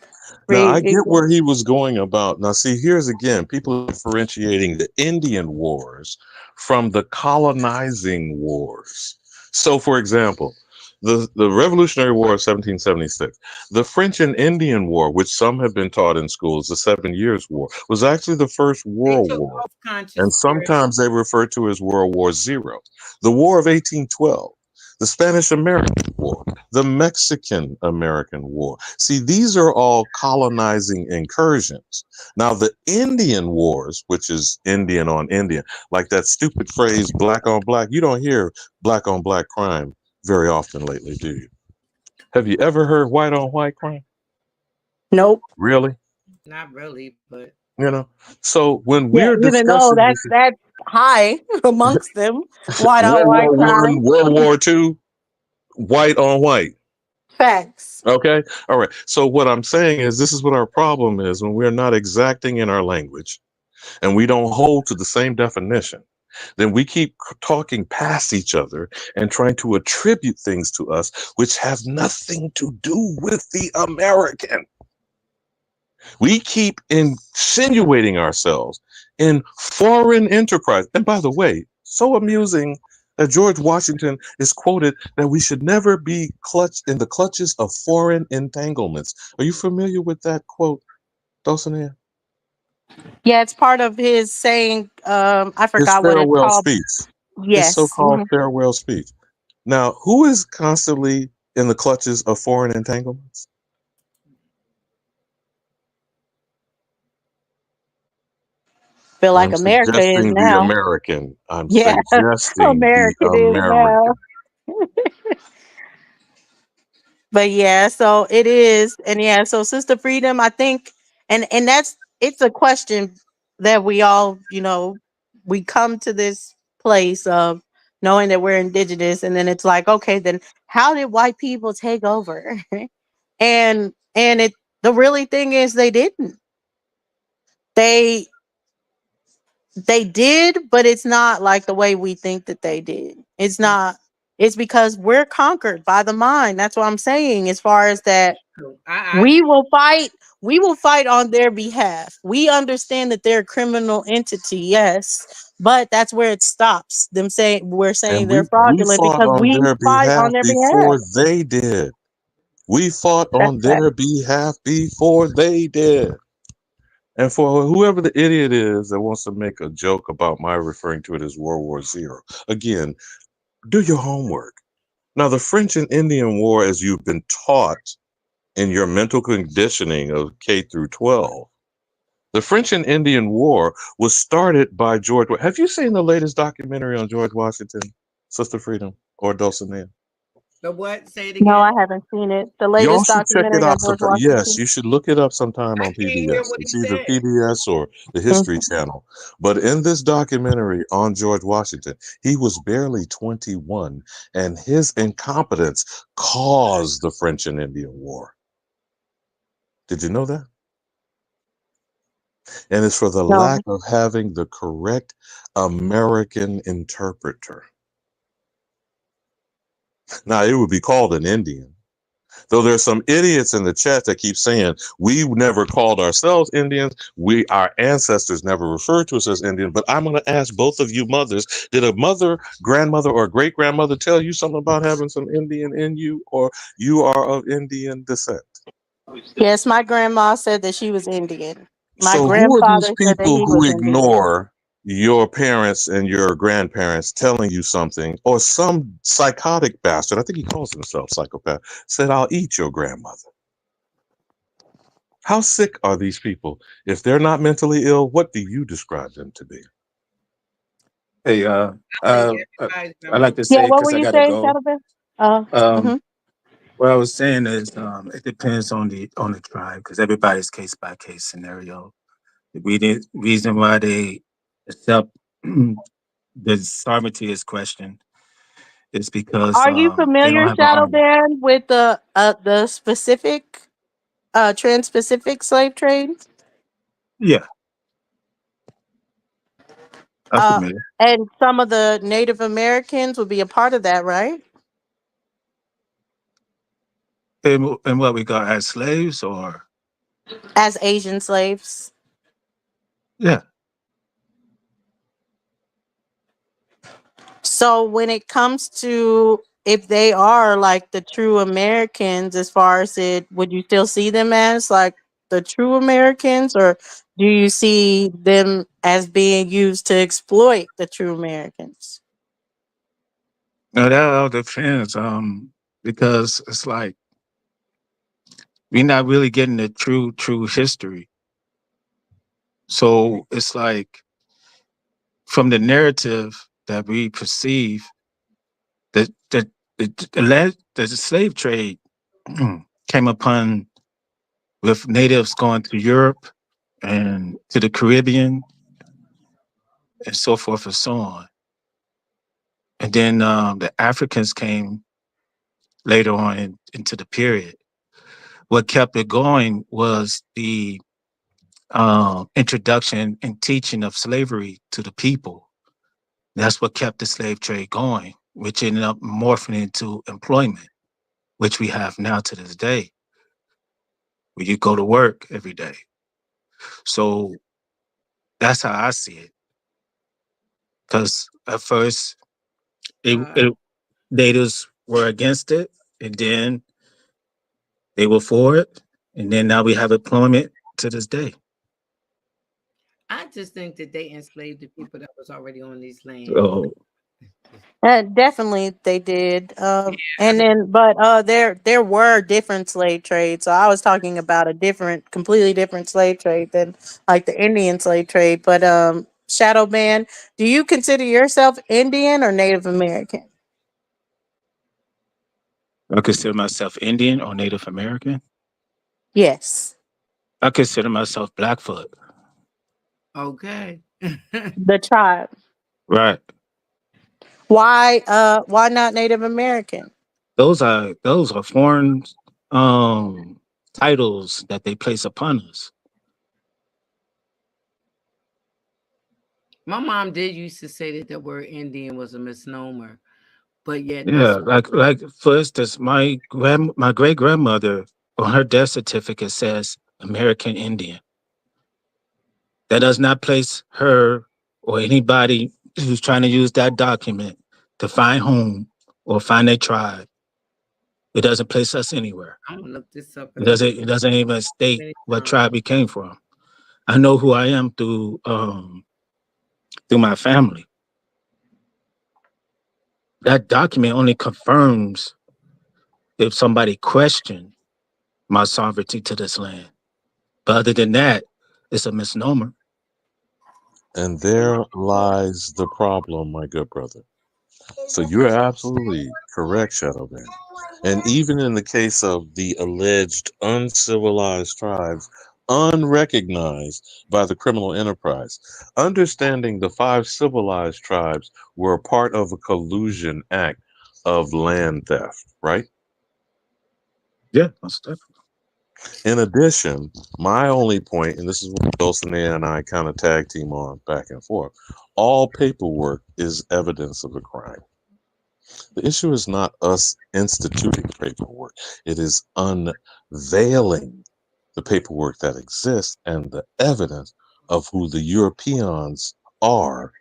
Now read. I get where he was going about. Now see, here's again, people differentiating the Indian wars from the colonizing wars. So for example, the Revolutionary War of 1776, the French and Indian War, which some have been taught in schools, the 7 Years' War, was actually the first They world took war. both conscious And spirit. sometimes they refer to as World War Zero. The War of 1812, the Spanish American War, the Mexican American War. See, these are all colonizing incursions. Now, the Indian Wars, which is Indian on Indian, like that stupid phrase black on black, you don't hear black on black crime very often lately, do you? Have you ever heard white on white crime? Nope. Really? Not really, but You know? So when Yeah, we're even though discussing this, that's high amongst them, white on World white War crime. One, World War Two, white on white. Facts. Okay. All right. So what I'm saying is this is what our problem is when we're not exacting in our language and we don't hold to the same definition. Then we keep talking past each other and trying to attribute things to us which have nothing to do with the American. We keep insinuating ourselves in foreign enterprise. And by the way, so amusing that George Washington is quoted that we should never be clutched in the clutches of foreign entanglements. Are you familiar with that quote, Dulcinea? Yeah, it's part of his saying. I His forgot what it's farewell called. speech. His Yes. so-called farewell speech. Now, who is constantly in the clutches of foreign entanglements? Feel like I'm America is suggesting the now. American. I'm Yeah, suggesting the American is now. American. But yeah, so it is, and yeah, so Sister Freedom, I think, and that's it's a question that we all, we come to this place of knowing that we're indigenous, and then it's like, okay, then how did white people take over? And the really thing is they didn't. They they did, but it's not like the way we think that they did. It's not. It's because we're conquered by the mind. That's what I'm saying. As far as that, So I we will fight. We will fight on their behalf. We understand that they're a criminal entity, yes, but that's where it stops. Them saying we're saying And they're we fraudulent fought because on we their fight behalf on their behalf. before they did. We fought That's on fact. their behalf before they did. And for whoever the idiot is that wants to make a joke about my referring to it as World War Zero, again, do your homework. Now, the French and Indian War, as you've been taught in your mental conditioning of K through 12, the French and Indian War was started by George. Have you seen the latest documentary on George Washington, Sister Freedom, or Dulcinea? the what? Say it No, I again. haven't seen it. The Y'all latest should check it documentary on out George sometime. Yes, Washington. you should look it up sometime I on can't hear PBS. what It's he either said. PBS or the History Channel. But in this documentary on George Washington, he was barely 21, and his incompetence caused the French and Indian War. Did you know that? And it's for the No. lack of having the correct American interpreter. Now, it would be called an Indian. Though there's some idiots in the chat that keep saying we never called ourselves Indians, our ancestors never referred to us as Indian. But I'm going to ask both of you mothers: did a mother, grandmother, or great grandmother tell you something about having some Indian in you, or you are of Indian descent? Yes, my grandma said that she was Indian. My So who are these grandfather said that people he who was Indian. ignore your parents and your grandparents telling you something, or some psychotic bastard, I think he calls himself psychopath, said, I'll eat your grandmother? How sick are these people? If they're not mentally ill, what do you describe them to be? Hey, I think everybody's I like to Yeah, say what were because I you gotta saying, go. Shadowban? Uh, Um, mhm. what I was saying is, it depends on the tribe because everybody's case by case scenario. Reason why they accept the sovereignty is questioned is because Are you they don't familiar, have an army. Shadowban, with the specific trans-Pacific slave trade? Yeah, I'm Uh, familiar. and some of the Native Americans would be a part of that, right? And what we got as slaves, or As Asian slaves. yeah, So when it comes to if they are like the true Americans, as far as it, would you still see them as like the true Americans, or do you see them as being used to exploit the true Americans? no, that all depends. Because it's like we're not really getting the true history. So it's like from the narrative that we perceive that the slave trade came upon with natives going to Europe and to the Caribbean and so forth and so on. And then the Africans came later on into the period. What kept it going was the introduction and teaching of slavery to the people. That's what kept the slave trade going, which ended up morphing into employment, which we have now to this day, where you go to work every day. So that's how I see it. Because at first, Uh, natives were against it, and then they were for it, and then now we have employment to this day. I just think that they enslaved the people that was already on these lands. So Definitely they did. I And then, but there were different slave trades. So I was talking about a different, completely different slave trade than like the Indian slave trade. But Shadow Man, do you consider yourself Indian or Native American? I consider myself Indian or Native American. Yes. I consider myself Blackfoot. Okay. The tribe. Right. Why not Native American? Those are foreign titles that they place upon us. My mom did used to say that the word Indian was a misnomer, but yet Yeah, that's like for instance, my great grandmother on her death certificate says American Indian. That does not place her or anybody who's trying to use that document to find home or find a tribe. It doesn't place us anywhere. I'm gonna look this up It because I've doesn't it doesn't even state many what times. tribe we came from. I know who I am through my family. That document only confirms if somebody questioned my sovereignty to this land. But other than that, it's a misnomer. And there lies the problem, my good brother. So you're absolutely correct, Shadow Man. And even in the case of the alleged uncivilized tribes, unrecognized by the criminal enterprise, understanding the five civilized tribes were a part of a collusion act of land theft, right? Yeah, most definitely. In addition, my only point, and this is what Dulcinea and I kind of tag team on back and forth, all paperwork is evidence of a crime. The issue is not us instituting paperwork, it is unveiling the paperwork that exists and the evidence of who the Europeans are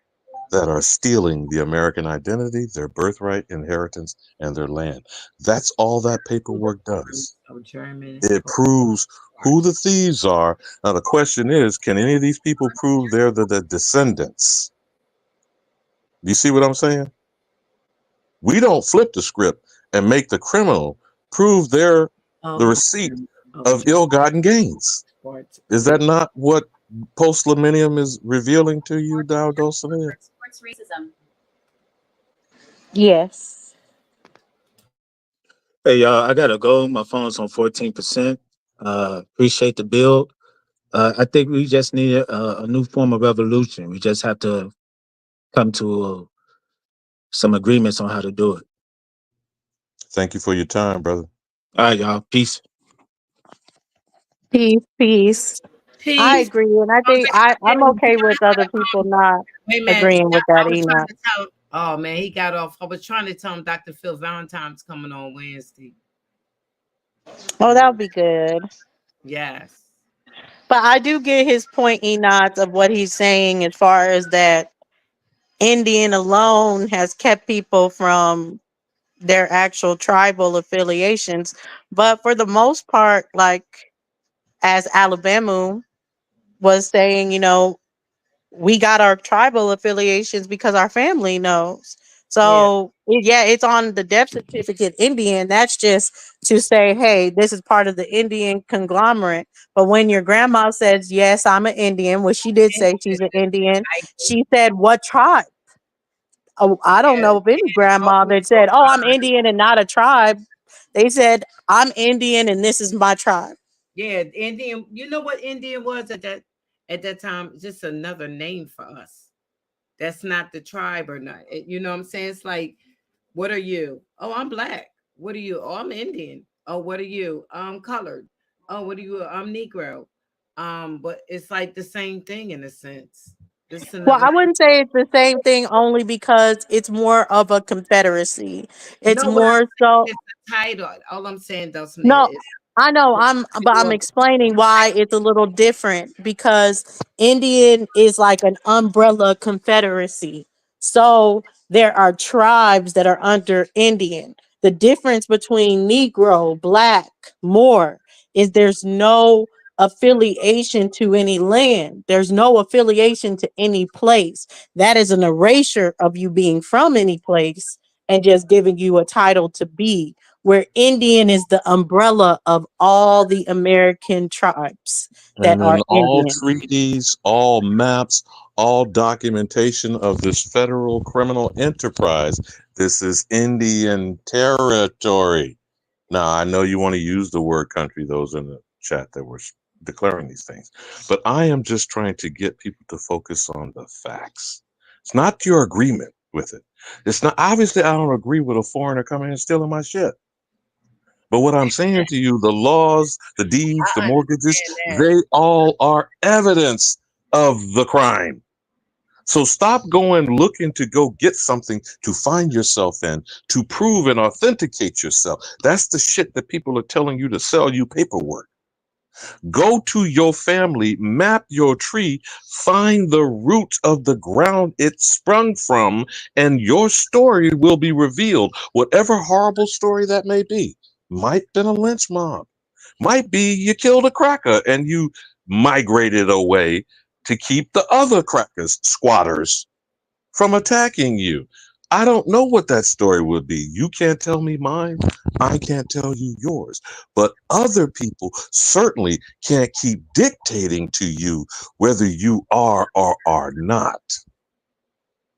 that are stealing the American identity, their birthright, inheritance, and their land. That's all that paperwork does. Of German. It proves who the thieves are. Now, the question is, can any of these people prove they're the descendants? Do you see what I'm saying? We don't flip the script and make the criminal prove they're the receipt of ill-gotten gains. Is that not what post-millennium is revealing to you, Dow Dulcinea? Yes. Hey y'all, I gotta go. My phone's on 14%. Appreciate the build. I think we just need a new form of revolution. We just have to come to some agreements on how to do it. Thank you for your time, brother. All right, y'all. Peace. Peace, peace. I Peace. agree, and I think I'm okay with other people not Wait, man. agreeing with that, I was trying Enoch. to tell. Oh man, he got off. I was trying to tell him Dr. Phil Valentine's coming on Wednesday. Oh, that would be good. Yes. But I do get his point, Enoch, of what he's saying as far as that Indian alone has kept people from their actual tribal affiliations. But for the most part, like as AliBamu was saying, we got our tribal affiliations because our family knows. Yeah. So yeah, it's on the death certificate Indian. That's just to say, hey, this is part of the Indian conglomerate. But when your grandma says, yes, I'm an Indian, well, she did say she's an Indian. She said, what tribe? Oh, I don't Yeah. know of any grandma that said, oh, I'm Indian and not a tribe. They said, I'm Indian and this is my tribe. Yeah, Indian. You know what Indian was at that time? Just another name for us. That's not the tribe or not. You know what I'm saying? It's like, what are you? Oh, I'm black. What are you? Oh, I'm Indian. Oh, what are you? I'm colored. Oh, what are you? I'm Negro. But it's like the same thing in a sense. This is Well, another. I wouldn't say it's the same thing only because it's more of a confederacy. It's No, what I'm more saying so is the title. All I'm saying, Dulcinea, no, is I know the I'm title of explaining why it's a little different because Indian is like an umbrella confederacy. So there are tribes that are under Indian. The difference between Negro, Black, Moor is there's no affiliation to any land. There's no affiliation to any place. That is an erasure of you being from any place and just giving you a title to be where Indian is the umbrella of all the American tribes that And are in all Indian. treaties, all maps, all documentation of this federal criminal enterprise, this is Indian territory. Now, I know you want to use the word country, those in the chat that were declaring these things. But I am just trying to get people to focus on the facts. It's not your agreement with it. It's not, obviously, I don't agree with a foreigner coming and stealing my shit. But what I'm saying to you, the laws, the deeds, the I mortgages, understand that. they all are evidence of the crime. So stop going looking to go get something to find yourself in, to prove and authenticate yourself. That's the shit that people are telling you to sell you paperwork. Go to your family, map your tree, find the root of the ground it sprung from, and your story will be revealed. Whatever horrible story that may be. Might been a lynch mob. Might be you killed a cracker and you migrated away to keep the other crackers, squatters, from attacking you. I don't know what that story would be. You can't tell me mine. I can't tell you yours. But other people certainly can't keep dictating to you whether you are or are not.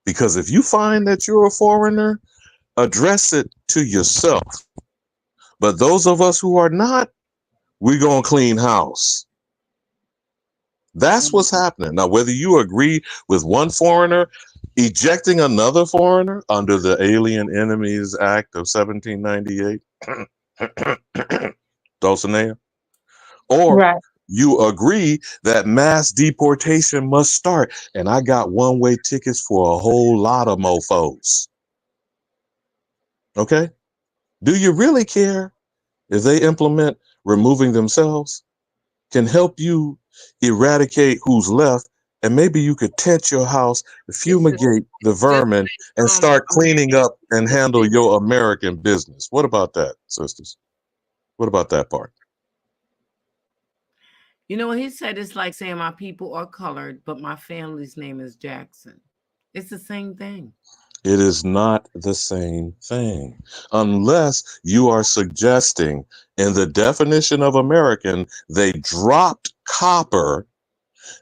Because if you find that you're a foreigner, address it to yourself. But those of us who are not, we're going to clean house. That's what's happening. Now, whether you agree with one foreigner ejecting another foreigner under the Alien Enemies Act of 1798, Dulcinea, or Right. you agree that mass deportation must start, and I got one-way tickets for a whole lot of mofos. Okay? Do you really care if they implement removing themselves? Can help you eradicate who's left, and maybe you could tent your house, It's just, fumigate the just vermin, and like start cleaning up and just handle your American business. What about that, sisters? What about that part? you know what he said? It's like saying my people are colored, but my family's name is Jackson. It's the same thing. It is not the same thing. Unless you are suggesting in the definition of American, they dropped copper,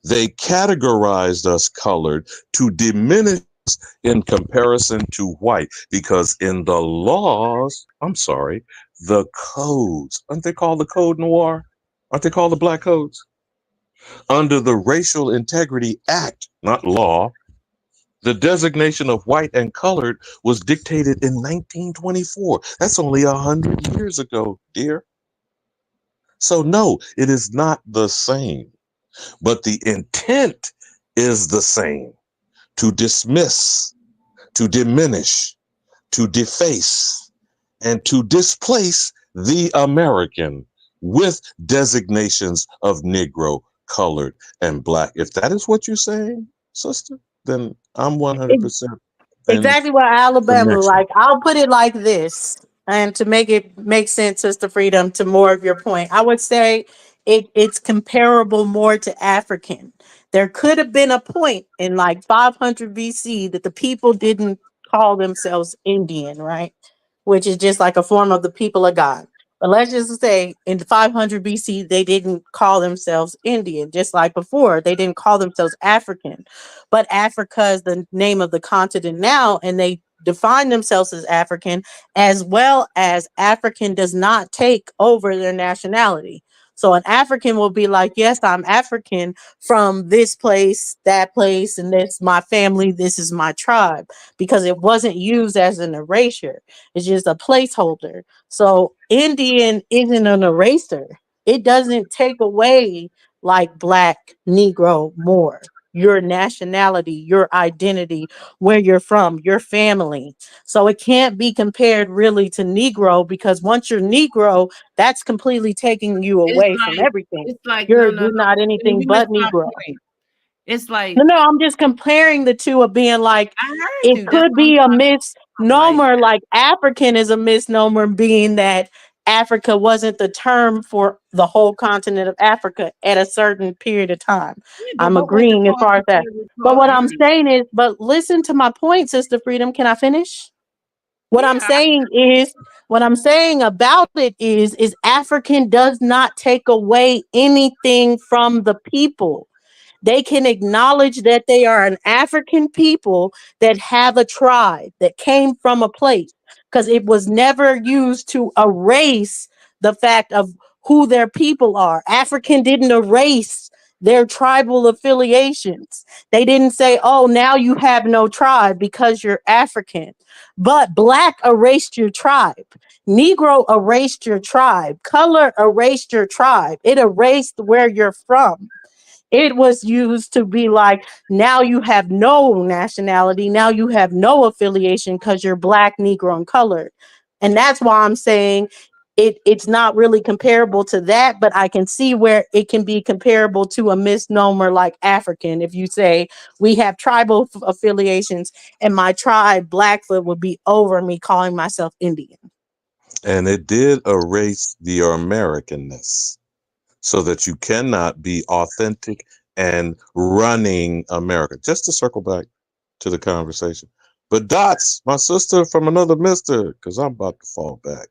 they categorized us colored to diminish in comparison to white, because in the laws, I'm sorry, the codes, aren't they called the Code Noir? Aren't they called the Black Codes? Under the Racial Integrity Act, not law, the designation of white and colored was dictated in 1924. That's only 100 years ago, dear. So no, it is not the same, but the intent is the same: to dismiss, to diminish, to deface, and to displace the American with designations of Negro, colored, and black. If that is what you're saying, sister, then I'm 100% in Exactly what AliBamu, connection. like I'll put it like this, and to make it make sense, Sister Freedom, to more of your point, I would say it's comparable more to African. There could have been a point in like 500 BC that the people didn't call themselves Indian, right? Which is just like a form of the people of God. But let's just say in 500 BC, they didn't call themselves Indian, just like before, they didn't call themselves African. But Africa is the name of the continent now, and they define themselves as African, as well as African does not take over their nationality. So an African will be like, yes, I'm African from this place, that place, and this my family, this is my tribe, because it wasn't used as an erasure. It's just a placeholder. So Indian isn't an eraser. It doesn't take away like black, Negro more your nationality, your identity, where you're from, your family. So it can't be compared really to Negro, because once you're Negro, that's completely taking you It's away from like everything. it's like no, You're no, you're not no. anything You missed but my Negro. point. It's like No, no, I'm just comparing the two of being like I heard it you. That's could what I'm be a trying to I'm like, misnomer, like African is a misnomer, being that Africa wasn't the term for the whole continent of Africa at a certain period of time. yeah, but I'm what was the agreeing as cause far as that. before it was But called what I'm Indian? saying is, but listen to my point, Sister Freedom. Can I finish? What I'm Yeah, saying is, what I'm saying about it is African does not take away anything from the people. They can acknowledge that they are an African people that have a tribe that came from a place, because it was never used to erase the fact of who their people are. African didn't erase their tribal affiliations. They didn't say, oh, now you have no tribe because you're African. But Black erased your tribe. Negro erased your tribe. Color erased your tribe. It erased where you're from. It was used to be like, now you have no nationality, now you have no affiliation because you're Black, Negro, and colored. And that's why I'm saying it's not really comparable to that, but I can see where it can be comparable to a misnomer like African. If you say we have tribal affiliations and my tribe, Blackfoot, would be over me calling myself Indian. And it did erase the Americanness so that you cannot be authentic and running America. Just to circle back to the conversation. But Dots, my sister from another mister, because I'm about to fall back.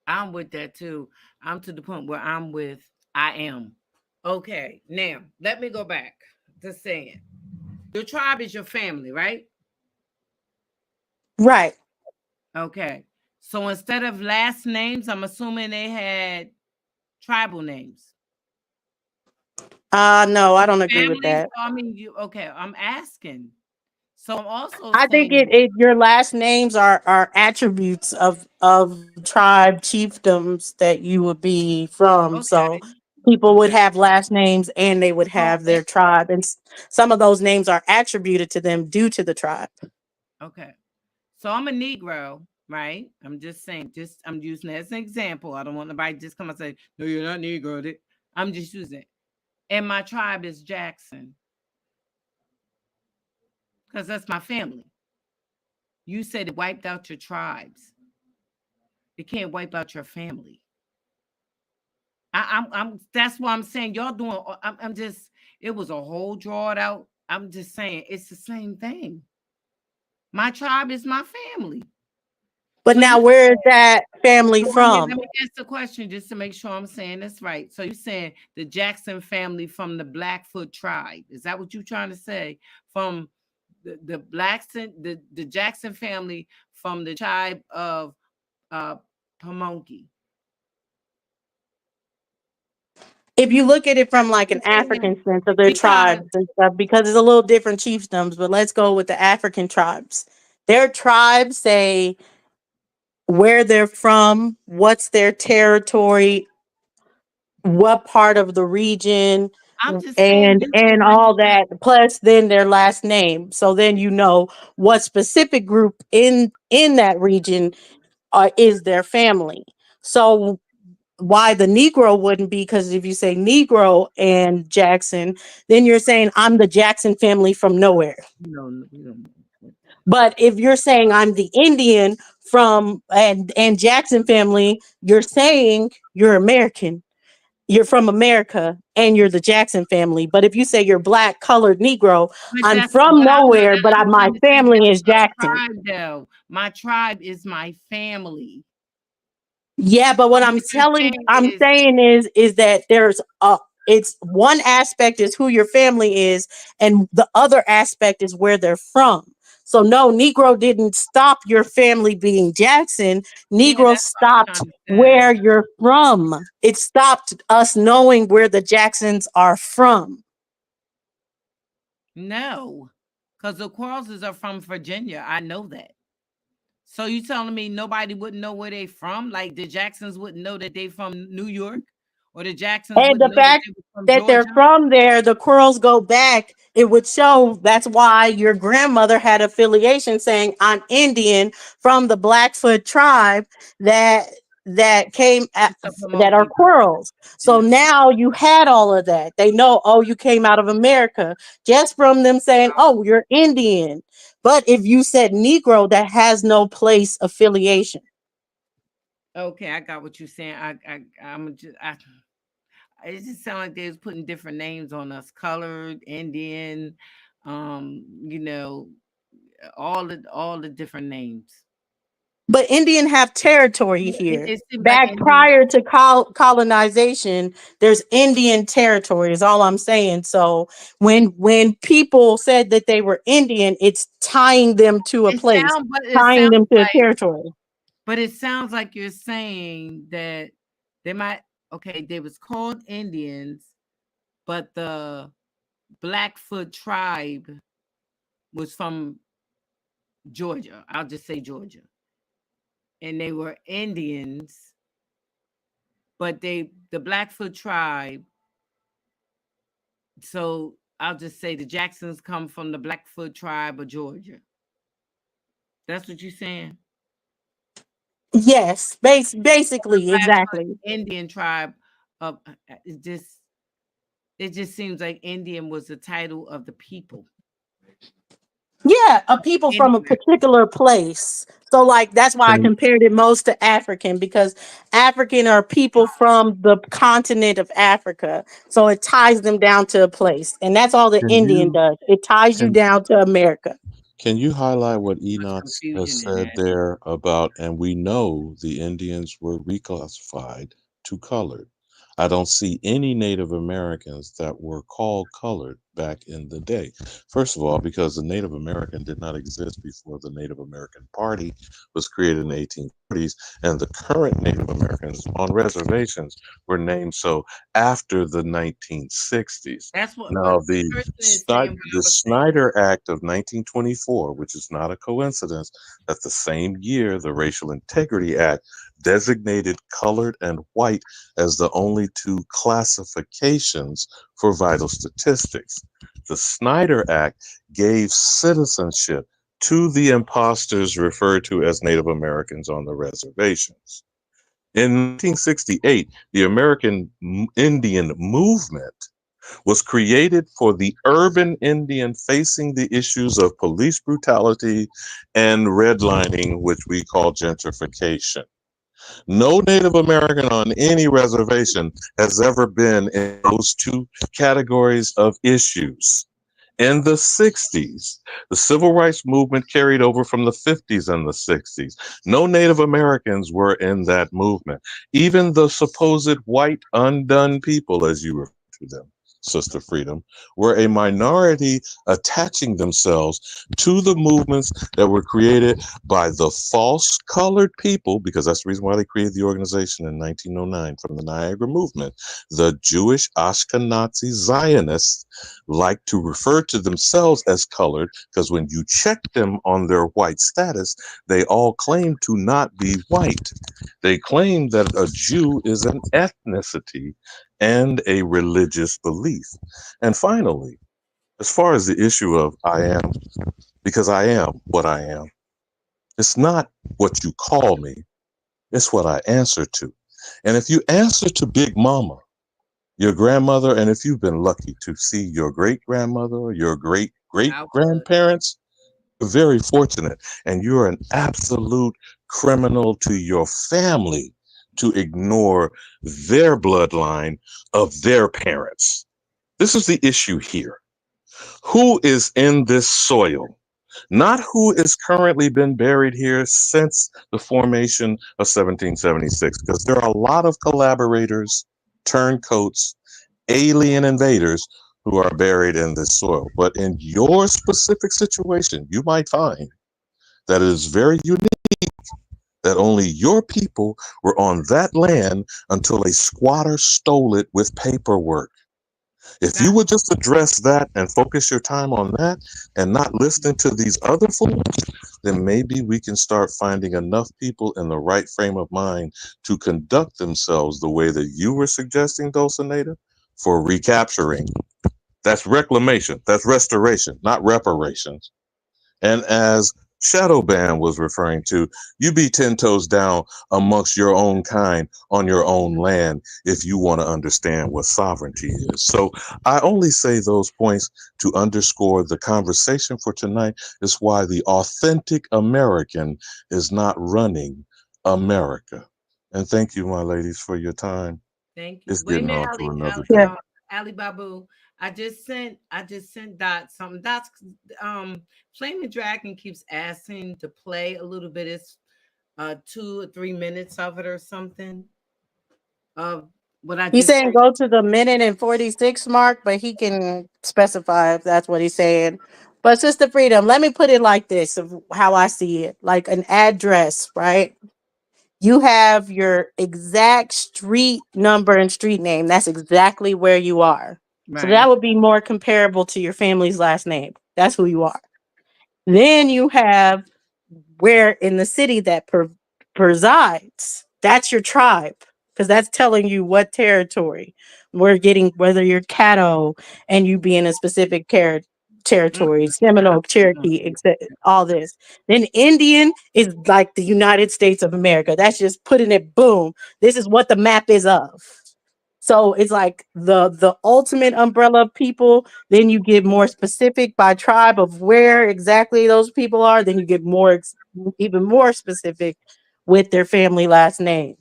I'm with that too. I'm to the point where I'm with I am. Okay, now let me go back to saying your tribe is your family, right? Right. Okay. So instead of last names, I'm assuming they had tribal names. No, I don't agree with Family. that. So I mean, you okay? I'm asking. So I'm also I think saying, it your last names are attributes of tribe chiefdoms that you would be from. So okay, people would okay. have last names and they would So have their tribe, and some of those names are attributed to them due to the tribe. okay. So I'm a Negro, right? I'm just saying, just I'm using it as an example. I don't want nobody to just come and say, no, you're not Negro. I'm just using it. And my tribe is Jackson because that's my family. You said it wiped out your tribes. It can't wipe out your family. I'm that's why I'm saying y'all doing. I'm just. It was a whole draw it out. I'm just saying it's the same thing. My tribe is my family. But So now, you where is that family So let from? me ask the question just to make sure I'm saying this right. So you saying the Jackson family from the Blackfoot tribe? Is that what you're trying to say? From the Blackson, the Jackson family from the tribe of uh Pamunkey? If you look at it from like an African sense of their Because tribes and stuff, because it's a little different chiefdoms, but let's go with the African tribes. Their tribes say where they're from, what's their territory, what part of the region, I'm just saying you said and when all that, plus then their last name. So then you know what specific group in that region is their family. So why the Negro wouldn't be, because if you say Negro and Jackson, then you're saying I'm the Jackson family from nowhere. no, we don't. But if you're saying I'm the Indian from and Jackson family, you're saying you're American. You're from America and you're the Jackson family. But if you say you're Black, colored, Negro, But I'm that's from but nowhere, but I'm my trying to say family that's is Jackson. my tribe though. My tribe is my family. Yeah, but what So what you're saying I'm is saying is that there's a it's one aspect is who your family is, and the other aspect is where they're from. So no, Negro didn't stop your family being Jackson. yeah, Negro that's what I'm stopped trying to say. where you're from. It stopped us knowing where the Jacksons are from. No, because the Quarleses are from Virginia. I know that. So you telling me nobody wouldn't know where they from? Like the Jacksons wouldn't know that they from New York, or the Jacksons And the wouldn't know that fact they were from that they're Georgia? from there, the Quarrels go back, it would show that's why your grandmother had affiliation saying, I'm Indian from the Blackfoot tribe that that came at, It's a that are Pamunkey Quarrels. in So the now you had all of that. They know, oh, you came out of America just from them saying, oh, you're Indian. But if you said Negro, that has no place affiliation. Okay, I got what you're saying. I'm just it just sounds like they was putting different names on us, colored, Indian, you know, all the different names. But Indian have territory Yeah, here. it seems like Back Indian. prior to colonization, there's Indian territory, is all I'm saying. So when people said that they were Indian, it's tying them to a place, But it tying sounds them to a like territory. But it sounds like you're saying that they might, okay, they was called Indians, but the Blackfoot tribe was from Georgia. I'll just say Georgia. And they were Indians, but the Blackfoot tribe, so I'll just say the Jacksons come from the Blackfoot tribe of Georgia. That's what you're saying? Yes, basically, Blackfoot exactly. Indian tribe of it just seems like Indian was the title of the people. Yeah, a people from a Anywhere. particular place. So, like, that's why I Can compared it most to African, because African are people from the continent of Africa. So it ties them down to a place. And that's all the can Indian you does. It ties you can down to America. can you highlight what Much Enoch has confusion in said that. there about, and we know the Indians were reclassified to colored. I don't see any Native Americans that were called colored back in the day. First of all, because the Native American did not exist before the Native American Party was created in the 1840s, and the current Native Americans on reservations were named so after the 1960s. That's what, but Now, the person is saying what The I was saying. Snyder Act of 1924, which is not a coincidence, that the same year the Racial Integrity Act designated colored and white as the only two classifications for vital statistics. The Snyder Act gave citizenship to the imposters referred to as Native Americans on the reservations. In 1968, the American Indian movement was created for the urban Indian facing the issues of police brutality and redlining, which we call gentrification. No Native American on any reservation has ever been in those two categories of issues. In the 60s, the civil rights movement carried over from the 50s and the 60s. No Native Americans were in that movement. Even the supposed white undone people, as you refer to them, Sister Freedom, were a minority attaching themselves to the movements that were created by the false colored people, because that's the reason why they created the organization in 1909 from the Niagara movement. The Jewish Ashkenazi Zionists like to refer to themselves as colored because when you check them on their white status, they all claim to not be white. They claim that a Jew is an ethnicity and a religious belief. And finally, as far as the issue of I am, because I am what I am, it's not what you call me, it's what I answer to. And if you answer to Big Mama, your grandmother, and if you've been lucky to see your great grandmother or your great great I was. grandparents, you're very fortunate. And you're an absolute criminal to your family to ignore their bloodline of their parents. This is the issue here. Who is in this soil? Not who is currently been buried here since the formation of 1776, because there are a lot of collaborators, turncoats, alien invaders who are buried in this soil. But in your specific situation, you might find that it is very unique that only your people were on that land until a squatter stole it with paperwork. If you That, would just address that and focus your time on that and not listen to these other fools, then maybe we can start finding enough people in the right frame of mind to conduct themselves the way that you were suggesting, Dulcinea, for recapturing. That's reclamation. That's restoration, not reparations. And as Shadow Band was referring to, you be 10 toes down amongst your own kind on your own land if you want to understand what sovereignty is. So I only say those points to underscore the conversation for tonight is why the authentic American is not running America. And thank you, my ladies, for your time. thank you. It's Wait a getting minute, on to another Yeah. day. Ali Babu. I just sent Dot something. Dot's Flaming Dragon keeps asking to play a little bit. It's 2 or 3 minutes of it or something. Of what I He's just saying sent. go to the minute and 46 mark, but he can specify if that's what he's saying. But Sister Freedom, let me put it like this of how I see it, like an address, right? you have your exact street number and street name. That's exactly where you are. So Right. that would be more comparable to your family's last name. That's who you are. Then you have where in the city that presides. That's your tribe, because that's telling you what territory we're getting, whether you're Caddo and you be in a specific territory, Seminole, Cherokee, all this. Then Indian is like the United States of America. That's just putting it, boom. This is what the map is of. So it's like the ultimate umbrella of people. Then you get more specific by tribe of where exactly those people are. Then you get more even more specific with their family last name.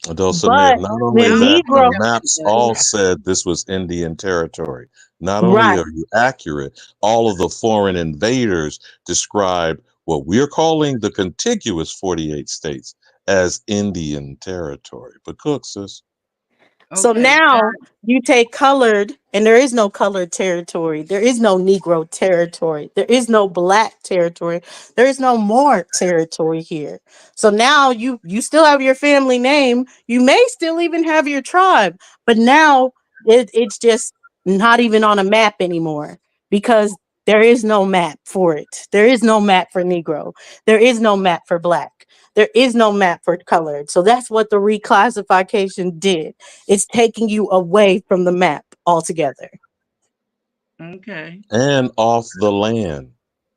Adults, But not the only that, the Negro, maps all said this was Indian territory. Not only right? are you accurate, all of the foreign invaders describe what we're calling the contiguous 48 states as Indian territory. But Cook says, So Okay. now you take colored, and there is no colored territory. There is no Negro territory. There is no black territory. There is no more territory here. So now you still have your family name. You may still even have your tribe, but now it's just not even on a map anymore because there is no map for it. There is no map for Negro. There is no map for black. There is no map for colored. So that's what the reclassification did. It's taking you away from the map altogether. Okay. and off the land,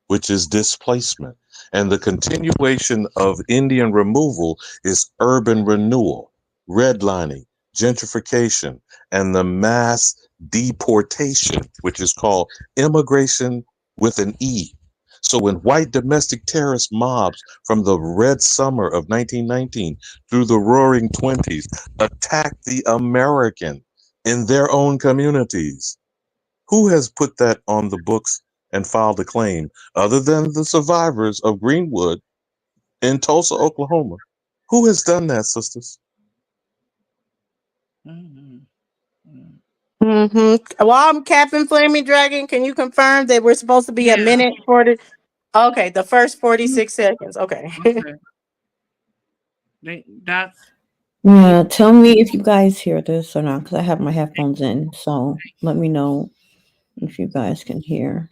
which is displacement. And the continuation of Indian removal is urban renewal, redlining, gentrification, and the mass deportation, which is called immigration with an E. So when white domestic terrorist mobs from the Red Summer of 1919 through the Roaring Twenties attacked the American in their own communities, who has put that on the books and filed a claim other than the survivors of Greenwood in Tulsa, Oklahoma? Who has done that, sisters? Mhm. Well, I'm Captain Flaming Dragon. Can you confirm that we're supposed to be a Yeah. minute 40? Okay, the first 46 seconds. Okay. Okay. That's Yeah, tell me if you guys hear this or not, because I have my headphones in. So let me know if you guys can hear.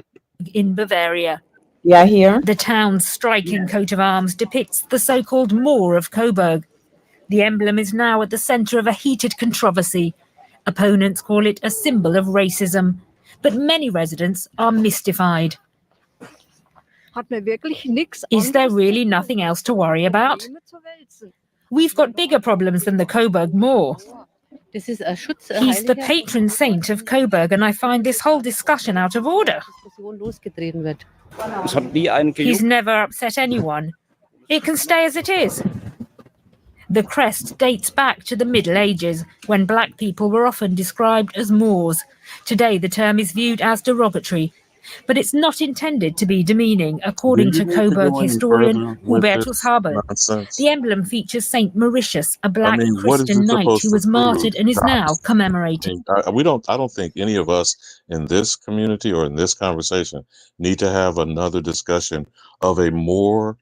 In Bavaria. Yeah, I hear. The town's striking coat of arms depicts the so-called Moor of Coburg. The emblem is now at the centre of a heated controversy. Opponents call it a symbol of racism, but many residents are mystified. Is there really nothing else to worry about? We've got bigger problems than the Coburg Moor. He's the patron saint of Coburg, and I find this whole discussion out of order. He's never upset anyone. It can stay as it is. The crest dates back to the Middle Ages, when black people were often described as Moors. Today the term is viewed as derogatory, but it's not intended to be demeaning, according Do you to need to Coburg go any historian further with Hubertus this Haber. nonsense? The emblem features Saint Mauritius, a I black mean, what is Christian it knight supposed who to was prove, martyred and is now Doc? commemorated. We don't. I don't think any of us in this community or in this conversation need to have another discussion of a more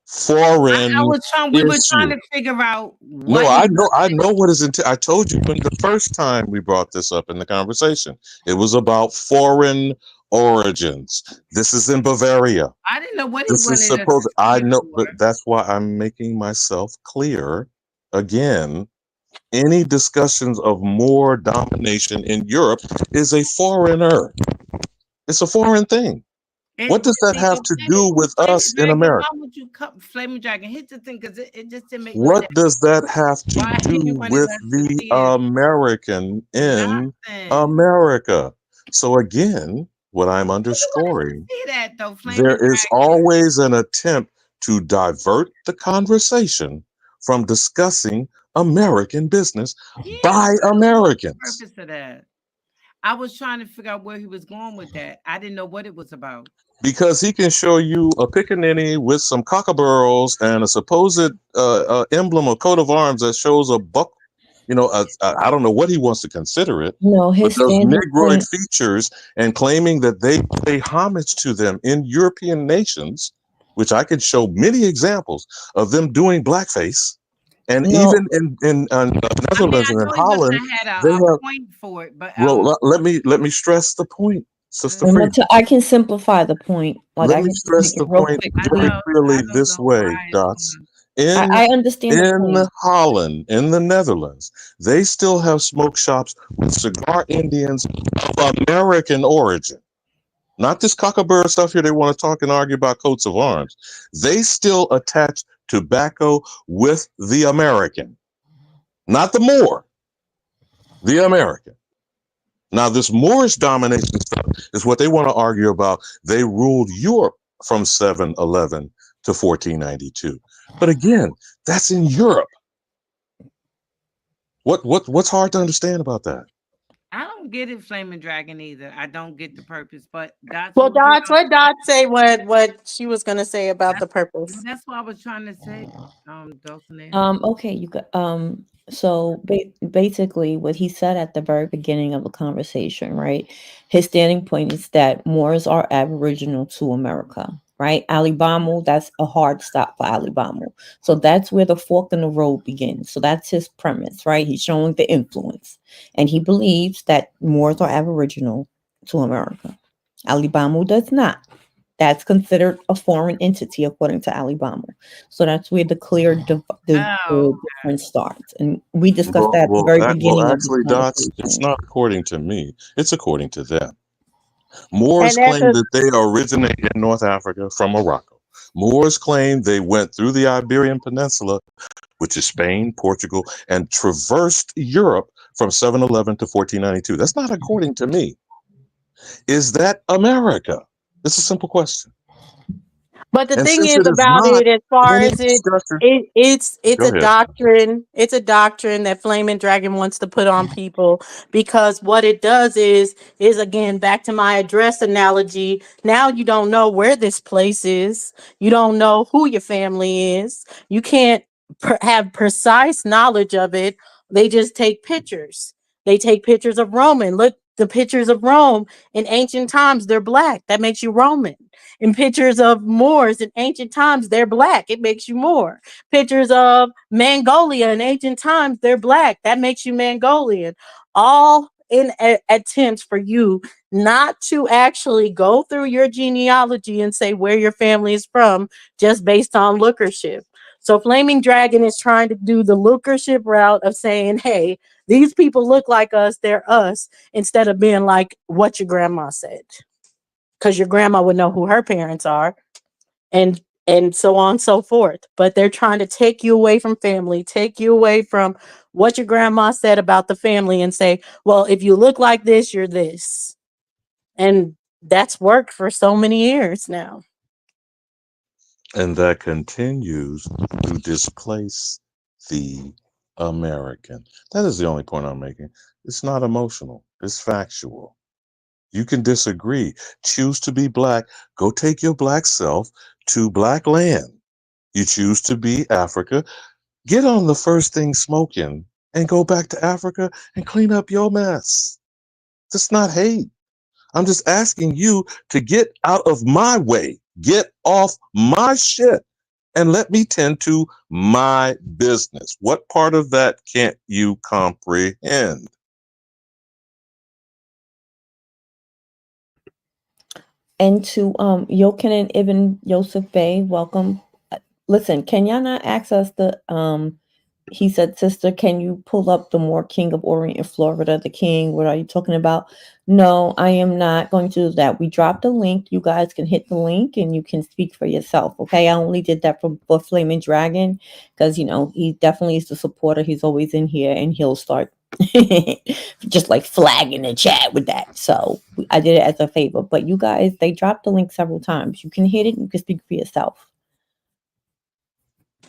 foreign we were trying issue. to figure out No, what I know. I know what is I told you when the first time we brought this up in the conversation. It was about foreign origins. This is in Bavaria. I didn't know what he This is wanted us to supposed. I stand know, for. but that's why I'm making myself clear again. Any discussions of more domination in Europe is a foreigner. It's a foreign thing. What does that have to do with us in Dragon, America? why would you cut Flaming Dragon? Hit the thing because it just didn't make no What sense. does that have Why to he do wanted with us to the see it? American in Nothing. America? So again, what I'm He wanted us underscoring, to see that though, there Flaming is Dragon. always an attempt to divert the conversation from discussing American business by What's the Americans. purpose of that? I was trying to figure out where he was going with that. I didn't know what it was about. Because he can show you a pickaninny with some cockaburros and a supposed emblem or coat of arms that shows a buck. You know, I don't know what he wants to consider it, No, but his those standing Negroid point. features and claiming that they pay homage to them in European nations, which I could show many examples of them doing blackface And No, even in I mean, Netherlands I and in know he was Holland, gonna had they a have. point for it, but Well, let me stress the point, Sister mm, I'm Free. gonna I can simplify the point. Like Let I me can just stress make it the real point quick I for very you. know clearly I don't this know way, why it's Dots. gonna. In I understand the in point. Holland, in the Netherlands, they still have smoke shops with cigar Indians of American origin. Not this cockabird stuff here. They want to talk and argue about coats of arms. They still attach tobacco with the American, not the Moor, the American. Now, this Moorish domination stuff is what they want to argue about. They ruled Europe from 711 to 1492. But again, that's in Europe. What's hard to understand about that? I don't get it, Flaming Dragon either. I don't get the purpose, but that's Well, what we Dots, are. let Dots say what she was gonna say about the purpose. That's what I was trying to say. Dulcinea. Okay, you got so basically what he said at the very beginning of the conversation, right? His standing point is that Moors are aboriginal to America, right? AliBamu, that's a hard stop for AliBamu. So that's where the fork in the road begins. So that's his premise, right? He's showing the influence. And he believes that Moors are aboriginal to America. AliBamu does not. That's considered a foreign entity according to AliBamu. So that's where the clear Oh, the difference starts. And we discussed that at the Well, very beginning of this actually, Dots, it's conversation. not according to me. It's according to them. Moors And that's claim a that they originate in North Africa from Morocco. Moors claim they went through the Iberian Peninsula, which is Spain, Portugal, and traversed Europe from 711 to 1492. That's not according to me. Is that America? It's a simple question. But the And thing since is it is about not, it, as far any as discussion. it's Go a ahead. doctrine. It's a doctrine that Flaming Dragon wants to put on people because what it does is again back to my address analogy. Now you don't know where this place is. You don't know who your family is. You can't have precise knowledge of it. They just take pictures. They take pictures of Roman. Look, the pictures of Rome in ancient times, they're black. That makes you Roman. In pictures of Moors in ancient times, they're black. It makes you Moor. Pictures of Mongolia in ancient times, they're black. That makes you Mongolian. All in attempts for you not to actually go through your genealogy and say where your family is from just based on lookership. So Flaming Dragon is trying to do the lookership route of saying, hey, these people look like us, they're us, instead of being like what your grandma said, because your grandma would know who her parents are, and so on and so forth. But they're trying to take you away from family, take you away from what your grandma said about the family, and say, well, if you look like this, you're this. And that's worked for so many years now. And that continues to displace the American. That is the only point I'm making. It's not emotional, it's factual. You can disagree. Choose to be black. Go take your black self to black land. You choose to be Africa. Get on the first thing smoking and go back to Africa and clean up your mess. That's not hate. I'm just asking you to get out of my way. Get off my shit and let me tend to my business. What part of that can't you comprehend? And to Jochen and Ibn Yosef Bey, welcome. Listen, can y'all not access the he said, sister, can you pull up the more King of Orient in Florida, the king? What are you talking about? No, I am not going to do that. We dropped a link. You guys can hit the link and you can speak for yourself. Okay. I only did that for Flaming Dragon because, you know, he definitely is the supporter. He's always in here and he'll start just like flagging the chat with that. So I did it as a favor. But you guys, they dropped the link several times. You can hit it and you can speak for yourself.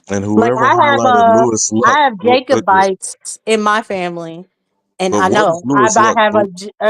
And Like whoever highlighted Lewis I Luck, have Jacobites in my family. And But I what is know Louis I Luck? have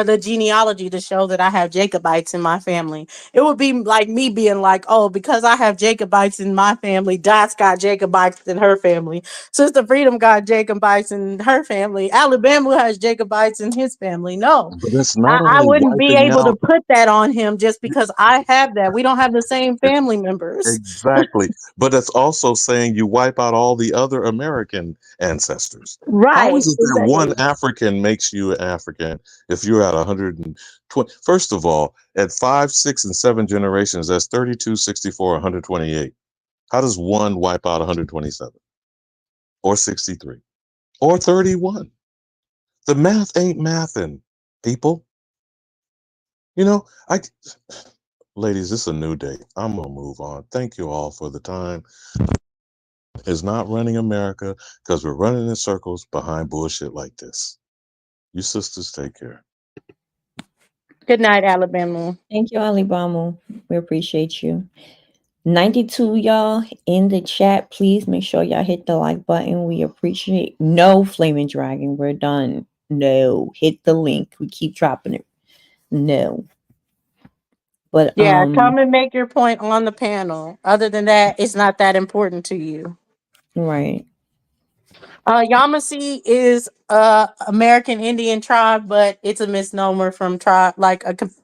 the genealogy to show that I have Jacobites in my family. It would be like me being like, oh, because I have Jacobites in my family, Dot's got Jacobites in her family. Sister Freedom got Jacobites in her family. AliBamu has Jacobites in his family. No, But it's not I only wouldn't be wiping able to out. put that on him just because I have that. We don't have the same family members. Exactly. But it's also saying you wipe out all the other American ancestors. How Right. is it that one Exactly. African makes you an African if you're at 120? First of all, at 5, 6, and 7 generations, that's 32, 64, 128. How does one wipe out 127 or 63 or 31? The math ain't mathing, people. You know, ladies, this is a new day. I'm going to move on. Thank you all for the time. Is not running America because we're running in circles behind bullshit like this. You sisters take care. Good night, AliBamu. Thank you, AliBamu. We appreciate you. 92 y'all in the chat. Please make sure y'all hit the like button. We appreciate no flaming dragon. We're done. No. Hit the link. We keep dropping it. No. But Yeah, come and make your point on the panel. Other than that, it's not that important to you. right. Yamasee is American Indian tribe, but it's a misnomer from tribe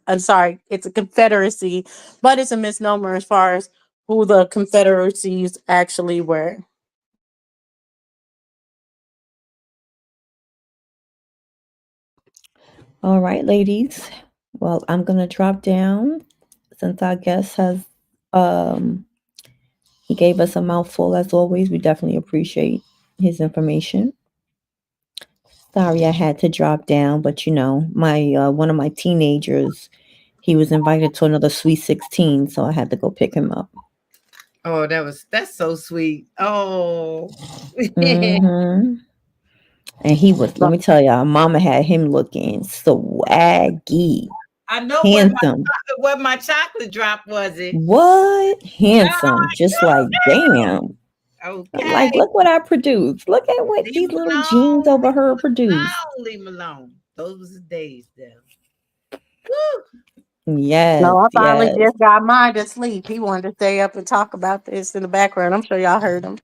I'm sorry, it's a confederacy, but it's a misnomer as far as who the confederacies actually were. All right, ladies. Well, I'm gonna drop down since our guest has he gave us a mouthful as always. We definitely appreciate his information. Sorry I had to drop down, but you know, my one of my teenagers, he was invited to another Sweet 16, so I had to go pick him up. Oh, that's so sweet. Oh. hmm And he was, let me tell y'all, mama had him looking swaggy, I know handsome. what my chocolate drop was it. What? Handsome. Just like, damn. I'm Okay. like, look what I produced. Look at what Leave these him little alone. jeans over her produced. Leave him alone. Those was the days though. Woo. Yes, No, I finally yes. just got mine to sleep. He wanted to stay up and talk about this in the background. I'm sure y'all heard him.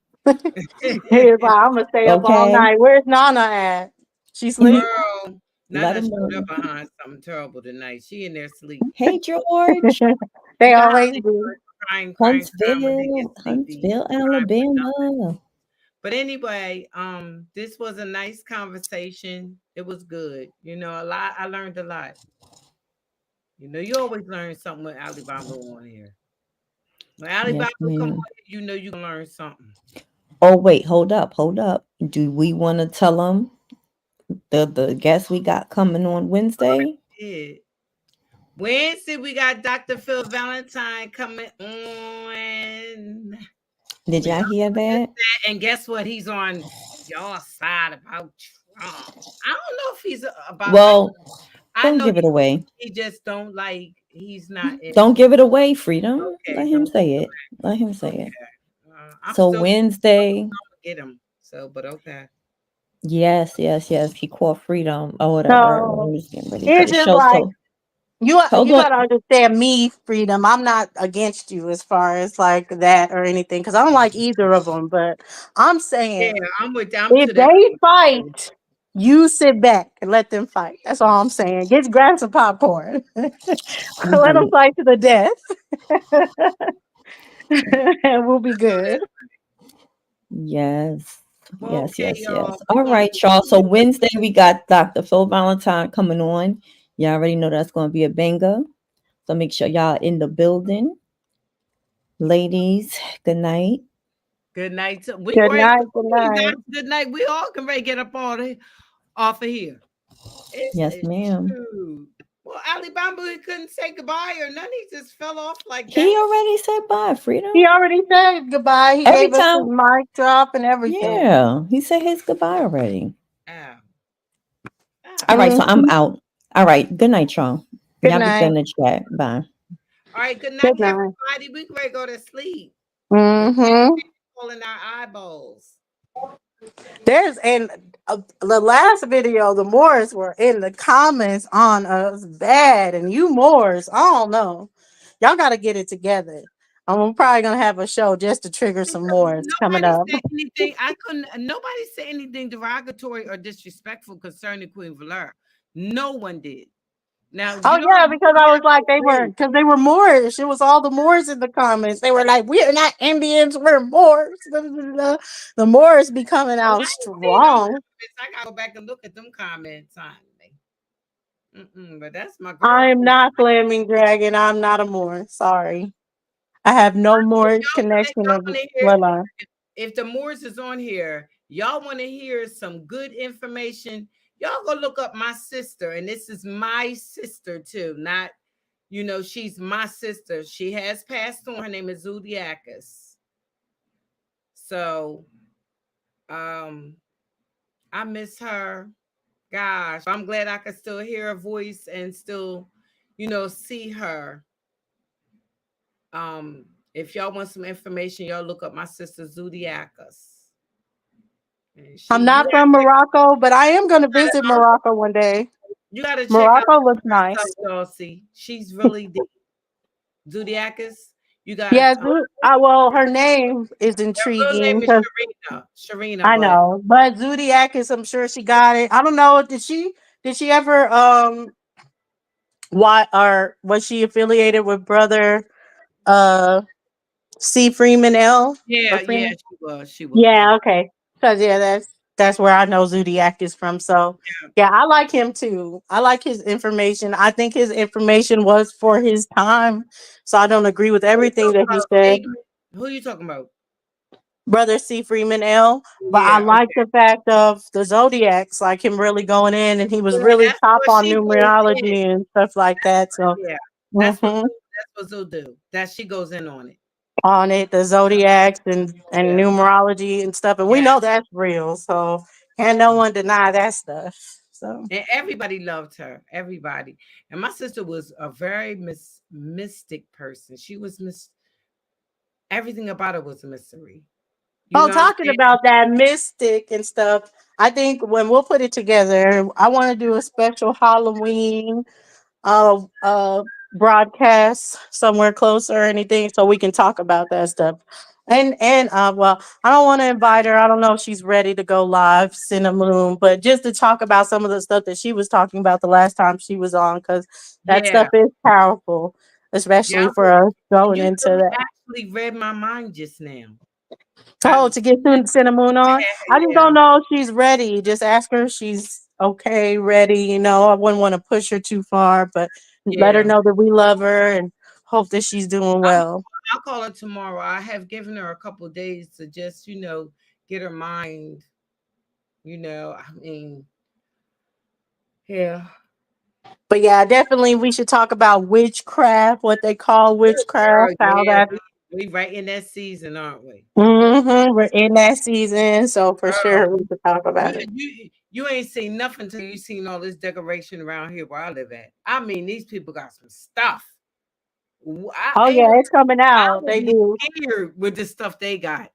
He was like, I'm gonna stay up all Okay. night. Where's Nana at? She sleep? Girl, Let Nana him showed know. up behind something terrible tonight. She in there sleep. Hey, George. They You know how always they do. crying when they get Huntsville, sleepy. Huntsville, Crying for nothing. Alabama. But anyway, this was a nice conversation. It was good. You know, a lot. I learned a lot. You know, you always learn something with AliBamu on here. When Yes, AliBamu come on ma'am. here, you know you gonna learn something. Oh, wait, hold up, hold up. Do we want to tell them the guest we got coming on Wednesday? Yeah. Wednesday, we got Dr. Phil Valentine coming on. Did We y'all hear that? and guess what? He's on your side about Trump. I don't know if he's about like. Well, I don't know give it away. he just don't like. He's not in. Don't give it away, Freedom. Okay, Let him don't give say it it. Let him say it. away. I'm So still Wednesday, gonna get him. So, but okay. yes, yes, yes. He called Freedom or whatever when he So was getting ready for it's the just show. like So hold you on. gotta understand me, Freedom. I'm not against you as far as like that or anything, because I don't like either of them. But I'm Yeah, saying I'm with. I'm if to that. they fight, you sit back and let them fight. That's all I'm saying. Grab some popcorn. Let them Mhm. fight to the death, and we'll be good. Yes. Well, Yes, okay, yes, y'all. yes. We All gonna right, y'all. So Wednesday we got Dr. Phil Valentine coming on. Y'all already know that's going to be a banger. So make sure y'all in the building. Ladies, good night. good night. We Good ready. night. Good You guys, night. good night. We all can ready to get up off of here. Yes, It's ma'am. true. Well, Alibaba, he couldn't say goodbye or nothing. He just fell off like that. He already said bye, Freedom. He already said goodbye. He Every gave us the time. mic drop and everything. Yeah, he said his goodbye already. Ow. All Ow. right, so I'm Mhm. out. All right, good night, y'all. Good Y'all be good night. in the chat. Bye. All right. Good night, Good night. everybody. We ready to go to sleep. We're Mm-hmm. all in our eyeballs. There's and the last video, the Moors were in the comments on us bad, and you Moors, I don't know. Y'all got to get it together. I'm probably gonna have a show just to trigger some Moors coming Nobody up. said anything. I couldn't. Nobody said anything derogatory or disrespectful concerning Queen Valera. No one did. Now Oh you don't yeah, because I have was like to they were agree. because they were Moorish. It was all the Moors in the comments. They were like, "We are not Indians, we're Moors." The Moors be coming Well, out I ain't seen them strong. comments. I gotta go back and look at them comments on me. But that's my I girl. am not Flaming Dragon. I'm not a Moor. Sorry, I have no Moorish connection Y'all of want to hear bloodline. if the Moors is on here, y'all want to hear some good information. Y'all go look up my sister, and this is my sister too. Not, she's my sister. She has passed on. Her name is Zodiacus. So, um, I miss her. Gosh, I'm glad I could still hear her voice and still, see her. Um, if y'all want some information, y'all look up my sister Zodiacus. And I'm you not gotta from check Morocco, but I am going to out visit her, Morocco one day. you gotta check out Morocco looks her stuff, nice. y'all. See, she's really deep. Zodiacus, you got Yeah, well, her name is her real name intriguing is because Sharina. Sharina, I but know, but Zodiacus, I'm sure she got it. I don't know. Did she ever why or was she affiliated with brother uh C Freeman L or yeah, Freeman? she was. She was. Yeah, okay. Cause yeah, that's where I know Zodiac is from. So yeah, I like him too. I like his information. I think his information was for his time. So I don't agree with Who you everything talking that he about? said. Figment? Who you talking about? Brother C Freeman L. But I Yeah, like the fact of the Zodiacs, like him really going in, and he was yeah, really that's top what on she goes in. numerology and stuff like that. So Yeah, mhm, that's what Zoo do. That she goes in on it. on it, the Zodiacs and Yeah, numerology and stuff, and we yeah. know that's real. So can't no one deny that stuff. So And everybody loved her. Everybody. And my sister was a very mystic person. She was everything about her was a mystery. You oh, know what I'm talking saying? about that mystic and stuff, I think when we'll put it together, I want to do a special Halloween broadcast somewhere closer or anything so we can talk about that stuff. And well, I don't want to invite her. I don't know if she's ready to go live, Cinnamon, but just to talk about some of the stuff that she was talking about the last time she was on, because that Yeah. stuff is powerful, Yeah. especially for us going You into really that. actually read my mind just now. Oh, to get Cinnamon on. I just Yeah. don't know if she's ready. Just ask her if she's okay, ready. I wouldn't want to push her too far, but let her Yeah. know that we love her and hope that she's doing I'm, well. I'll call her tomorrow. I have given her a couple of days to just, get her mind, I mean, yeah. But yeah, definitely we should talk about witchcraft, what they call Oh, girl, witchcraft, how yeah. that We right in that season, aren't we? we're in that season. So for Girl, sure we should talk you about it. you ain't seen nothing till you seen all this decoration around here where I live at. I mean, these people got some stuff. I Oh ain't yeah, it's coming I out. would They be do. scared with the stuff they got.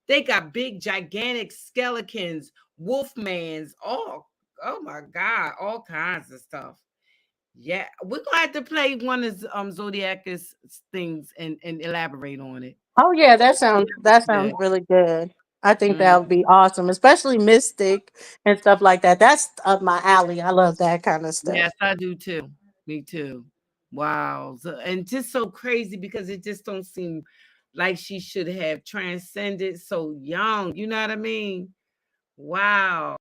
They got big, gigantic skeletons, wolfmans, all oh my god, all kinds of stuff. Yeah, we're gonna have to play one of Zodiac's things and elaborate on it. Oh yeah, that sounds Yeah. really good. I think that Mm. would be awesome, especially mystic and stuff like that. That's up my alley. I love that kind of Yes, stuff. I do too. Me too. Wow. And just so crazy because it just don't seem like she should have transcended so young. You know what I mean? Wow.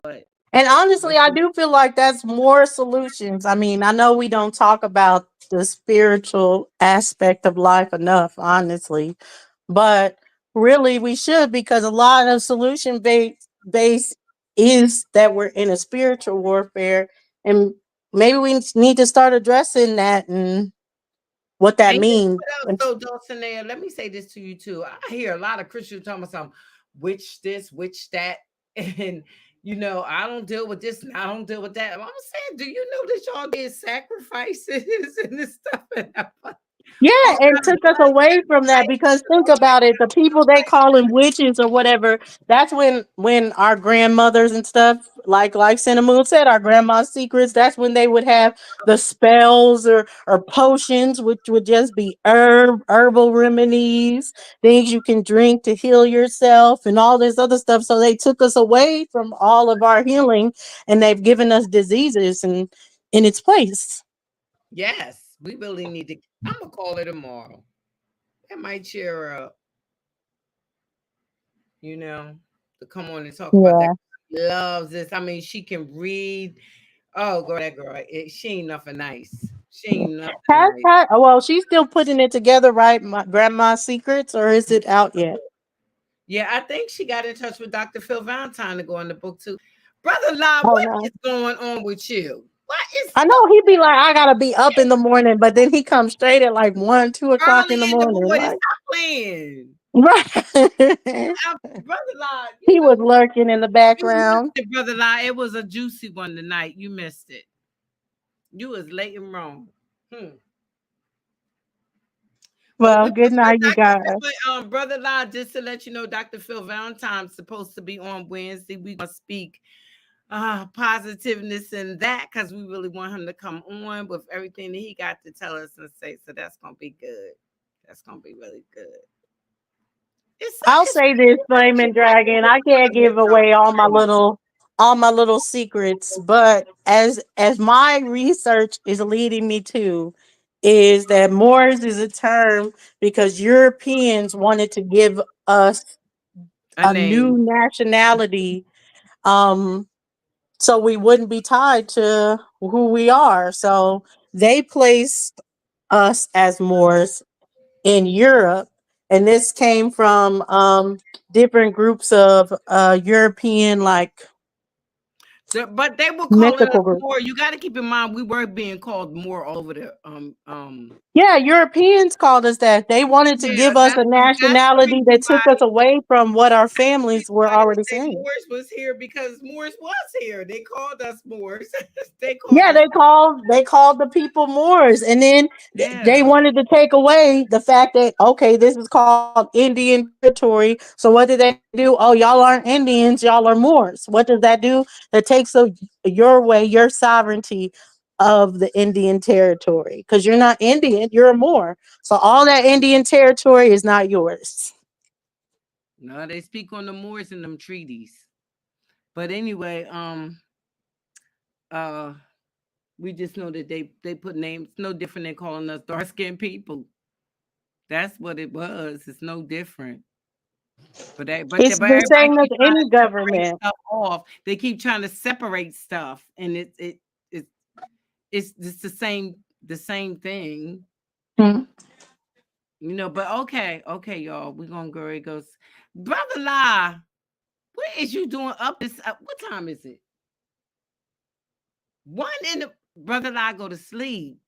But And but honestly, I she, do feel like that's more solutions. I mean, I know we don't talk about the spiritual aspect of life enough, honestly, but really we should, because a lot of solution base is that we're in a spiritual warfare, and maybe we need to start addressing that and what that and you know means. what else though, Dulcinea? Let me say this to you too. I hear a lot of Christians talking about some witch this, witch that, and I don't deal with this and I don't deal with that. I'm saying, do you know that y'all did sacrifices and this stuff? Yeah, All and kind of took us away from that because think about it, the people they calling witches or whatever, that's when our grandmothers and stuff, like Cinnamon said, our grandma's secrets, that's when they would have the spells or potions, which would just be herbal remedies, things you can drink to heal yourself and all this other stuff. So they took us away from all of our healing and they've given us diseases and in its place. yes, we really need to. I'm gonna call her tomorrow. That might cheer her up, you know, to come on and talk about that. Yeah. Loves this. I mean, she can read. Oh, girl, that girl. She ain't nothing nice. She ain't nothing nice. Well, she's still putting it together, right? My grandma's secrets, or is it out yet? Yeah, I think she got in touch with Dr. Phil Valentine to go on the book too. Brother La, Oh what no. is going on with you? What is I know he'd be like, I gotta be up in the morning, but then he comes straight at like 1, 2 o'clock in the early in the morning. morning? Like, Stop playing. right. Brother La, He was lurking in the you missed background. it, Brother La. It was a juicy one tonight. You missed it. You was late and wrong. Hmm. But Well, good night, you Dr. guys. Brother La, just to let you know, Dr. Phil Valentine's supposed to be on Wednesday. We gonna speak positiveness in that because we really want him to come on with everything that he got to tell us and say. So that's gonna be good. That's gonna be really good. I'll It's say this, Flaming Dragon. I can't give away all my little secrets, but as my research is leading me to is that Moors is a term because Europeans wanted to give us a a name. new nationality, um so we wouldn't be tied to who we are. So they placed us as Moors in Europe, and this came from different groups of European, like, But they were calling us mythical groups. more. You got to keep in mind we were being called more all over the Yeah, Europeans called us that. They wanted to yeah, give us a that's the nationality reason that why took us away from what our families were why already they say saying. Moors was here because Moors was here. They called us Moors. They called Yeah, us they called the people Moors, and then they yeah. wanted to take away the fact that, okay, this is called Indian territory. So what did they do? Oh, y'all aren't Indians, y'all are Moors. What does that do? That takes your way, your sovereignty of the Indian territory, because you're not Indian, you're a Moor. So all that Indian territory is not yours. No, they speak on the Moors in them treaties. But anyway, uh we just know that they put names no different than calling us dark skinned people. That's what it was. It's no different. It's But the everybody same as keep trying any to separate government. stuff off. They keep trying to separate stuff, and it's it's the same thing, Hmm. you know. But okay, y'all, we're gonna go. It goes, brother La. What is you doing up this? What time is it? One in the brother La go to sleep.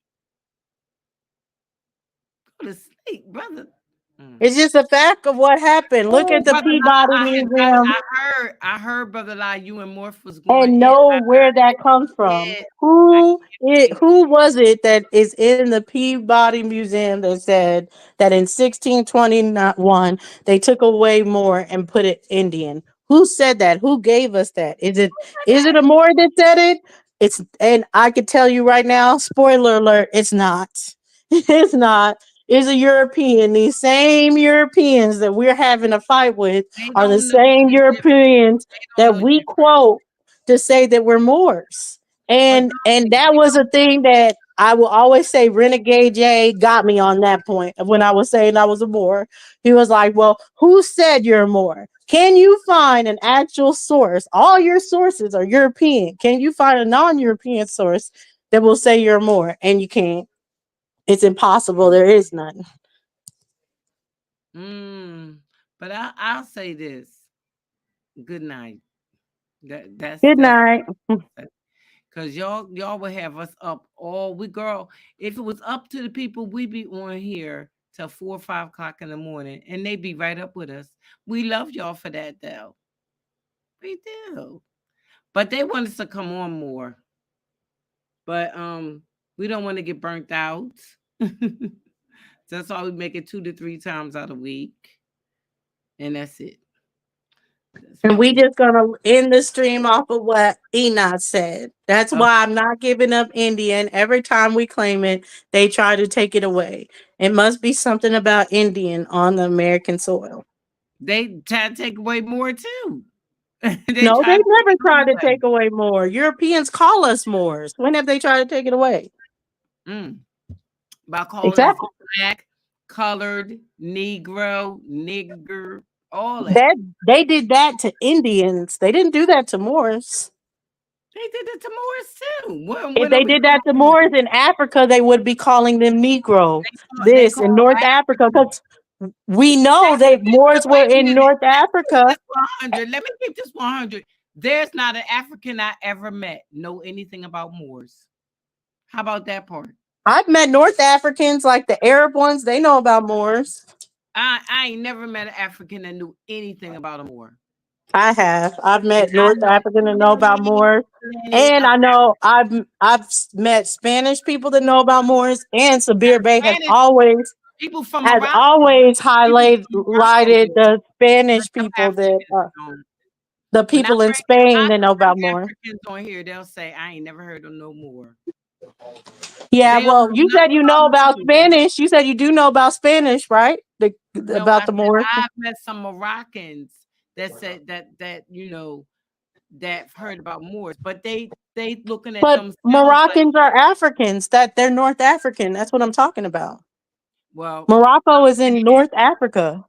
Go to sleep, brother. Mm. It's just a fact of what happened. Look Oh, at the brother La, Peabody Museum I heard brother La, you and Morph was going and in. know where that comes from. Yeah, I can't. Who was it that is in the Peabody Museum that said that in 1621 they took away Moor and put it Indian? Who said that? Who gave us that? Is it a Moor that said it? And I could tell you right now, spoiler alert, it's not. It's not. It's a European. These same Europeans that we're having a fight with They are the don't know same the difference. Europeans They don't that know we different. quote to say that we're Moors. But And that was a thing that I will always say Renegade J got me on that point when I was saying I was a Moor. He was like, well, who said you're a Moor? Can you find an actual source? All your sources are European. Can you find a non-European source that will say you're a Moor? And you can't. It's impossible. There is none. mm, but I'll say this. Good night. Good That's night. because y'all would have us up all we girl. If it was up to the people, we'd be on here till 4 or 5 o'clock in the morning, and they'd be right up with us. We love y'all for that, though. We do. But they want us to come on more. But we don't want to get burnt out. That's all we make it 2 to 3 times out a week. And that's it. And we just gonna end the stream off of what Enoch said. That's why I'm not giving up Indian. Every time we claim it, they try to take it away. It must be something about Indian on the American soil. They try to take away more too. No, they never tried to take away more. Europeans call us Moors. When have they tried to take it away? By calling us black, colored, Negro, nigger, all that. They did that to Indians. They didn't do that to Moors. They did it to Moors too. If they did that to Moors in Africa, they would be calling them Negro. In North Africa, because we know that Moors were in North Africa. 100. Let me keep this 100. There's not an African I ever met know anything about Moors. How about that part? I've met North Africans, like the Arab ones. They know about Moors. I ain't never met an African that knew anything about a Moor. I have. I've met North African that know about Moors, and I know I've met Spanish people that know about Moors. And Sabir Bey has always highlighted the Spanish people that the people in Spain that know about Moors. Africans on here, they'll say, "I ain't never heard of no Moor." Yeah, well, you said you know about Spanish. You said you do know about Spanish, right? About the Moors. I've met some Moroccans that said that that heard about Moors, but they looking at them. Moroccans are Africans. That they're North African. That's what I'm talking about. Well, Morocco is in North Africa.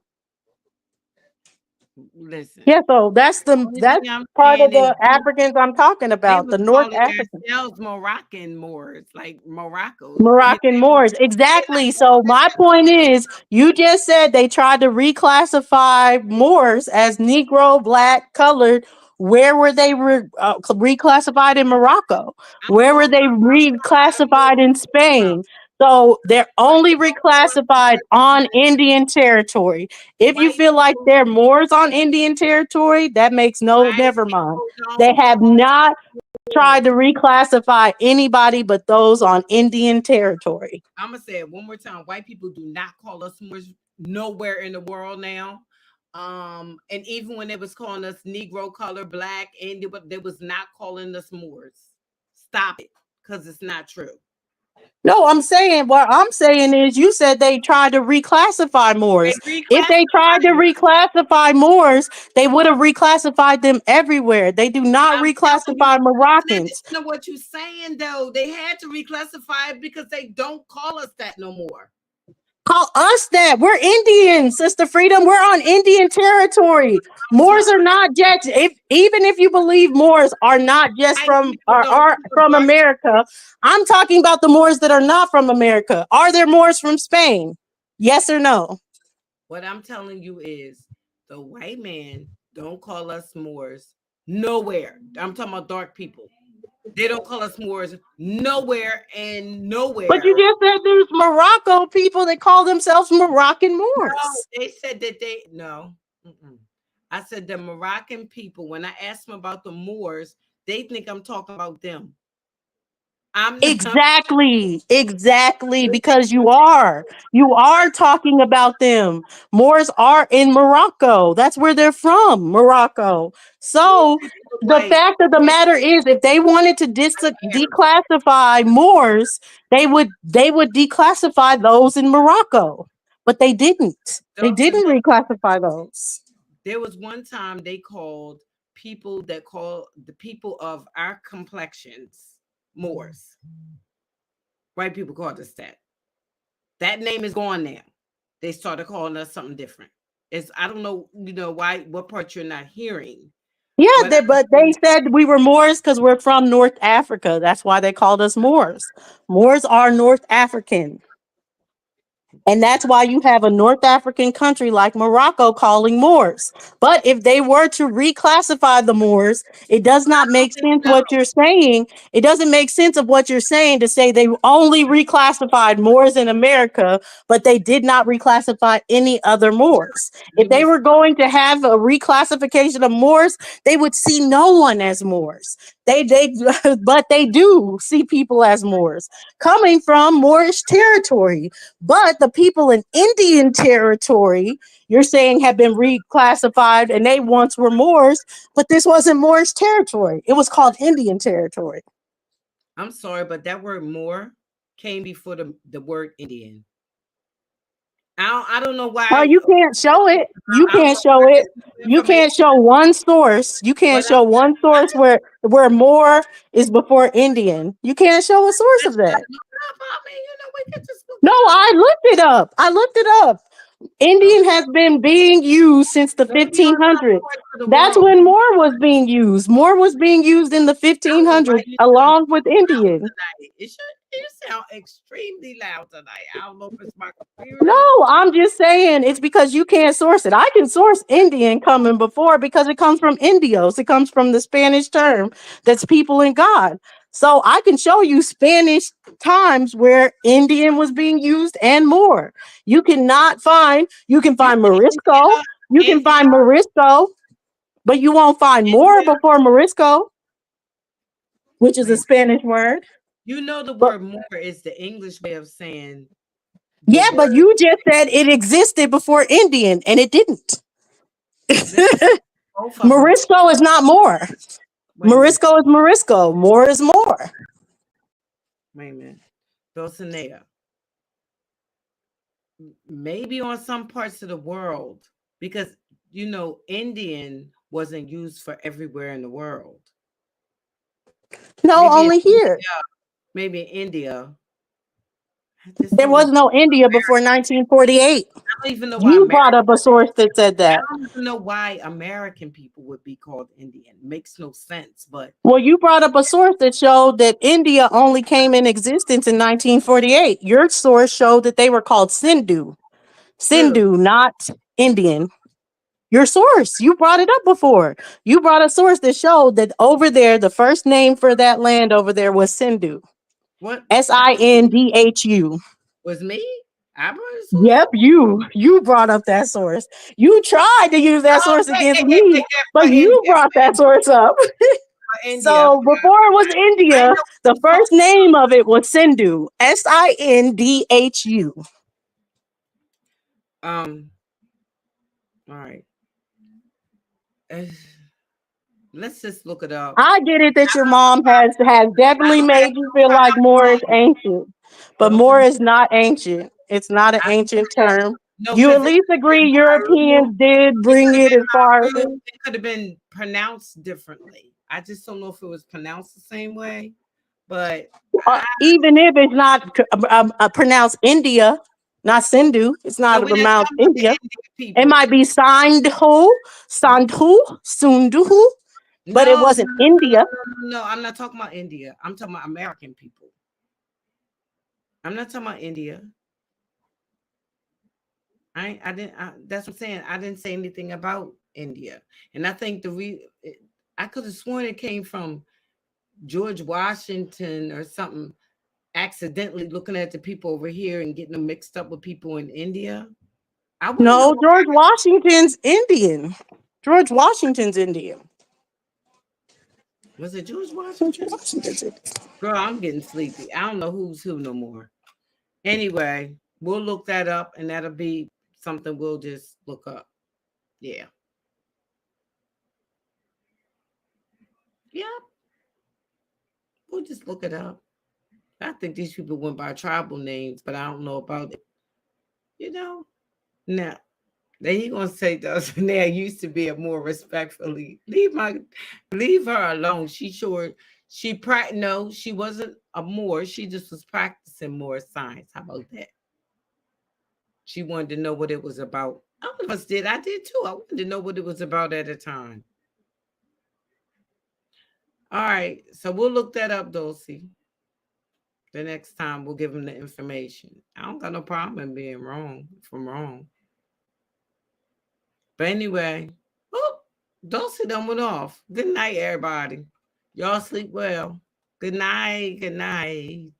Listen. Yeah, so that's part of the Africans I'm talking about. The North Africans. Moroccan Moors, like Morocco. Moroccan Moors, exactly. So my point is, you just said they tried to reclassify Moors as Negro, black, colored. Where were they reclassified in Morocco? Where were they reclassified in Spain? So they're only reclassified on Indian territory. If you feel like they're Moors on Indian territory, that makes never mind. They have not tried to reclassify anybody but those on Indian territory. I'm going to say it one more time. White people do not call us Moors nowhere in the world now. And even when they was calling us Negro, color, black, and they was not calling us Moors. Stop it, because it's not true. No, what I'm saying is you said they tried to reclassify Moors. If they tried to reclassify Moors, they would have reclassified them everywhere. They do not reclassify Moroccans. Listen to what you're saying, though. They had to reclassify it because they don't call us that no more. Call us that. We're Indians, Sister Freedom. We're on Indian territory. Moors are not just, even if you believe Moors are not just from America. I'm talking about the Moors that are not from America. Are there Moors from Spain? Yes or no? What I'm telling you is the white man don't call us Moors nowhere. I'm talking about dark people. They don't call us Moors nowhere and nowhere. But you just said there's Morocco people that call themselves Moroccan Moors. No, they said that no. I said the Moroccan people, when I asked them about the Moors, they think I'm talking about them. Exactly, because you are talking about them. Moors are in Morocco. That's where they're from, Morocco. So the fact of the matter is, if they wanted to declassify Moors, they would declassify those in Morocco, but they didn't. They didn't reclassify those. There was one time they called people that call the people of our complexions Moors. White people called us that. That name is gone now. They started calling us something different. I don't know, why, what part you're not hearing. Yeah, but they said we were Moors because we're from North Africa. That's why they called us Moors. Moors are North African. And that's why you have a North African country like Morocco calling Moors. But if they were to reclassify the Moors, it does not make sense what you're saying. It doesn't make sense of what you're saying to say they only reclassified Moors in America, but they did not reclassify any other Moors. If they were going to have a reclassification of Moors, they would see no one as Moors. But they do see people as Moors coming from Moorish territory. But the people in Indian territory, you're saying, have been reclassified, and they once were Moors, but this wasn't Moorish territory. It was called Indian territory. I'm sorry, but that word "more" came before the word Indian. I don't know Oh, why. you can't show it. You I don't can't know why show it. this You information. can't show one source. You can't But show one source where more is before Indian. You can't show a source of that's what I that. looked up. I mean, we can just look No, it up. I looked it up. I looked it up. Okay. Indian has been being used since the Maybe on some 1500s. parts of the That's world. when more was being used. More was being used in the I don't know why 1500s you sound along with loud Indian. tonight. You sound extremely loud tonight. I don't know if it's my No, computer. I'm just saying it's because you can't source it. I can source Indian coming before because it comes from Indios. It comes from the Spanish term that's people in God. So I can show you Spanish times where Indian was being used and more. You can You find said Morisco. You can India. find Morisco, but you won't find more India. before Morisco, which is a Wait, Spanish word. you know the But word "more" is the English way of saying the yeah, but word. you just said it existed before Indian and it didn't. Listen, both of them. Morisco is not more. Wait a minute. Morisco is Morisco. More is more. Wait a minute. Dulcinea. Maybe on some parts of the world, because Indian wasn't used for everywhere in the world. No, Maybe in only here. maybe in India. I just There don't know. was no India before 1948. I don't even know why You brought up a source that said I that. don't even know why American people would be called Indian. Makes no sense. But Well, you brought up a source that showed that India only came in existence in 1948. Your source showed that they were called Sindhu. really, Sindhu, not Indian. Your source, you brought it up before. You brought a source that showed that over there, the first name for that land over there was Sindhu. what Sindhu. was me? I brought a source Yep, up you brought up that source. You tried to use that oh, source yeah, against yeah, yeah, me, yeah, yeah, but for you India, brought that source up. for India. So before it was I India, know the what you first name of it was Sindhu. Sindhu. Um. All right. Uh, let's just look it up. I get it that your mom has I definitely don't have made you feel like more is ancient, but more Dulcinea. is not ancient. It's not an I ancient term. No, You because at least agree Europeans did it bring could have it as far as been it could have been pronounced differently. I just don't know if it was pronounced the same way. But even if it's not pronounced India, not Sindhu, it's no, not we're not pronounced talking about the India. Indian It people. might be Sandhu, but it No, no, wasn't no, no, India. no, no, no. I'm not talking about India. I'm talking about American people. I'm not talking about India. I didn't. That's what I'm saying. I didn't say anything about India, and I think I could have sworn it came from George Washington or something. Accidentally looking at the people over here and getting them mixed up with people in India. I wouldn't know. No, George Washington's Indian. George Washington's Indian. Was it George George Washington? Washington's Indian. Girl, I'm getting sleepy. I don't know who's who no more. Anyway, we'll look that up and that'll be something we'll just look up. Yeah. Yeah. We'll just look it up. I think these people went by tribal names, but I don't know about it. You know? Now, then you gonna say those there used to be a more respectfully. Leave her alone. No, she wasn't a Moor. She just was practicing more science. How about that? She wanted to know what it was about. All of us did. I did too. I wanted to know what it was about at the time. All right. So we'll look that up, Dulcie. The next time we'll give them the information. I don't got no problem in being wrong if I'm wrong. But anyway, oh, Dulcie done went off. Good night, everybody. Y'all sleep well. Good night. Good night.